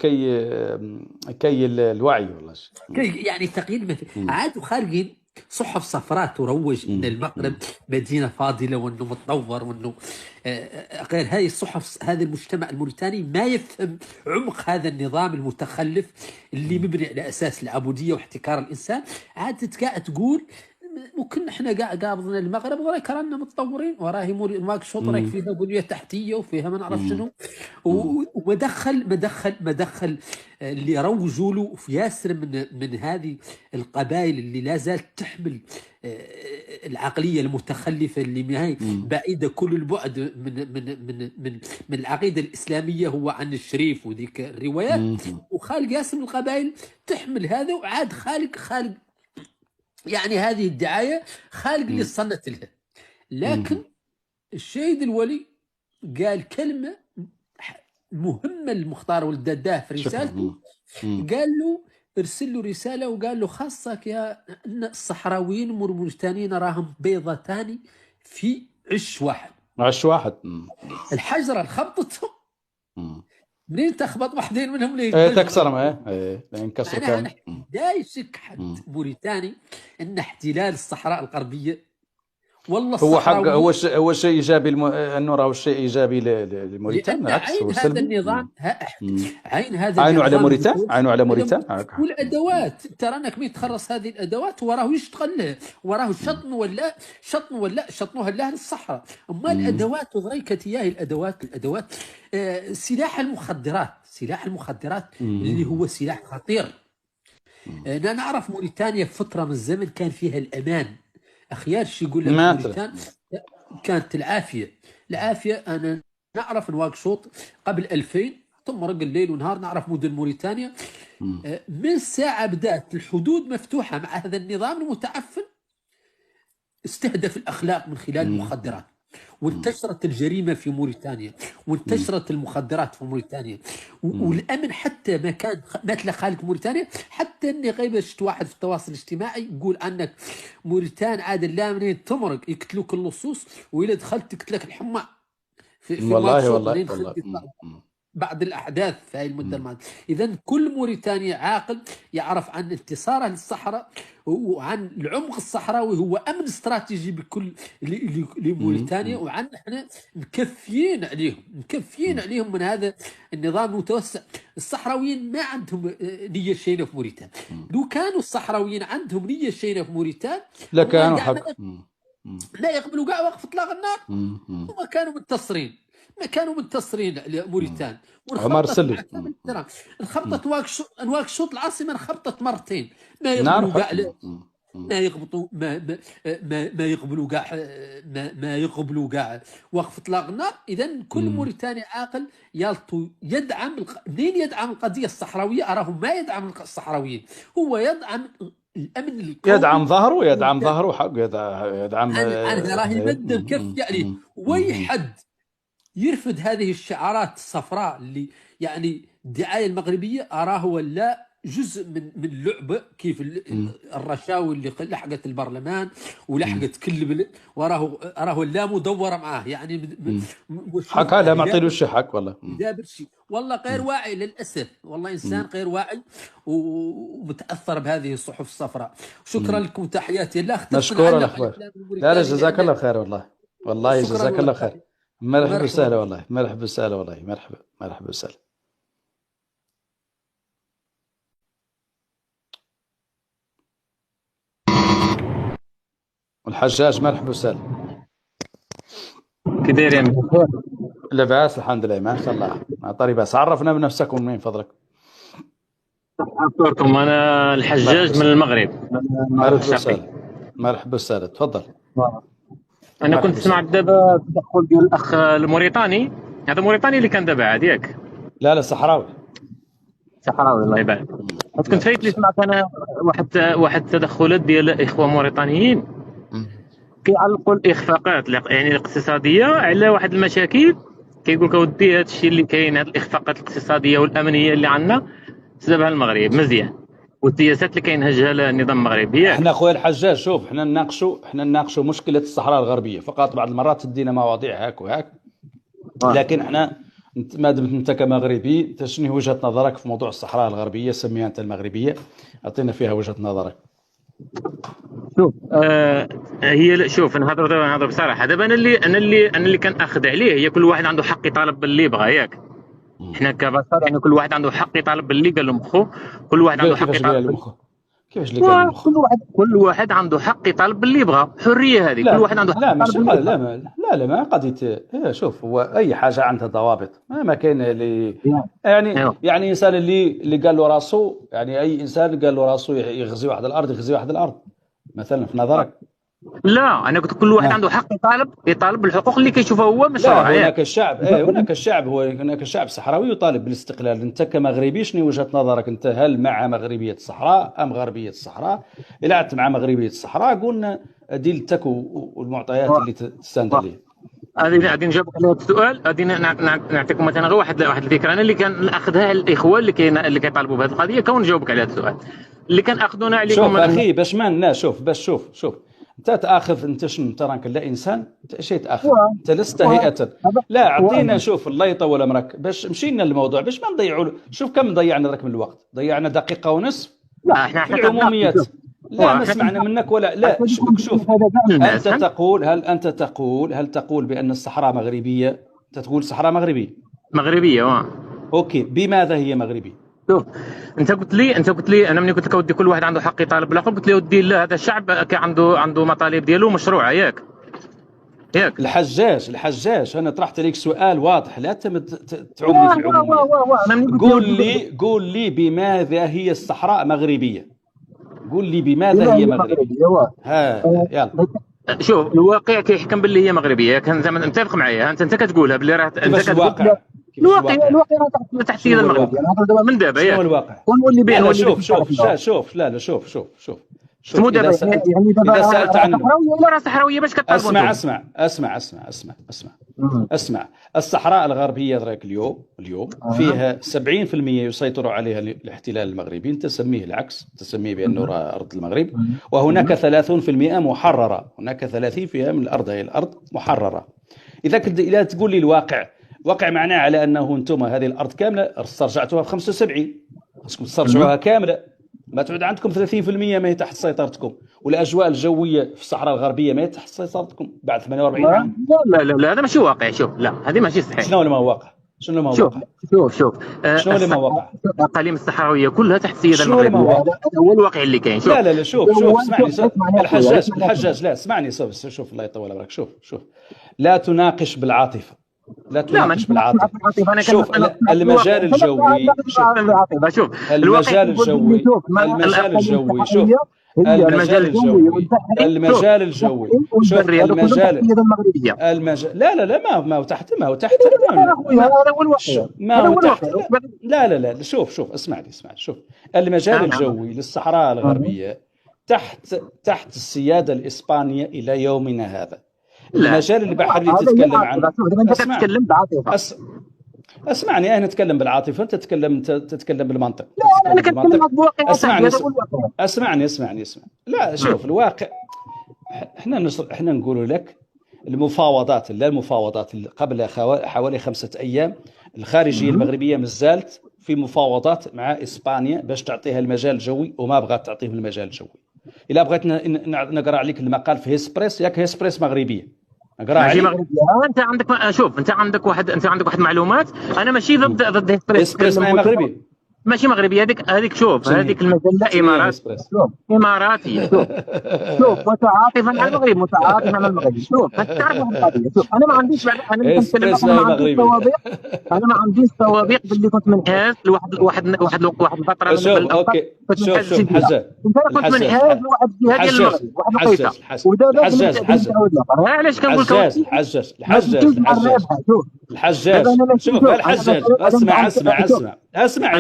كي الوعي والله. كي يعني تغيير المفاهيم. عادوا خارجين صحف صفراء تروج ان المغرب مدينه فاضله وانه متطور وانه غير. هاي الصحف، هذا المجتمع الموريتاني ما يفهم عمق هذا النظام المتخلف اللي مبني على اساس العبوديه واحتكار الانسان. عاد قاعد تقول ممكن احنا قابضنا المغرب وراك رانا متطورين، وراهي نواكشوط راك فيها بنيه تحتيه وفيها ما نعرف شنو. ومدخل اللي روجوا له في ياسر من هذه القبائل اللي لا زالت تحمل العقليه المتخلفه اللي هي بعيده كل البعد من العقيده الاسلاميه، هو عن الشريف وذيك الروايات. وخالق ياسر من القبائل تحمل هذا، وعاد خالق يعني هذه الدعايه خالق اللي صنت لها. لكن الشهيد الولي قال كلمه مهمه للمختار ولد داه في رسالته. قال له ارسل له رساله وقال له خاصك يا الصحراويين والموريتانيين راهم بيضتان في عش واحد. الحجره اللي خبطتهم منين تخبط واحدين منهم تكسرهم ينكسر كامل. لا يشك حد موريتاني ان احتلال الصحراء الغربيه والله هو حق هو شيء ايجابي انه راه شيء ايجابي لموريتانيا. بالعكس عين هذا النظام عين هذا عينه على موريتانيا، عينه على موريتانيا. والادوات ترانا كمية تخلص هذه الادوات وراه يشتغل له، وراه شطنوها له للصحراء. اما الادوات وضريكت اياه الادوات سلاح المخدرات اللي هو سلاح خطير. انا نعرف موريتانيا في فتره من الزمن كان فيها الامان. اخيار شي يقول لك موريتانيا كانت العافيه. انا نعرف نواكشوط قبل 2000 تمرق الليل ونهار. نعرف مدن موريتانيا من ساعه بدات الحدود مفتوحه مع هذا النظام المتعفن استهدف الاخلاق من خلال المخدرات. وانتشرت الجريمه في موريتانيا، وانتشرت المخدرات في موريتانيا، والامن حتى ما تلقى موريتانيا. حتى اني غير شفت واحد في التواصل الاجتماعي يقول انك موريتان عاد لا منين تمرق يقتلوك اللصوص، واذا دخلت تقتلك الحمى في والله بعض الاحداث في هذه المده الماضيه. اذا كل موريتانيا عاقل يعرف عن انتصاره للصحراء وعن العمق الصحراوي هو امن استراتيجي بكل لموريتانيا، وعن احنا مكفيين عليهم من هذا النظام المتوسع. الصحراويين ما عندهم نيه شينه في موريتان. لو كانوا الصحراويين عندهم نيه شينه في موريتان لا كانوا حق لا يقبلوا كاع وقف اطلاق النار. وما كانوا منتصرين لموريتان. عمر سلي انخبطت واكشوط العاصمه انخبطت مرتين، ما يقبلوا كاع ما يقبلوا كاع وقف اطلاق النار. اذا كل موريتاني عاقل يدعم منين يدعم القضيه الصحراويه. اراه ما يدعم الصحراويين، هو يدعم الامن القومي، يدعم ظهره حق يدعم. انا راه يمد الكف عليه. ويحد يرفض هذه الشعارات الصفراء اللي يعني الدعايه المغربيه. اراه ولا جزء من اللعبه، كيف الرشاوي اللي لحقت البرلمان ولحقت كل اراه لا مدوره معاه. يعني حق لا ما عطيلوش حق والله. دابر شيء والله غير واعي للاسف، والله انسان غير واعي ومتاثر بهذه الصحف الصفراء. شكرا لكم، تحياتي. لا مشكور الاخبار. لا جزاك الله خير والله جزاك الله خير. مرحبا وسهلا والله، مرحبا وسهلا والله، مرحبا وسهلا. الحجاج مرحبا وسهلا. كي دايرين؟ لاباس الحمد لله ما شاء الله. طيب بس عرفنا بنفسك ومن فضلك. أشكركم. أنا الحجاج من المغرب. مرحبا وسهلا تفضل. انا كنت سمعت دابا التدخل ديال الاخ الموريتاني. هذا موريتاني اللي كان دابا عاد ياك؟ لا صحراوي الله يبارك. كنت فايت اللي سمعت انا واحد التدخلات ديال الاخوه موريتانيين كيعلقوا الاخفاقات يعني الاقتصاديه على واحد المشاكل. كيقول لك اودي هذا الشيء اللي كاين، هذه الاخفاقات الاقتصاديه والامنيه اللي عندنا سببها المغرب مزيان، والسياسات اللي كينهجها النظام المغربي. احنا خويا الحجاج شوف، احنا نناقشوا مشكله الصحراء الغربيه فقط. بعض المرات تدينا مواضيع هاك وهاك، لكن احنا ما دمت انت كمغربي انت شنو وجهه نظرك في موضوع الصحراء الغربيه؟ سميها انت المغربيه، اعطينا فيها وجهه نظرك. شوف هي شوف نهضر بصراحه. دابا انا اللي كان اخذ عليه هي كل واحد عنده حق يطالب باللي بغى ياك. احنا كبشر يعني كل واحد عنده حق يطالب باللي قال له مخو. كل واحد عنده حق يطالب كيفاش اللي قال مخو؟ كل واحد عنده حق يطالب باللي يبغى، حريه هذه. كل واحد عنده حق. لا ما قضيه. شوف هو اي حاجه عندها ضوابط. ما كاين اللي يعني انسان اللي قال له راسو، يعني اي انسان قال له راسو يغزي واحد الارض مثلا في نظرك. لا انا قلت كل واحد عنده حق يطالب بالحقوق اللي كيشوفها هو مشروع. هناك الشعب الصحراوي يطالب بالاستقلال. انت كمغربي شنو وجهه نظرك انت؟ هل مع مغربيه الصحراء ام غربيه الصحراء؟ الا عدت مع مغربيه الصحراء قلنا ديلتك والمعطيات اللي تستند عليها. هذه غادي نجاوبك على هذا السؤال. غادي نعطيكم مثلا غير واحد الفكره انا اللي كان اخذها الاخوه اللي كيطالبوا بهذه القضيه. كون نجاوبك على هذا السؤال اللي كان اخذونا عليكم. شوف اخي باش ما الناس شوف انت تاخذ. انت شنو؟ انت راك لا انسان، انت شيء تاخذ. انت لست هيئه. لا اعطينا. شوف الله يطول عمرك باش مشينا للموضوع باش ما نضيعوا. شوف كم ضيعنا لك من الوقت. ضيعنا دقيقه ونصف. لا احنا في العموميات. لا ما سمعنا منك ولا لا. شوف انت تقول هل تقول بان الصحراء مغربيه؟ انت تقول صحراء مغربيه. اوكي، بماذا هي مغربيه؟ شوف انت قلت لي انا ملي قلت لك ودي كل واحد عنده حق يطالب بالحقوق، قلت لي ودي لا هذا الشعب عنده مطالب ديالو مشروعه ياك. الحجاج انا طرحت عليك سؤال واضح، لا تعومني في العموم. قول لي بماذا هي الصحراء مغربيه؟ قول لي بماذا هي مغربيه. يلا شوف الواقع كيحكم باللي هي مغربيه. كان زعما متفق معايا. انت كتقولها باللي راه انت كتقول الواقع راه تحت يد المغرب. من دابا ياك. شنو الواقع؟ ونولي بين شوف لا شوف شوف دابا يعني دابا اذا سالت عن صحراويه ولا راه صحراويه باش كطالبوا اسمع اسمع اسمع اسمع اسمع اسمع اسمع الصحراء الغربيه دراك اليوم فيها 70% يسيطر عليها الاحتلال المغربي، انت تسميه العكس، تسميه بانه راه ارض المغرب، وهناك 30% محرره، هناك 30% من الارض هي الارض محرره. اذا كنت تقول لي الواقع، واقع معناه على انه انتم هذه الارض كامله استرجعتوها في 75، خاصكم تسترجعوها كامله، ما تعود عندكم 30% ما هي تحت سيطرتكم، والاجواء الجويه في الصحراء الغربيه ما هي تحت سيطرتكم بعد 48 عام. لا هذا ماشي واقع. شوف لا هذه ماشي صحيح. شنو اللي ما هو واقع؟ شنو اللي ما هو واقع؟ شوف شنو اللي ما هو واقع؟ الاقاليم الصحراويه كلها تحت السياده شنو اللي ما هو المغربيه، واقع؟ هذا هو الواقع اللي كاين. لا شوف اسمعني الحجاج لا اسمعني شوف الله يطول عمرك، شوف لا تناقش بالعاطفه، لا تناقش بالعاطفه. شوف المجال الجوي، شوف المجال الجوي، المجال الجوي، شوف المجال الجوي، المجال الجوي، شوف المجال لا ما هو تحت، ما هو تحت، ما هو تحت، لا شوف اسمعني شوف المجال الجوي للصحراء الغربية تحت السيادة الإسبانية إلى يومنا هذا. المجال البحري اللي تتكلم عنه، اسمعني انا نتكلم بالعاطفه، انت تتكلم بالمنطق. انا كنتكلم بواقع. اسمعني لا شوف الواقع، احنا نقول لك المفاوضات، لا المفاوضات قبل حوالي 5 أيام الخارجيه المغربيه مازالت في مفاوضات مع اسبانيا باش تعطيها المجال الجوي، وما بغات تعطيهم المجال الجوي. الا بغيت نقرا عليك المقال في هيسبريس، ياك هيسبريس مغربيه ماشي مغربيه. انت عندك شوف انت عندك واحد معلومات. انا ماشي ضد هيسبريس مغربي، ماشي مغربي. هذيك شوف هذيك المجله اماراتيه. شوف متعاطفا مع المغرب، متعاطفا مع المغرب. شوف تعرف واحد القضيه، شوف انا ما عنديش انا ما عنديش سوابق باللي كنت منحاز لواحد الفتره من اوكي. شوف حجاج، انت كنت منحاز لواحد الجهه ديال المغرب، واحد الوقيته، ودابا علاش كنقول لك الحجاج شوف الحجاج اسمع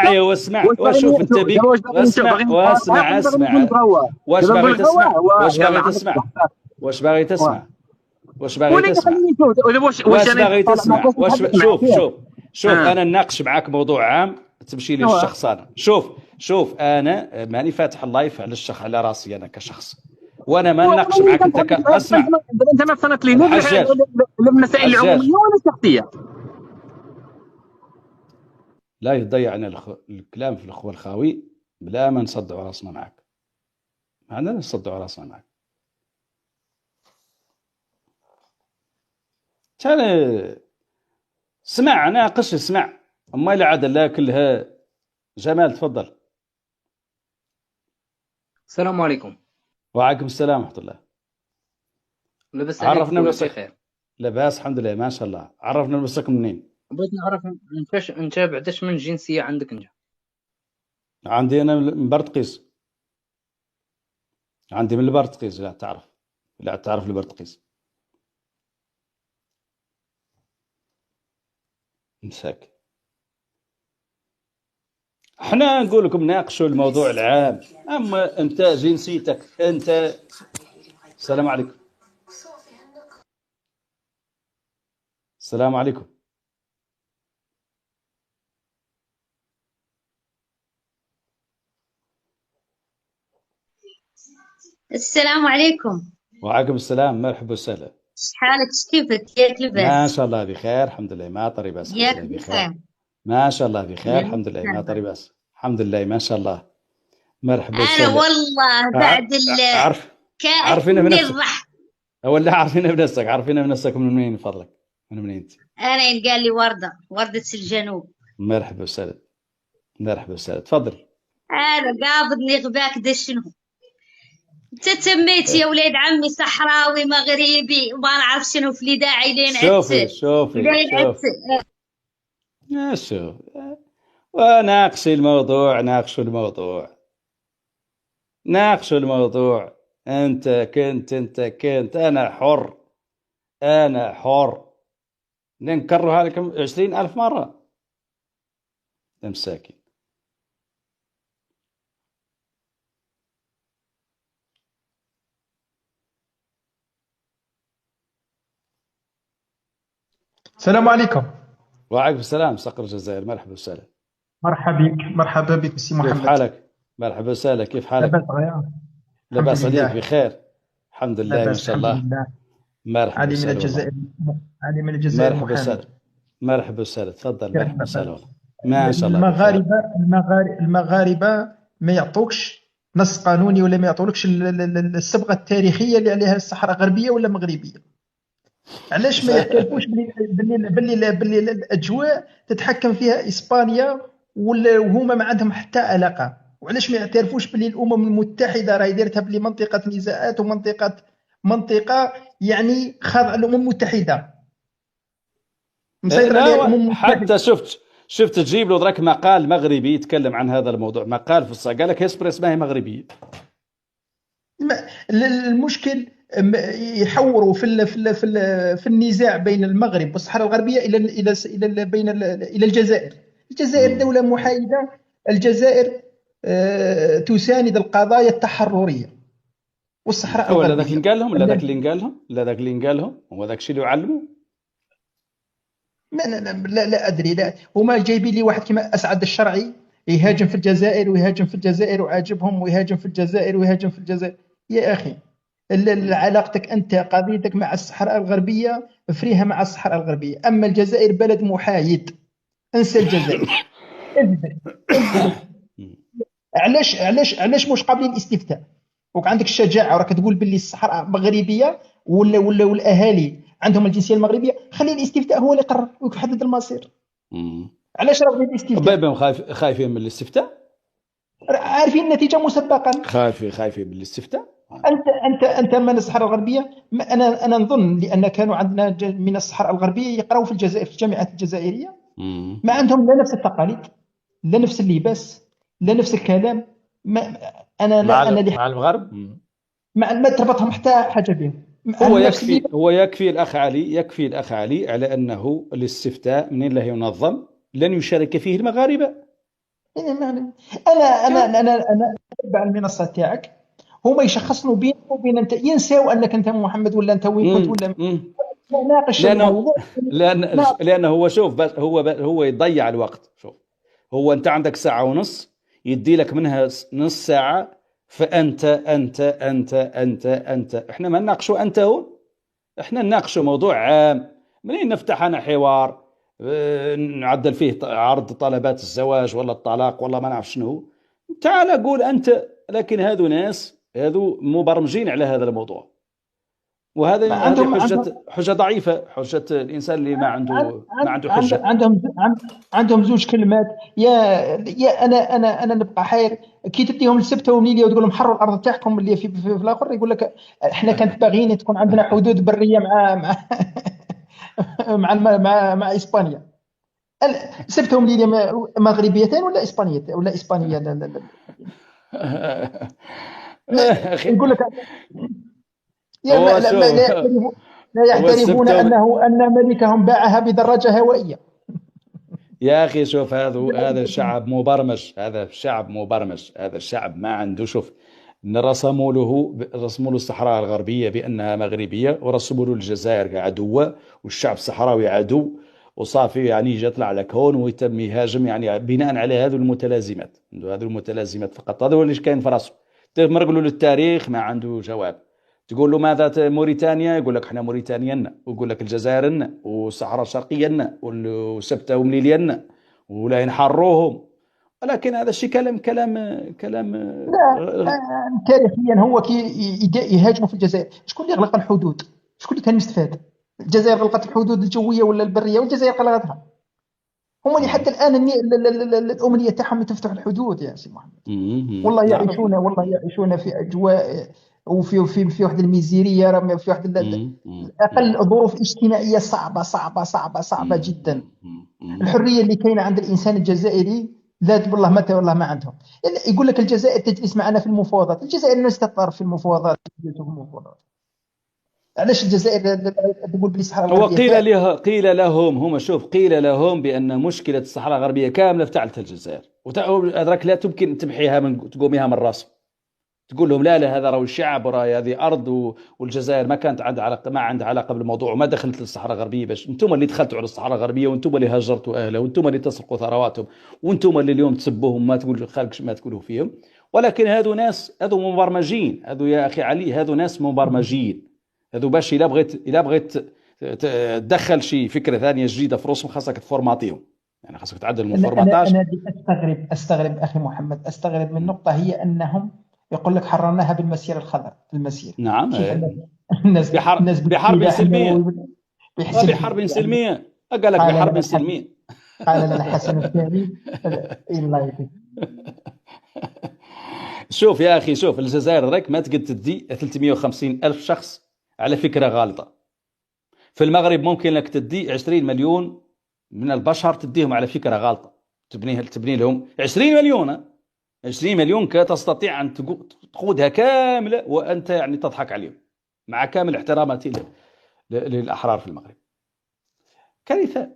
يا واسمع وشوف انت بيك واش باغي تسمع شوف انا نناقش معاك موضوع عام تمشي لي الشخص. انا شوف انا ماني فاتح اللايف على الشخص، على راسي انا كشخص، وانا ما نناقش معاك انت اسمع. انت ما صنت لي المسائل العموميه ولا الشخصيه. لا يضيعنا الكلام في الاخوه الخاوي بلا ما نصدعوا راسنا معك. ما عندنا نصدعوا راسنا معك. تاني اسمع ناقش، اسمع اما لا عاد لا كلها. جمال تفضل. السلام عليكم. وعليكم السلام ورحمه الله. لاباس عليك؟ عرفنا بنفسك بخير. لاباس الحمد لله ما شاء الله. عرفنا بنفسك منين؟ بغيت نعرف انت بعداش من جنسيه عندك انت؟ عندي انا من بردقيس. عندي من البردقيس. لا تعرف البردقيس. مساك. احنا نقول لكم ناقشوا الموضوع العام، اما انت جنسيتك انت. السلام عليكم. السلام عليكم. السلام عليكم. وعليكم السلام، مرحبا وسهلا. شحالك كيفك؟ ياك لاباس؟ ما شاء الله بخير الحمد لله، ما طري باس. ياك بخير؟ ما شاء الله بخير الحمد لله، ما طري باس الحمد لله ما شاء الله. مرحبا وسهلا. انا والله بعد عارفين بنفسك ولا عارفين بنفسك؟ عارفين بنفسك من منين فضلك؟ من منين انت؟ انا قال لي وردة الجنوب. مرحبا وسهلا. مرحبا وسهلا تفضل. انا قابضني غباك ده شنو؟ انت تسميت يا ولاد عمي صحراوي مغربي وما نعرف شنو في اللي داعي لين شوفي شوف وناقشوا الموضوع. انت كنت انا حر نكررها لكم 20,000 مرة. مساكين. السلام عليكم. وعليكم السلام. صقر الجزائر. مرحبا وسهلا. مرحبا بك سي محمد. كيف حالك؟ مرحبا وسهلا. كيف حالك؟ لاباس غير؟ لاباس عليك؟ بخير الحمد لله ما شاء الله. مرحبا. علي من الجزائر. علي من الجزائر. مرحبا وسهلا. مرحبا وسهلا. تفضل. مرحبا وسهلا. ما شاء الله. المغاربه ما يعطوكش نص قانوني ولا ما يعطولكش الصبغه التاريخيه اللي عليها الصحراء غربيه ولا مغربيه. علاش ما يعترفوش باللي الاجواء تتحكم فيها اسبانيا وهما ما عندهم حتى علاقه؟ وعلاش ما يعترفوش باللي الامم المتحده راهي دارتها بلي منطقه نزاعات منطقه يعني خاضعه للامم المتحده مسيطره عليها الامم المتحده. حتى شفت تجيب له دراك مقال مغربي يتكلم عن هذا الموضوع، مقال في الصحة قال لك هيسبريس ما هي مغربيه. المشكل يحوروا في النزاع بين المغرب والصحراء الغربيه الى الجزائر. الجزائر دوله محايده. الجزائر تساند القضايا التحرريه والصحراء الغربيه. لا ذاك اللي قال لهم لا ذاك اللي قال لهم هو ذاك الشيء اللي يعلموا. لا ادري. لا هما جايبين لي واحد كما اسعد الشرعي يهاجم في الجزائر ويهاجم في الجزائر وعاجبهم ويهاجم في الجزائر ويهاجم في الجزائر. يا اخي علاقتك انت قضيتك مع الصحراء الغربيه افريها مع الصحراء الغربيه. اما الجزائر بلد محايد. انسى الجزائر. علاش مش قابلين الاستفتاء؟ وعندك الشجاعه وراك تقول باللي الصحراء مغربيه ولا الاهالي عندهم الجنسيه المغربيه. خلي الاستفتاء هو اللي يقرر ويحدد المصير. علاش رافضين الاستفتاء؟ خايفين من الاستفتاء. عارفين النتيجه مسبقا. خايفين من الاستفتاء. انت من الصحراء الغربيه. انا نظن لان كانوا عندنا من الصحراء الغربيه يقراوا في الجزائر في الجامعات الجزائريه. ما عندهم لا نفس التقاليد لا نفس اللباس لا نفس الكلام. مع المغرب ما تربطهم حتى حاجه بهم. هو يكفي الأخ علي على أنه الاستفتاء منين له ينظم لن يشارك فيه المغاربة. أنا أتبع المنصة تاعك. هما يشخصنوا بينك وبين أنت ينساو أنك أنت محمد ولا أنت وين كنت ولا ناقش الموضوع. لأنه هو شوف هو يضيع الوقت. شوف هو أنت عندك ساعة ونص يدي لك منها نص ساعة فأنت أنت أنت أنت أنت. إحنا ما نناقشوا أنت هون. إحنا نناقشوا موضوع عام. منين نفتح أنا حوار نعدل فيه عرض طلبات الزواج ولا الطلاق ولا ما نعرف شنو. تعال قول أنت. لكن هذو ناس هذو مبرمجين على هذا الموضوع. وهذا حجة ضعيفة. حجة الإنسان اللي ما عنده حجة. عندهم زوج كلمات. يا أنا نبقى حير كي تديهم السبتة ومنيلية وتقول لهم حروا الأرض تاعكم اللي في الآخر يقول لك إحنا كانت باغيين تكون عندنا حدود برية مع إسبانيا. سبتة ومنيلية مغربيتين ولا إسبانيتين ولا إسبانية؟ لا يقول لك لا يعترفون أن ملكهم باعها بدراجة هوائية. يا أخي شوف هذا الشعب مبرمج. هذا الشعب ما عنده. شوف رسموا له الصحراء الغربية بأنها مغربية ورسموا له الجزائر عدوة والشعب الصحراوي عدو وصافي يعني يطلع على كون ويتم يهاجم يعني بناء على هذه المتلازمات فقط. هذا هو اللي كاين في راسه. تمرق له للتاريخ ما عنده جواب. تقول له ماذا موريتانيا يقول لك احنا موريتانيا لنا ويقول لك الجزائر لنا والصحراء الشرقيه لنا وسبته ومليليه لنا ولا ينحروهم. ولكن هذا الشيء كلام لا تاريخيا هو كي يهاجموا في الجزائر. شكون اللي غلق الحدود؟ شكون اللي كان مستفاد؟ الجزائر غلقت الحدود الجويه ولا البريه والجزائر غلقتها. هم اللي حتى الان الامنيه تاعهم تفتح الحدود يا سي محمد. والله يعيشون في اجواء وفي واحد الميزيريه في واحد اقل ظروف اجتماعيه صعبه جدا. الحريه اللي كاينه عند الانسان الجزائري لا والله ما عندهم. يقول لك الجزائر تجلس معنا في المفاوضات. الجزائر ليست طرف في المفاوضات. علاش الجزائر تقول بلي الصحراء الغربيه؟ هو قيل لهم بان مشكله الصحراء الغربيه كامله افتعلتها الجزائر. وادراك لا تمكن تمحيها تقوميها من راسه. تقول لهم لا هذا راهو الشعب وراه هذه ارض، والجزائر ما كانت عندها علاقه، ما عندها علاقه بالموضوع، وما دخلت للصحراء الغربيه باش انتم اللي دخلتوا على الصحراء الغربيه، وانتم اللي هجرتوا اهلها، وانتم اللي تسرقوا ثرواتهم، وانتم اللي اليوم تسبوهم ما تقول خالك ما تقولوا فيهم. ولكن هذو ناس، هذو مبرمجين، هذو يا اخي علي هذو ناس مبرمجين، هذو باش الا بغيت تدخل شي فكره ثانيه جديده في راسهم خاصك تفورماتيهم، يعني خاصك تعدل من الفورماتاج. أنا استغرب اخي محمد، استغرب من نقطه هي انهم يقول لك حررناها بالمسيره الخضراء، بالمسيره. نعم الناس بحرب سلميه، بحرب سلميه، قال لك بحرب سلميه. قال لنا حسن الثاني الله يهديك. شوف يا اخي، شوف الجزائر راك ما تقد تدي 350 ألف شخص على فكره غالطه. في المغرب ممكن لك تدي 20 مليون من البشر تديهم على فكره غالطه، تبني لهم 20 مليون 20 مليون تستطيع أن تقودها كاملة وأنت يعني تضحك عليهم، مع كامل احتراماتي للأحرار في المغرب. كارثة.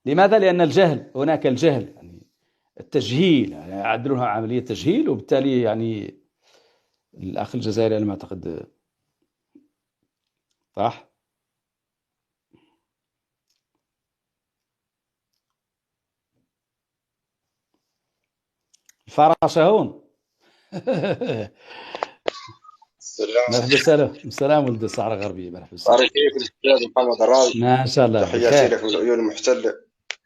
لماذا؟ لأن الجهل، هناك الجهل، يعني التجهيل، يعني يعدلونها عملية تجهيل، وبالتالي يعني الأخ الجزائري على ما أعتقد صح. الفراشة هون. مرحبا وسهلا. السلام ولد الصحراء الغربية. مرحبا وسهلا. بارك فيك الاستاذ محمد الراوي. ما شاء الله. تحياتي لك من العيون المحتلة.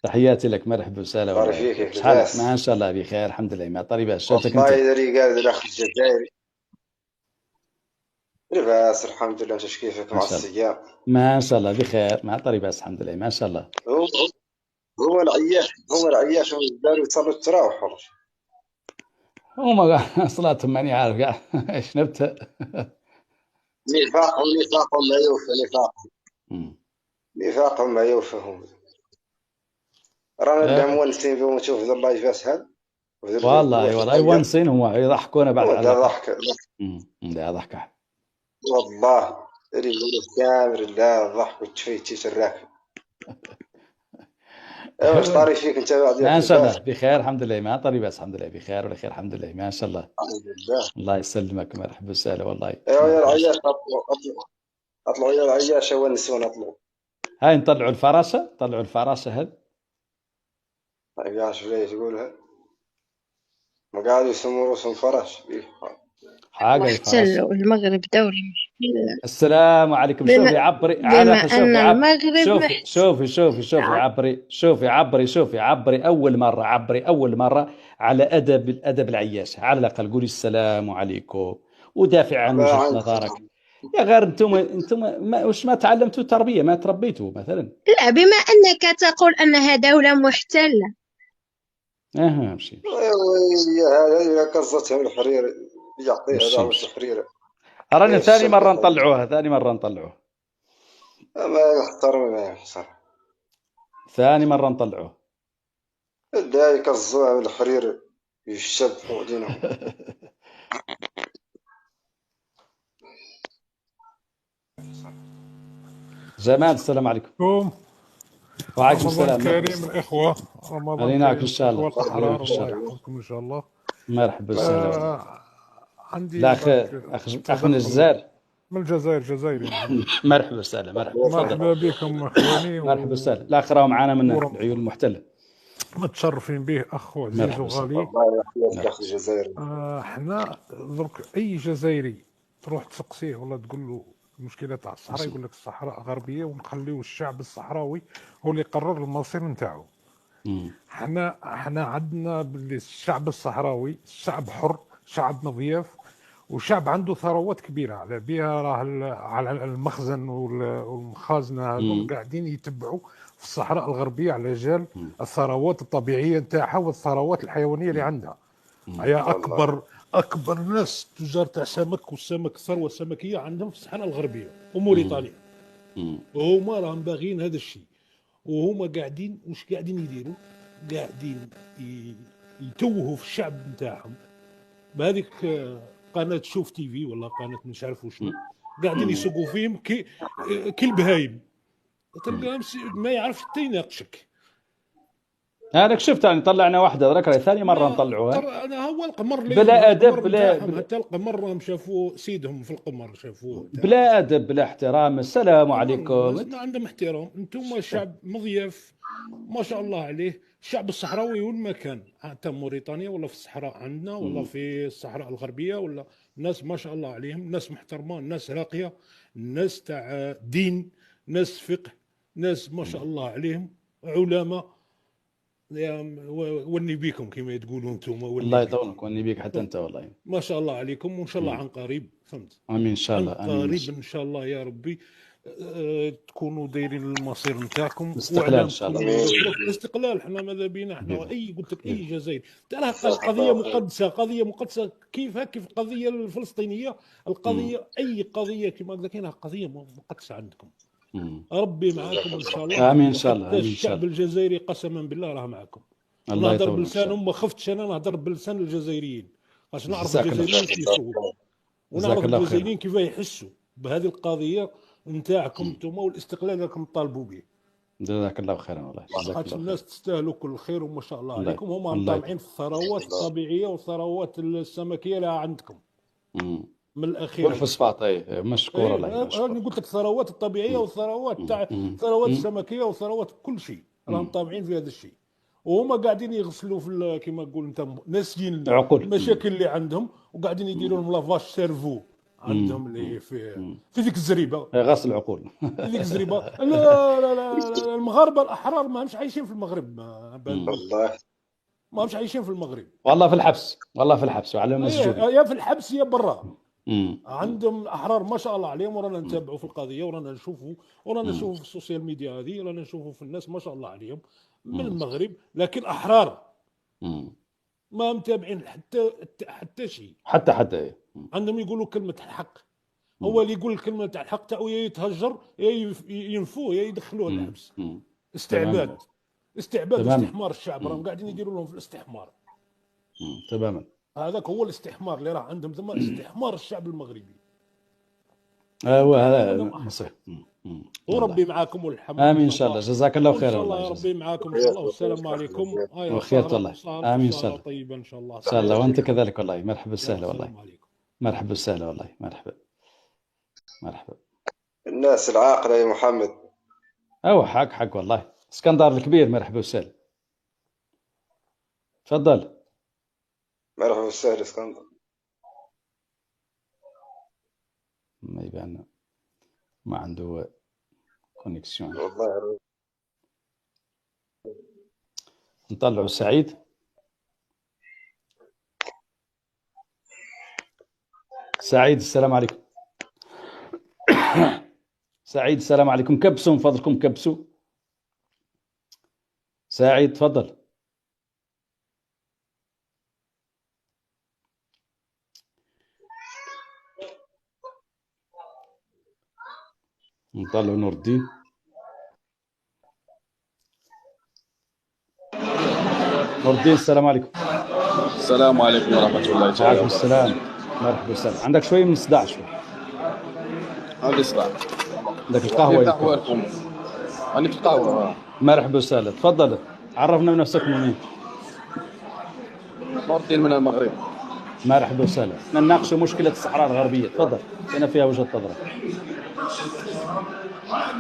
تحياتي لك. مرحبا وسهلا. بارك فيك يا لباس. ما شاء الله بخير الحمد لله. ما طريبة شفتك انت؟ والله يدري قال الاخ الجزائري لباس الحمد لله. انت كيفك مع الصيام؟ ما شاء الله بخير. ما طريبة الحمد لله ما شاء الله. هو العياش هم داروا يصلوا التراوح والله. هما صلاتهم ماني عارف كاع ايش نبتة. نفاقهم ما يوفى. نفاقهم ما يوفاهم. رانا اللي مونسين بهم نشوف ذا اللايفات هذا. والله يونسين هما يضحكونا بعد على ضحك. لا ضحكة والله اللي يقولوا كامل لا ضحك وتفيتي الراكب. واش طاري فيك انت بعد؟ ما شاء الله بخير الحمد لله. ما طاري بس الحمد لله بخير ولا خير الحمد لله ما شاء الله. الحمد لله. الله يسلمك. مرحبا وسهلا والله. ايوا يا العياش اطلعوا يا العياش ونسونا اطلعوا. هاي نطلعوا الفراشة. طلعوا الفراشة هذا. عياش ليه تقولها؟ ما قاعد يسموا رؤوسهم فراش. حاجة محتل المغرب دولة. السلام عليكم. شوفي عبري بما أن المغرب شوفي عبري أول مرة على الأدب العياش، على الأقل قولي السلام عليكم ودافع عن وجهة نظرك. يا غير انتم واش ما تعلمتوا تربية، ما تربيتوا مثلا. لا بما أنك تقول أنها دولة محتلة. ماشي. يا هذا قصتهم الحرير يعطيها دعوة الحرير. أرانا ثاني مرة نطلعوها. ما يحترم ما يحصل. ثاني مرة نطلعوه. لا يكزوها بالحرير يشبحوا دينهم. جمال السلام عليكم. وعليكم السلام. كريم الإخوة. رمضان كريم إن شاء الله. الله يحفظكم إن شاء الله. مرحبا وسهلا. عندي أخ من الجزائر. من الجزائر جزائري. مرحبا وسهلا. مرحبا بكم اخواني. مرحبا وسهلا. الأخ راهو معنا من العيون المحتلة. متشرفين به اخ عزيز وغالي. الله يحفظك اخ الجزائري. احنا درك اي جزائري تروح تسقسيه ولا تقول له المشكله تاع الصحراء يقول لك الصحراء غربيه ونخليو الشعب الصحراوي هو اللي يقرر المصير نتاعو. احنا عندنا باللي الشعب الصحراوي شعب حر، شعب مضياف، وشعب عنده ثروات كبيره على بها. راه على المخزن والمخازنه هذول قاعدين يتبعوا في الصحراء الغربيه على جال الثروات الطبيعيه نتاعها والثروات الحيوانيه اللي عندها. هي اكبر ناس تجار تاع سمك والسمك، الثروه السمكيه عندهم في الصحراء الغربيه وموريتانيا. وهما راهم باغيين هذا الشيء، وهما قاعدين واش قاعدين يديروا؟ قاعدين يتوهوا في الشعب نتاعهم بهذيك قناه شوف تي في ولا قناه مش عارف وشنو، قاعدين يسوقوا فيهم كي البهايم. تلقاهم ما يعرف حتى يناقشك. هذاك شفت يعني طلعنا واحده ذاك ثاني مره نطلعوها. انا هو القمر بلا ادب بلا حتى القمر راهم شافوا سيدهم في القمر شافوه بلا ادب بلا احترام. السلام عليكم. ما عندهم احترام. انتم شعب مضيف ما شاء الله عليه. الشعب الصحراوي وين ما كان حتى موريتانيا ولا في الصحراء عندنا ولا في الصحراء الغربيه ولا ناس ما شاء الله عليهم، ناس محترمه، ناس راقيه، ناس تاع دين، ناس فقه، ناس ما شاء الله عليهم علماء. وني بيكم كما تقولوا انتم. الله يطولك وني بيك حتى انت والله ما شاء الله عليكم. وان شاء الله عن قريب فهمت. امين ان شاء الله. عن قريب ان شاء الله يا ربي تكونوا دايرين المصير نتاعكم استقلال ان شاء الله. الاستقلال احنا ماذا بينا احنا اي قلت لك اي جزائري ترى قضيه مقدسه. قضيه مقدسه كيف القضيه الفلسطينيه. القضيه اي قضيه كما قلت كاينه قضيه مقدسه عندكم. ربي معاكم ان شاء الله. امين ان شاء الله. امين الشعب الجزائري قسما بالله راه معاكم. نهضر بلسانهم ما خفتش انا نهضر بلسان الجزائريين باش نعرف الجزائريين كيف يصوتوا ونعرف الجزائريين كيف يحسوا بهذه القضيه نتاعكم انتم والاستقلال اللي راكم تطالبوا به. جزاك الله خيرا والله. خاطر الناس تستاهلوا كل خير وما شاء الله عليكم. هم طامعين في الثروات الطبيعيه والثروات السمكيه اللي عندكم. من الاخير والفوسفات مشكور الله. انا قلت لك الثروات الطبيعيه والثروات تاع الثروات السمكيه وثروات كل شيء راهم طامعين في هذا الشيء. وهما قاعدين يغسلوا في كما تقول انت ناسيين المشاكل اللي عندهم وقاعدين يديروا لهم لافاش سيرفو عندهم اللي في ذيك الزريبه. غسل العقول. في ذيك الزريبه. لا المغاربه الاحرار ما همش عايشين في المغرب. والله ما همش عايشين في المغرب. والله في الحبس. والله في الحبس وعلى مسجون. يا في الحبس يا برا. عندهم احرار ما شاء الله عليهم ورانا نتابعوا في القضيه ورانا نشوفوا في السوشيال ميديا هذه ورانا نشوفوا في الناس ما شاء الله عليهم من المغرب لكن احرار. ما متابعين حتى شيء. حتى عندهم يقولوا كلمه الحق. هو اللي يقول كلمه تاع الحق تاعو يا يتهجر يا ينفوه يا يدخلوه الحبس. استعباد استحمار الشعب راهم قاعدين يديروا لهم في الاستحمار. تماما. هذاك هو الاستحمار اللي راه عندهم ثم استحمار الشعب المغربي. هذا نصيح. وربي معاكم والحمد. امين ان شاء الله. جزاك الله خيرا. ان شاء الله ربي معاكم ان شاء الله. والسلام عليكم. وخير والله. امين ان شاء الله. طيبه ان شاء الله. ان شاء الله وانت كذلك والله. مرحبا وسهلا والله. مرحبا وسهلا والله. مرحبا. الناس العاقله يا محمد. حق والله. اسكندر الكبير مرحبا وسهلا. تفضل. مرحبا وسهلا اسكندر. ما يبان ما عنده كونيكسيون. والله نطلعوا سعيد. سعيد السلام عليكم. سعيد السلام عليكم. كبسوا من فضلكم كبسوا. سعيد تفضل. نطلعوا نور الدين. نور الدين السلام عليكم. السلام عليكم ورحمة الله تعالى. وعليكم السلام. مرحبا وسهلا. عندك شوية من الصداع شوي. عندي صداع. عندك القهوة. قهوتكم. عندي في القهوة. مرحبا وسهلا. تفضل عرفنا بنفسك منين. نور الدين من المغرب. مرحبا وسهلا. نناقشوا مشكلة الصحراء الغربية. تفضل. أنا فيها وجهة نظرك.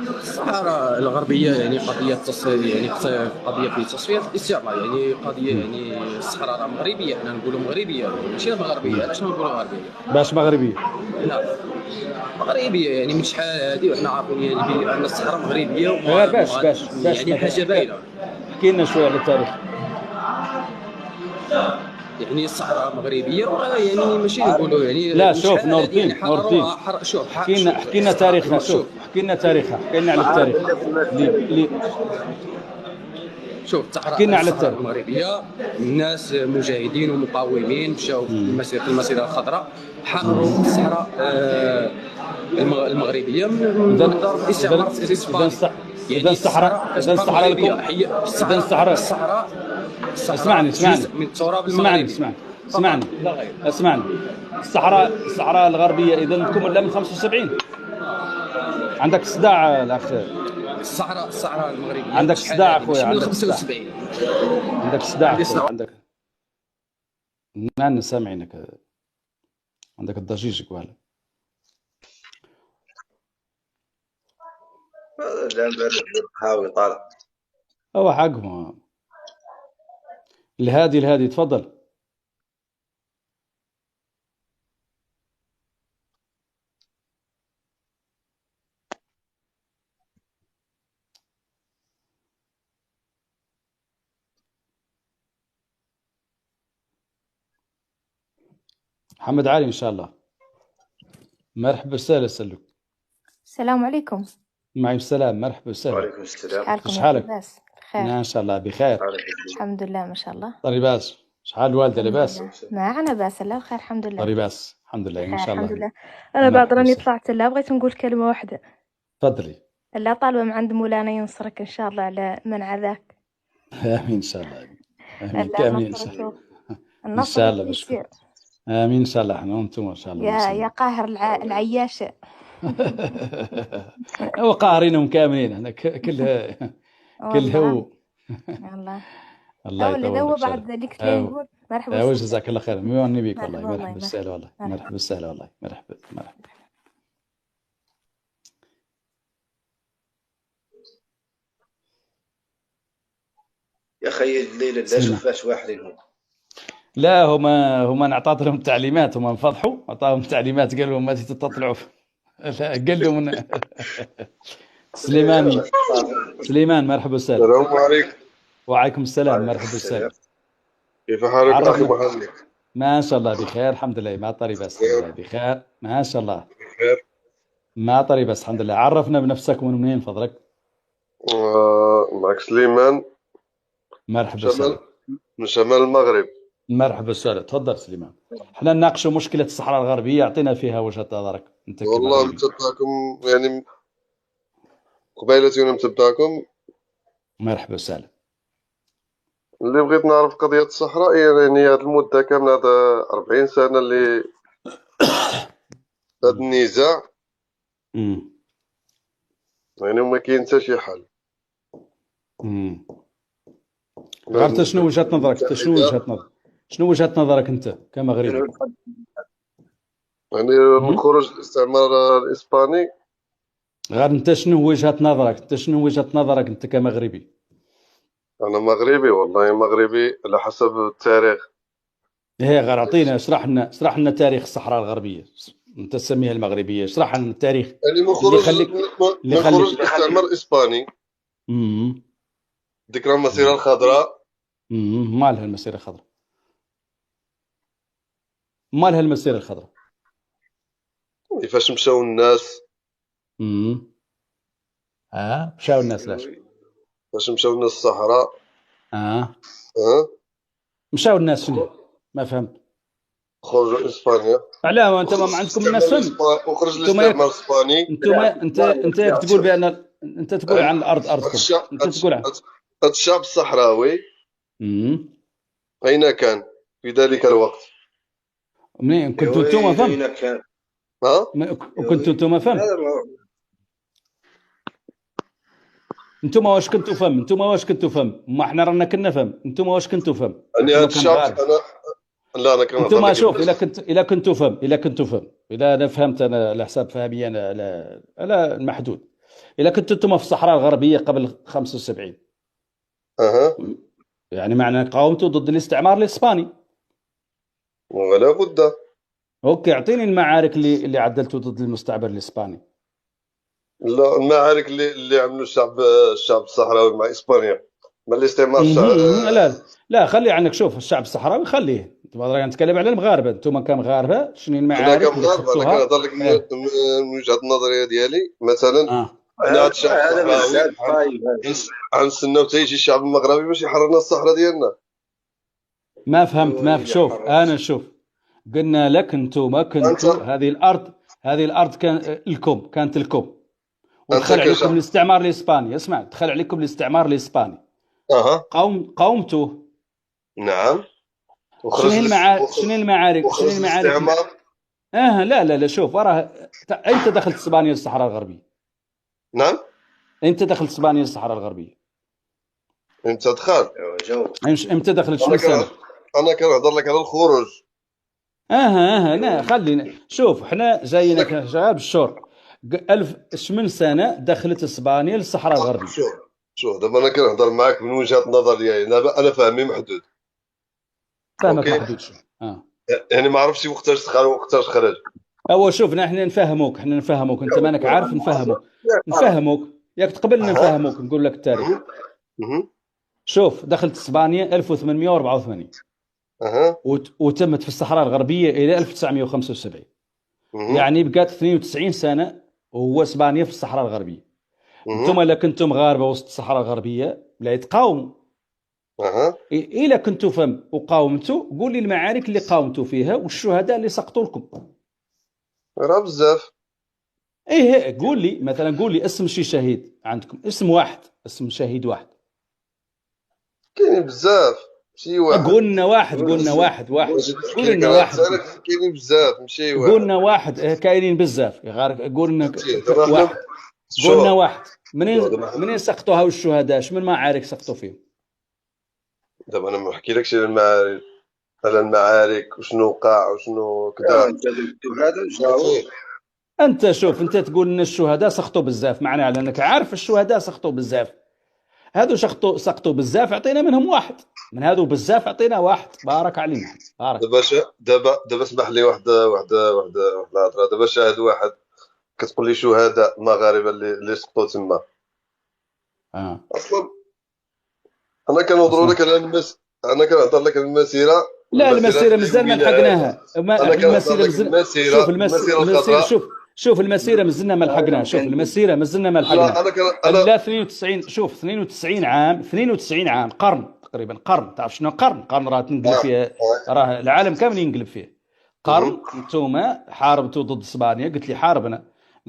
الصحراء الغربيه يعني قضيه قضيه في تصفيه الاستعمار يعني قضيه يعني الصحراء راه مغربيه حنا نقولوا مغربيه ماشي مغربيه. علاش نقولوا مغربيه؟ باش مغربيه؟ لا مغربيه يعني من شحال هذه وحنا عارفين يعني بان الصحراء مغربيه باش يعني حاجه باينه. احكي لنا شويه على التاريخ. يعني الصحراء مغربيه يعني ماشي نقولوا يعني لا شوف نور الدين شوف احكي لنا تاريخها. شوف احكي لنا تاريخها. احكي لنا على التاريخ شوف الصحراء المغربيه الناس مجاهدين ومقاومين مشاو في المسيره الخضراء حرروا الصحراء المغربيه من منظر الاستعمار الاسباني. إذا الصحراء اسمعني من التراب المغربي. اسمعني الصحراء الغربيه اذا لكم لا من 75 عندك صداع الاخ الصحراء المغربيه عندك صداع اخويا، من عندك 75 عندك صداع اخويا، عندك ما سامعينك، عندك الضجيج كوالا. حاول طالع هو حقهم. الهادي تفضل. محمد علي ان شاء الله. مرحبا وسهلا سلوك. السلام عليكم. معي السلام، مرحبا وسهلا. وعليكم السلام. شحالكم؟ شحالك؟ لاباس؟ بخير ان شاء الله بخير الحمد لله ما شاء الله. لاباس؟ شحال الوالده لاباس؟ معنا باس الله بخير الحمد لله. لاباس الحمد لله ان شاء الله. الحمد لله. انا بعد راني طلعت لا بغيت نقول كلمه واحده. تفضلي. لا طالبه من عند مولانا ينصرك ان شاء الله على من عذاك. امين ان شاء الله. امين كاملين ان شاء الله. ان شاء الله بشكر. امين ان شاء الله. احنا وانتم ان شاء الله. يا قاهر العياش. هو قاهرينهم كاملين احنا كلها والله. الله يطول هو بعد ذلك نقول مرحبا وسهلا. جزاك الله خير. ميوني بيك والله. مرحبا وسهلا والله. مرحبا وسهلا والله. مرحبا. يا خي الليله لا شوفاش واحدين هم. لا هما نعطات لهم تعليمات، هما انفضحوا عطاهم تعليمات قالوا ما تطلعوا. قال لهم سليمان مرحبا وسهلا. السلام عليكم. وعليكم السلام مرحبا وسهلا. كيف حالك اخي محمد؟ ما شاء الله بخير الحمد لله. ما طري بس بخير ما شاء الله. بخير ما طري بس الحمد لله. عرفنا بنفسك من منين فضلك؟ معك سليمان. مرحبا وسهلا. من شمال المغرب. مرحبا وسهلا. تفضل سليمان. احنا نناقشوا مشكله الصحراء الغربيه، اعطينا فيها وجهه نظرك انت. والله متبعكم يعني قبيلتي وانا متبعكم. مرحبا وسهلا. اللي بغيت نعرف قضيه الصحراء يعني هاد المده كامله، هاد 40 سنه اللي هاد النزاع يعني وما كاين حتى شي حل. عرفت شنو وجهه نظرك؟ شنو وجهه نظرك انت كمغربي؟ يعني بخروج الاستعمار الاسباني. غير انت شنو وجهه نظرك انت كمغربي؟ انا مغربي والله مغربي على حسب التاريخ. غير اعطينا اشرح لنا تاريخ الصحراء الغربيه. انت تسميها المغربيه، اشرح لنا التاريخ يعني من خروج الاستعمار الاسباني. ذكرى المسيره الخضراء. مالها المسيره الخضراء؟ كيفاش مشاو الناس؟ مشاو الناس لاش؟ فاش مشاو الناس الصحراء. مشاو الناس شنو؟ ما فهمت. خرجوا اسبانيا. علاه انت ما عندكم الناس فهم؟ وخرج الاستعمار الاسباني. انت تقول بان انت تقول عن الارض ارضكم. انت تقول عن الشعب الصحراوي. اين كان في ذلك الوقت؟ منين كنتوا انتم فهم؟ كنتوا انتم فهم؟ انتم واش كنتوا فهم؟ ما احنا رانا كنا فهم. انتم واش كنتوا فهم؟ يعني هذا الشعب لا انا كنت انتم شوف الا كنتوا فهم الا انا فهمت انا على حساب فهمي انا على المحدود. الا كنتوا انتم في الصحراء الغربيه قبل 75 يعني معنى قاومتوا ضد الاستعمار الاسباني. ولا بد. اوكي اعطيني المعارك اللي عدلتوا ضد المستعمر الاسباني. لا المعارك اللي عملوا الشعب الصحراوي مع اسبانيا ما الاستعمار. لا خلي عنك. شوف الشعب الصحراوي خليه. انت راك نتكلم على المغاربه. انتم كمغاربه شنو المعارك اللي خدتوها؟ انا كنهضر لك من وجهه النظريه ديالي مثلا. انا هذا الشعب الصحراوي غنستناو حتى يجي الشعب المغربي باش يحررنا الصحراء ديالنا. ما فهمت. شوف قلنا لك انتم كنتوا هذه الارض كانت لكم ودخل عليكم الاستعمار الاسباني. اسمع، دخل عليكم الاستعمار الاسباني. قاومتوه. نعم. شنو المعارك؟ لا شوف وراه انت دخلت اسبانيا الصحراء الغربيه. نعم. امتى دخلت اسبانيا للصحراء الغربيه؟ امتى دخل؟ امتى دخلت شنو سنه؟ انا كنهضر لك على الخروج. لا خلينا شوف، حنا جايين كشباب الشهر 1000 سنه دخلت اسبانيا للصحراء الغربيه. شوف دابا انا كنهضر معاك من وجهه النظر ديالي، انا فهمي محدود. فهمك محدود شو؟ يعني ما عرفتش وقتاش دخل وقتاش خرج. شوف حنا نفهموك انت مانك عارف نفهموك ياك تقبلنا نفهموك نقول لك التاريخ. شوف دخلت اسبانيا 1884 وتمت في الصحراء الغربيه الى 1975. يعني بقات 92 سنه وهو اسبانيا في الصحراء الغربيه. انتم الا كنتم مغاربه وسط الصحراء الغربيه لا تقاوموا. الا كنتوا فهم وقاومتوا قول لي المعارك اللي قاومتوا فيها والشهداء اللي سقطوا لكم. راه بزاف. قول لي مثلا، قول لي اسم شي شهيد عندكم، اسم واحد، اسم شهيد واحد. كاينين بزاف، ماشي واحد. قلنا واحد قلنا واحد كاينين بزاف ماشي واحد. قلنا واحد كاينين بزاف قلنا واحد. قلنا واحد. منين سقطوا الشهداء؟ شمن معارك سقطوا فيهم؟ دابا انا ما نحكيلكش على المعارك وشنو وقع وشنو كذا. انت شوف، انت تقول ان الشهداء سقطوا بزاف، معناها لانك عارف الشهداء سقطوا بزاف. هادو سقطوا بزاف، عطينا منهم واحد. من هادو بزاف عطينا واحد. بارك علينا. بارك. دابا اسمح لي واحد الهضره. دابا شاهد واحد كتقول لي شهداء مغاربه اللي سقطوا تما. اصلا انا كنهضر لك على انا كنهضر لك على المسيره. لا المسيره مازال ما لحقناها. شوف المسيره مازلنا ما لحقناها. شوف المسيره مازلنا ما لحقناها. لا 92 شوف 92 عام قرن تقريبا. قرن تعرف شنو قرن راه تنقلب فيه، راه العالم كامل ينقلب فيه. قرن نتوما حاربتوا ضد اسبانيا. قلت لي حاربنا،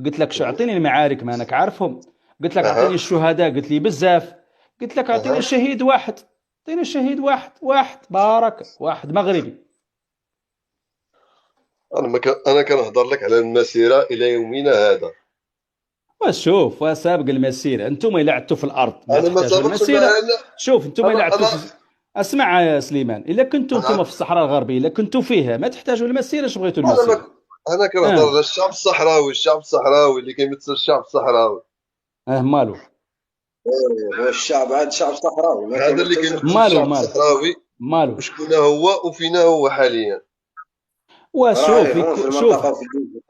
قلت لك شو اعطيني المعارك ما انك عارفهم. قلت لك اعطيني الشهداء، قلت لي بزاف. قلت لك اعطيني شهيد واحد، اعطيني شهيد واحد بارك، واحد مغربي. انا كنهضر لك على المسيره الى يومنا هذا. وشوف سابق المسيره. انتم اللي عدتوا في الارض ما انا ما تحتاجوا المسيره. شوف انتم اللي عدتوا اسمع يا سليمان، الا كنتوا انتم في الصحراء الغربيه، الا كنتوا فيها ما تحتاجوا المسيره. اش بغيتوا المسيره؟ انا كنهضر على الشعب الصحراوي اللي كيمثل الشعب الصحراوي. مالو الشعب هذا شعب صحراوي، هذا اللي كيمثل الشعب الصحراوي. مالو وشكون هو وفينا هو حاليا.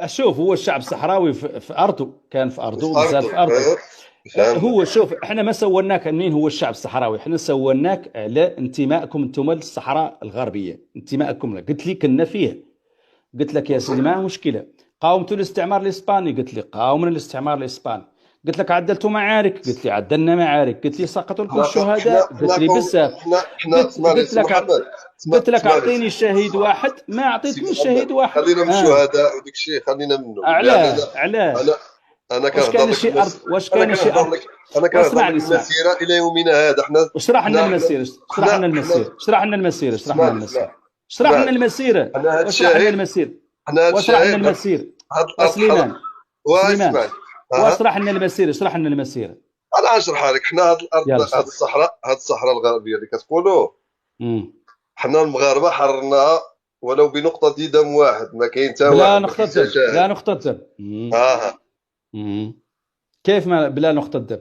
شوف هو الشعب الصحراوي في ارضه، كان في ارضه مازال في ارضه. هو شوف احنا ما سولناك منين هو الشعب الصحراوي، احنا سولناك على انتمائكم انتم للصحراء الغربيه. انتمائكم قلت لي كنا فيه. قلت لك يا سيدي ما مشكله. قاومتوا الاستعمار الاسباني؟ قلت لي قاومنا الاستعمار الاسباني. قلت لك عدلتوا معارك؟ قلت لي عدلنا معارك. قلت لي سقطوا لكم الشهداء؟ قلت لي بزاف. قلت لك اعطيني شهيد واحد، ما عطيتني شهيد واحد. خلينا من الشهداء وداك الشيء خلينا منه. علاه انا كنهضر لك واش كاين شي ارض. انا كنهضر لك المسيره الى يومنا هذا. حنا اشرح لنا المسيره. اشرح لنا المسيره. اشرح لنا المسيره. سليمان واشرح لنا المسيره. اشرح لنا المسيره. انا اشرحها لك. حنا هاد الارض، هاد الصحراء الغربيه اللي كتقولوا، حنا المغاربه حررناها ولو بنقطه دم واحد. ما كاين حتى واحد بلا نقطه دم. كيف ما بلا نقطه دم؟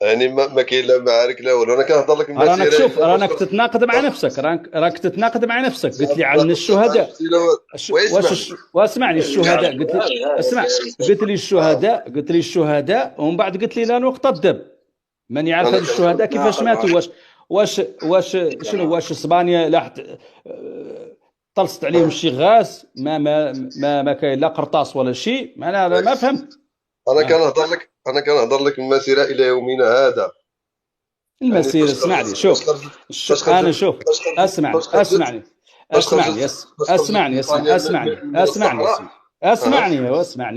يعني ما كاين لا معارك لا والو. انا كنهضر لك المسيره. راك شوف راك تتناقض مع نفسك. راك تتناقض مع نفسك. قلت لي عن الشهداء. واسمعني الشهداء. قلت لي اسمع. قلت لي الشهداء ومن بعد قلت لي لا نقطه دم. من يعرف هاد الشهداء كيفاش ماتوا؟ واش اسبانيا لاحت طلصت عليهم شي غاز؟ ما كاين لا قرطاس ولا شيء. انا ما فهمت. انا كنهضر لك المسيره الى يومنا هذا. المسيره اسمعني.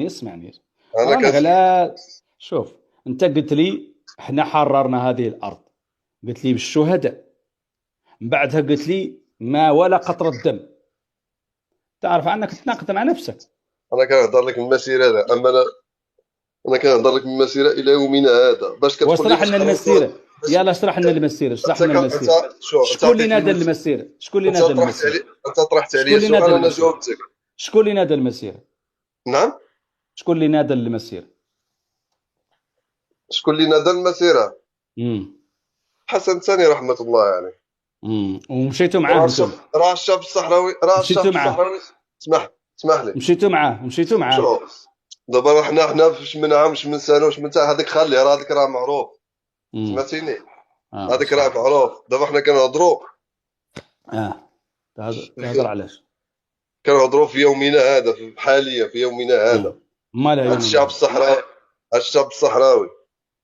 اسمعني. انا شوف انت قلت لي احنا حررنا هذه الارض، قلت لي بالشهداء. من بعدها قلت لي ما ولا قطره دم. تعرف عنك تتناقض مع نفسك. انا كنهضر لك المسيره هذا. اما انا كنهضر لك من مسيره الى يومنا هذا باش كتقول لي واشرح لنا المسيره. يلا اشرح لنا المسيره، اشرح لنا المسيره. شكون اللي نادى المسيره؟ شكون اللي نادى المسيره؟ انت طرحت عليا سؤال انا جاوبتك. شكون اللي نادى المسيره؟ نعم، شكون اللي نادى المسيره؟ شكون اللي نادى المسيره؟ حسن ثاني رحمه الله عليه. ومشيتوا معاه انتم؟ راه الشعب الصحراوي، اسمح لي، مشيتوا معاه. دابا حنا فاش من عام واش من سنه واش من تاع هذاك خليه، راه هذاك راه معروف. سمعتيني؟ هذاك راه معروف. دابا حنا كنهضروا تهضر علاش؟ كنهضروا في يومنا هذا، حاليا في يومنا هذا. مالها الشعب الصحراوي، الشعب الصحراوي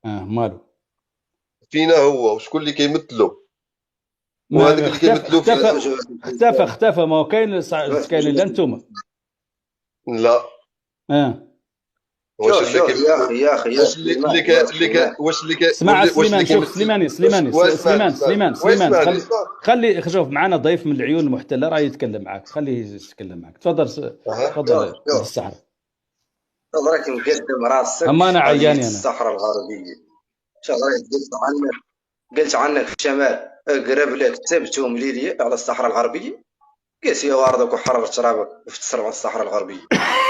مالو فينا هو وشكون اللي كيمثلو؟ وهذاك اللي كيمثلو اختفى. ما هو كاين الا انتم. لا واش يا اخي واش اللي اسمع سليمان، شوف سليمان خلي شوف معنا ضيف من العيون المحتله راه يتكلم معاك، خليه يتكلم معاك. تفضل الصحراء. راك مقدم راسك. اما انا عياني انا الصحراء الغربيه. قلت عنك في الشمال قرب لك تبتو مليليه على الصحراء الغربيه. قيس يا واردك وحرر ترابك وفتسر على الصحراء الغربيه.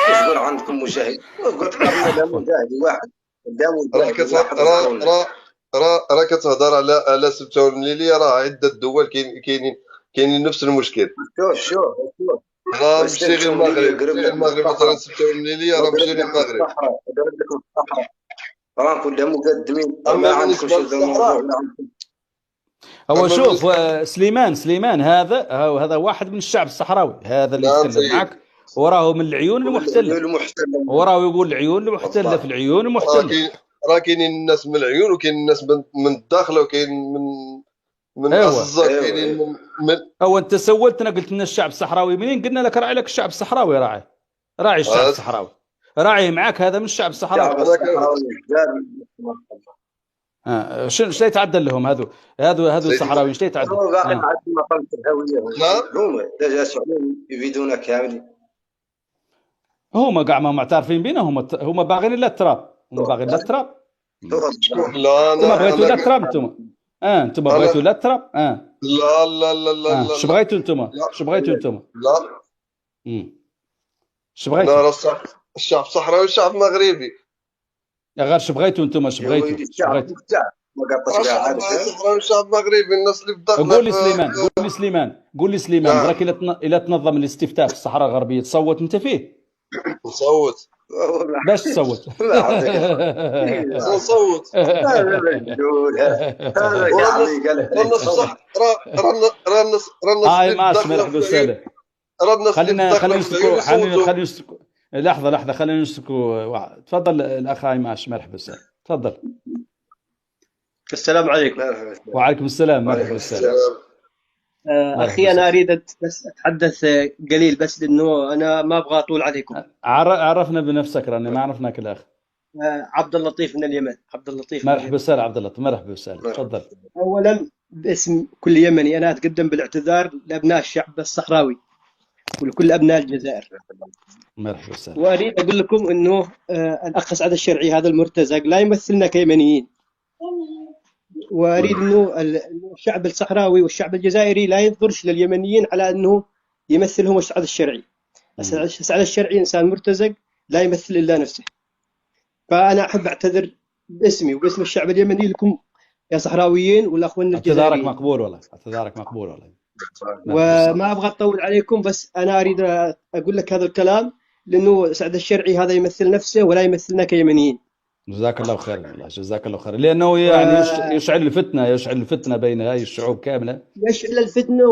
تقول عندكم مجاهد؟ قلت لك مجاهد واحد راه كتهضر على سبتة المليليه. راه عده دول كاينين نفس المشكل. شوف راه ماشي غير المغرب مثلا سبتة المليليه، راه ماشي غير المغرب. راه كلها مقدمين. ما عندكم شي الموضوع. هو شوف سليمان هذا واحد من الشعب الصحراوي، هذا اللي يتكلم معك وراه من العيون المحتله، وراه يقول العيون المحتله في العيون المحتله. راه كاينين الناس من العيون وكاين الناس من الداخل وكاين من الزر. كاينين من هو انت سولتنا قلت لنا الشعب الصحراوي منين؟ قلنا لك راعي لك الشعب الصحراوي، راعي الشعب الصحراوي، راعي معك هذا من الشعب الصحراوي. شنو يتعدل لهم هذو الصحراويين؟ شنو يتعدل؟ باقي عندهم مقام الهويه. هما سعوديين يفيدونا كاملين. هما كاع ما معترفين بينا. هما باغيين لا التراب. لا انتم بغيتوا لا التراب. انتم بغيتوا لا التراب. لا اش بغيتوا انتم؟ لا اش بغيتوا؟ لا الشعب الصحراوي والشعب المغربي. غير اش بغيتوا انتم؟ اش بغيتوا؟ الشعب المغربي الناس اللي بداخل. قول لي سليمان راك الا تنظم الاستفتاء في الصحراء الغربيه تصوت انت فيه؟ نصوت. باش تصوت؟ نصوت. هذا مجنون. هذا رانا صح. رانا الناس ماشي مرحبا وسهلا. خلينا نسكتوا لحظه خلينا نسكتوا. تفضل الاخ ماشي مرحبا وسهلا. تفضل. السلام عليكم. وعليكم السلام. مرحبا وسهلا. اخي انا اريد بس اتحدث قليل بس لانه انا ما ابغى اطول عليكم. عرفنا بنفسك راني ما عرفناك الاخ. عبد اللطيف من اليمن. عبد اللطيف. مرحبا وسهلا عبد اللطيف. مرحبا وسهلا. تفضل. اولا باسم كل يمني انا اتقدم بالاعتذار لابناء الشعب الصحراوي ولكل ابناء الجزائر. مرحبا وسهلا. واريد اقول لكم انه الاخ سعد الشرعي هذا المرتزق لا يمثلنا كيمنيين. واريد انه الشعب الصحراوي والشعب الجزائري لا ينظرش لليمنيين على انه يمثلهم السعد الشرعي. السعد الشرعي انسان مرتزق لا يمثل الا نفسه. فانا احب اعتذر باسمي وباسم الشعب اليمني لكم يا صحراويين والاخوان الجزائريين. اعتذارك مقبول والله. اعتذارك مقبول والله. وما ابغى اطول عليكم بس انا اريد اقول لك هذا الكلام لانه سعد الشرعي هذا يمثل نفسه ولا يمثلنا كيمنيين. جزاك الله خير والله. جزاك الله خير لانه يعني يشعل الفتنه بين هاي الشعوب كامله. يشعل الفتنه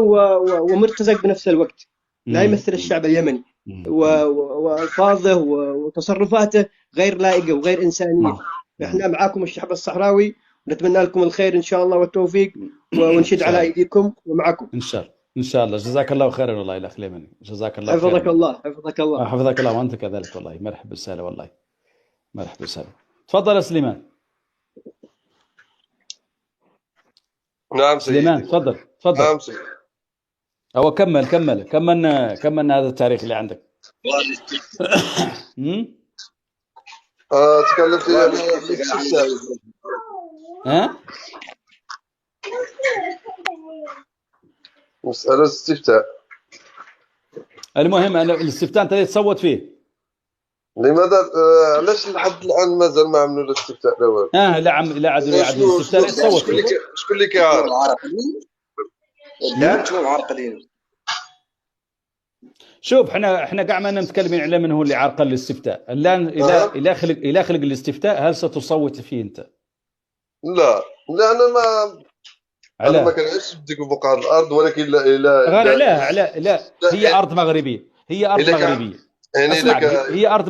ومرتزق بنفس الوقت. لا يمثل الشعب اليمني والفاظه وتصرفاته غير لائقه وغير انسانيه. احنا معاكم الشعب الصحراوي ونتمنى لكم الخير ان شاء الله والتوفيق ونشد على ايديكم ومعكم ان شاء الله. جزاك الله خيرا والله الاخ اليمني. جزاك الله خير. حفظك الله. حفظك الله. حفظك الله وانت كذلك والله. مرحبا وسهلا والله. مرحبا وسهلا. تفضل يا سليمان. نعم سيدي. سليمان تفضل. نعم سيدي. هو كملنا هذا التاريخ اللي عندك. تكلمت على الاستفتاء. مسألة الاستفتاء. المهم أنا الاستفتاء أنت تصوت فيه. لماذا علاش لحد الآن مازال ما عملوا الاستفتاء الأول؟ لا عادوا الاستفتاء لا تصوت فيه. شكون اللي كيعارض؟ لا انتم معرقلين. شوف احنا كاع ما متكلمين على من هو اللي عرقل الاستفتاء. الان الى خلق الاستفتاء هل ستصوت فيه انت؟ لا انا ما كنعيش بديك بقعة الارض، ولكن لا هي ارض مغربيه، هي ارض مغربيه. هي ارض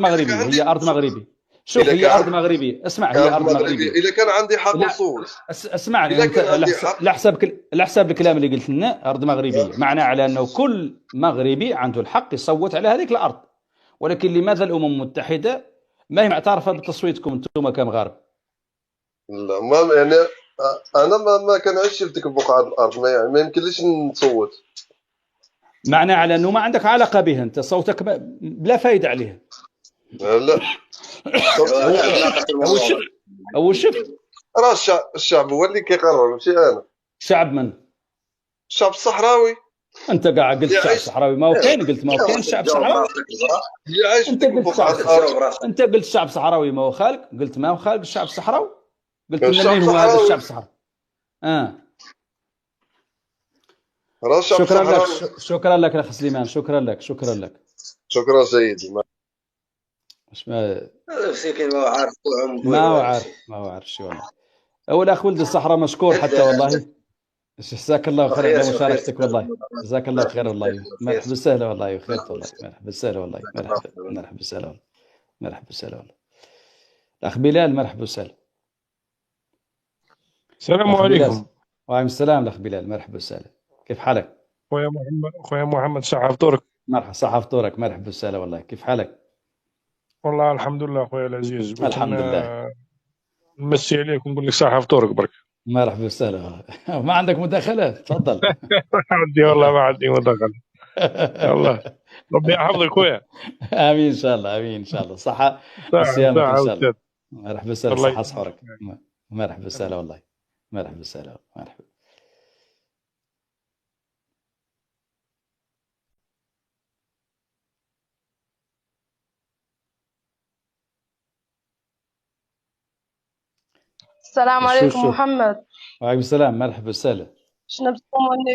مغربيه. شوف هي ارض مغربيه، اسمع هي ارض مغربيه. اذا كان عندي حق نصوت اسمعني انت على حساب الكلام اللي قلت لنا ارض مغربيه، معناه على انه كل مغربي عنده الحق يصوت على هذيك الارض. ولكن لماذا الامم المتحده ما هي معترفه بتصويتكم انتم كمغاربه؟ لا ما يعني انا ما كنعيش بديك البقعه الارض، ما يمكنليش نصوت. معناه على انه ما عندك علاقه به، انت صوتك بلا فايده عليه. لا أول شيء راه الشعب هو اللي كيقرر، ماشي انا. شعب من؟ الشعب الصحراوي. انت كاع قلت الشعب الصحراوي، ما هو كاين، قلت ما هو كاين الشعب الصحراوي. انت قلت الشعب الصحراوي ما هو خالق، قلت ما هو خالق الشعب الصحراوي، قلت منين هو هذا الشعب الصحراوي؟ شكرا لك اخ سليمان، شكرا لك. شكرا سيدي. ما هو عارف شو والله. اول اخ ولد الصحراء مشكور حتى والله، جزاك الله خير على مشاركتك والله، جزاك الله خير والله. مرحبا بالسهله والله وخيرت والله. مرحبا بالسهله والله. مرحبا بالسهله والله. مرحبا بالسهله والله. الاخ بلال مرحبا بالسهله. السلام عليكم. وعليكم السلام الاخ بلال، مرحبا بالسهله. كيف حالك؟ خويا محمد صحة فطورك. مرحبا صحة فطورك، مرحبا بالسهله والله. كيف حالك؟ والله الحمد لله خويا العزيز. الحمد لله. نمسي عليك ونقول لك صحة فطورك برك. مرحبا بالسهله. ما عندك مداخلة؟ تفضل. عندي والله ما عندي مداخلة. الله ربي يحفظك خويا. امين ان شاء الله، امين ان شاء الله. صحة صيامك ان شاء الله. مرحبا بالسهله. صحة سحورك. مرحبا بالسهله والله. مرحبا بالسهله. مرحبا. السلام عليكم محمد. وعليكم السلام، مرحبا وسهلا. شنو بكم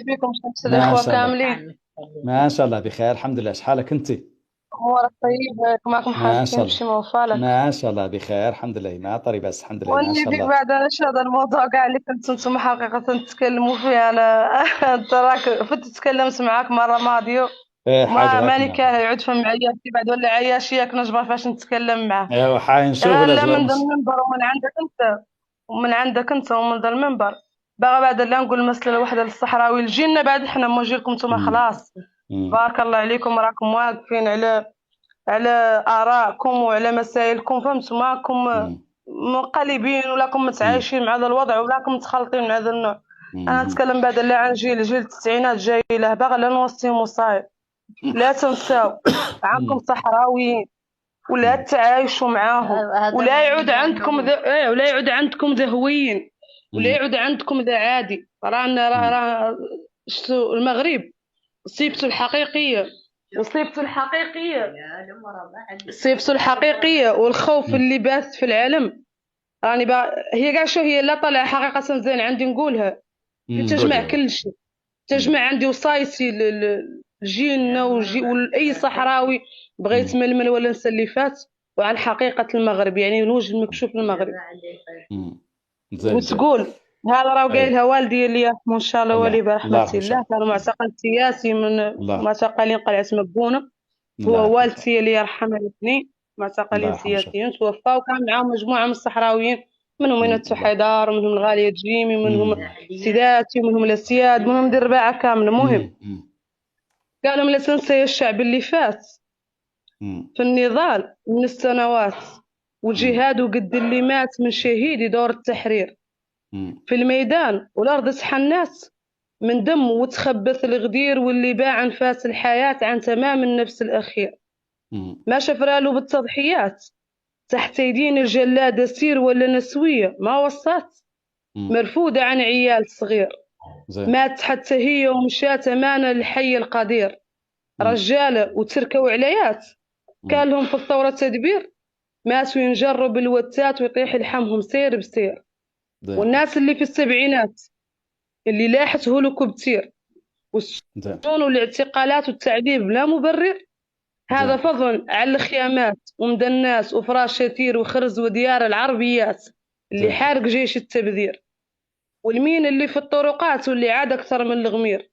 بكم شنو الاخوه كاملين؟ ما شاء الله بخير الحمد لله. شحالك انت؟ امورك طيبه؟ معكم حالك تمشي موفالك؟ ما شاء الله بخير الحمد لله. ما طري بس الحمد لله ما شاء الله. بعد هذا الموضوع كاع اللي كنتم حقيقه تتكلموا فيه، انا تراك كنت تكلمت معاك مره ماضيه ماني كاره يعود فم عياشي بعد ولا عياشيك نجبر فاش نتكلم معاه. ايوا حنشوف لا من ذا المنبر ومن عندك انت ومن ذا المنبر باغا بعد لا نقول مسألة واحدة للصحراوي الجينا بعد احنا موجيلكم نتوما خلاص. بارك الله عليكم، راكم واقفين على آرائكم وعلى مسائلكم، فهمتوا؟ ماكم منقلبين ولاكم متعايشين مع هذا الوضع ولاكم متخلطين مع هذا النوع. انا نتكلم بعد لا عن جيل التسعينات جاي له، باغا لا نوصيهم وصايب. لا تنساو عنكم صحراويين ولا تعايشوا معاهم، ولا يعود عندكم ذهويين، ولا يعود عندكم ذا عادي. رانا المغرب صيبته الحقيقيه والخوف اللي باث في العالم. راني هي كاع شو هي لا طلع حقيقه زين عندي نقولها، تجمع كل شيء، تجمع عندي وصايصي جيلنا واي صحراوي بغى يتململ ولا نسلفات وعن حقيقه المغرب، يعني الوجه المكشوف للمغرب. وتقول هذا راه قايلها والدي اللي يرحمه ان شاء الله ولي برحمه الله، كان معتقل سياسي من معتقلين قلعه مكونه. هو والدتي اللي يرحمها الاثنين معتقلين سياسيين توفاو، وكان معاهم مجموعه من الصحراويين، منهم مينة حيدار، منهم الغاليه جيمي، منهم سيداتي، منهم الاسياد، منهم دير رباعه كامله. مهم قالوا لا تنسى الشعب اللي فات في النضال من السنوات والجهاد، وقد اللي مات من شهيد دور التحرير في الميدان والأرض تحنات من دم وتخبث الغدير، واللي باع انفاس الحياة عن تمام النفس الأخير. ما شاف رالو بالتضحيات تحت أيدينا الجلادة سير ولا نسوية ما وصات، مرفودة عن عيال صغير، مات حتى هي ومشات أمانة للحي القدير، رجالة وتركوا عليات كان لهم في الثورة تدبير، ماتوا ينجروا بالوتات ويطيح لحمهم سير بسير. والناس اللي في السبعينات اللي لاحت هلوك بتير والسجون والاعتقالات والتعذيب لا مبرر، هذا فضل على الخيامات ومدى الناس وفراش شتير وخرز وديار العربيات اللي حارق جيش التبذير، والمين اللي في الطرقات واللي عاد أكثر من الغمير،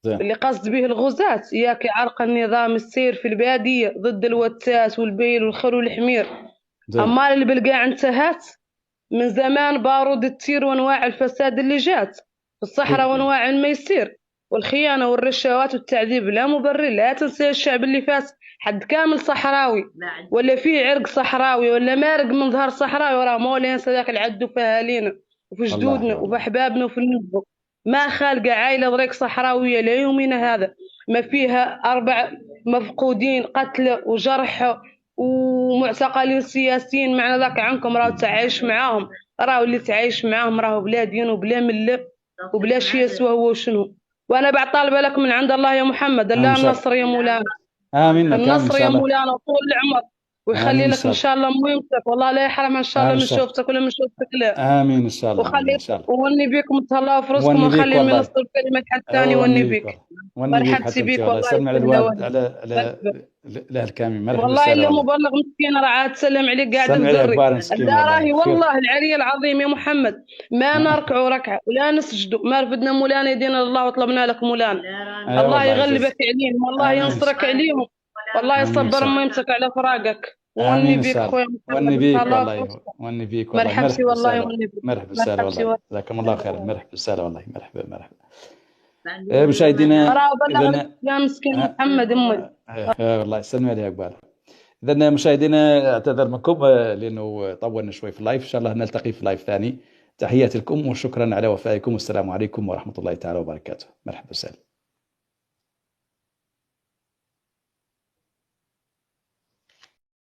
اللي قصد به الغزاة ياك عرق النظام السير في البادية ضد الوتات والبيل والخر والحمير. أمال اللي بالقاع انتهت من زمان بارود التير وانواع الفساد اللي جات في الصحراء وانواع الميسير والخيانة والرشاوات والتعذيب لا مبرر. لا تنسى الشعب اللي فات حد كامل صحراوي ولا فيه عرق صحراوي ولا مارق من ظهر صحراوي وراه مولا ينسى ذاك العدو في اهالينا وفي جدودنا وفي احبابنا وفي النبو. ما خالقه عائله ضريق صحراويه ليومنا هذا ما فيها 4 مفقودين قتلى وجرحى ومعتقلين سياسيين. معنى ذاك عنكم راهو تعايش معاهم، راهو اللي تعايش معاهم راهو بلا دين وبلا مله وبلا شي يسوى هو شنو. وانا بعد طالبه لك من عند الله يا محمد الله النصر يا مولانا، امين النصر يا مولانا وطول العمر ويخلي لك ان شاء الله ميمتك والله لا يحرم ان شاء الله من شوفتك ولا من شوفتك لا. امين ان شاء الله وخلي وني بكم تهلاو في رزقكم وخلي من يوصل كلمه حد ثاني وني بك مرحبا بك والله. سلم على الوالد على الاهل كامل. مرحبا والله الا مبلغ مسكين راه تسلم عليك قاعد نزري راهي والله العلي العظيم يا محمد ما نركعوا ركعه ولا نسجدوا ما رفدنا مولانا يدينا الله وطلبنا لك مولانا. الله يغلبك عليهم والله ينصرك عليهم والله يصبر ما يمسك على فراقك. وني بيك خويا وني بيك والله وني بيك والله. مرحبا والله وني بيك. مرحبا وسهلا والله جزاكم الله خير. مرحبا وسهلا والله. مرحبا مشاهدينا يا مسكين محمد امي والله يسلم عليك بالك. اذا مشاهدينا اعتذر منكم لانه طولنا شوي في اللايف، ان شاء الله نلتقي في لايف ثاني. تحياتي لكم وشكرا على وفائكم والسلام عليكم ورحمه الله تعالى وبركاته. مرحبا وسهلا.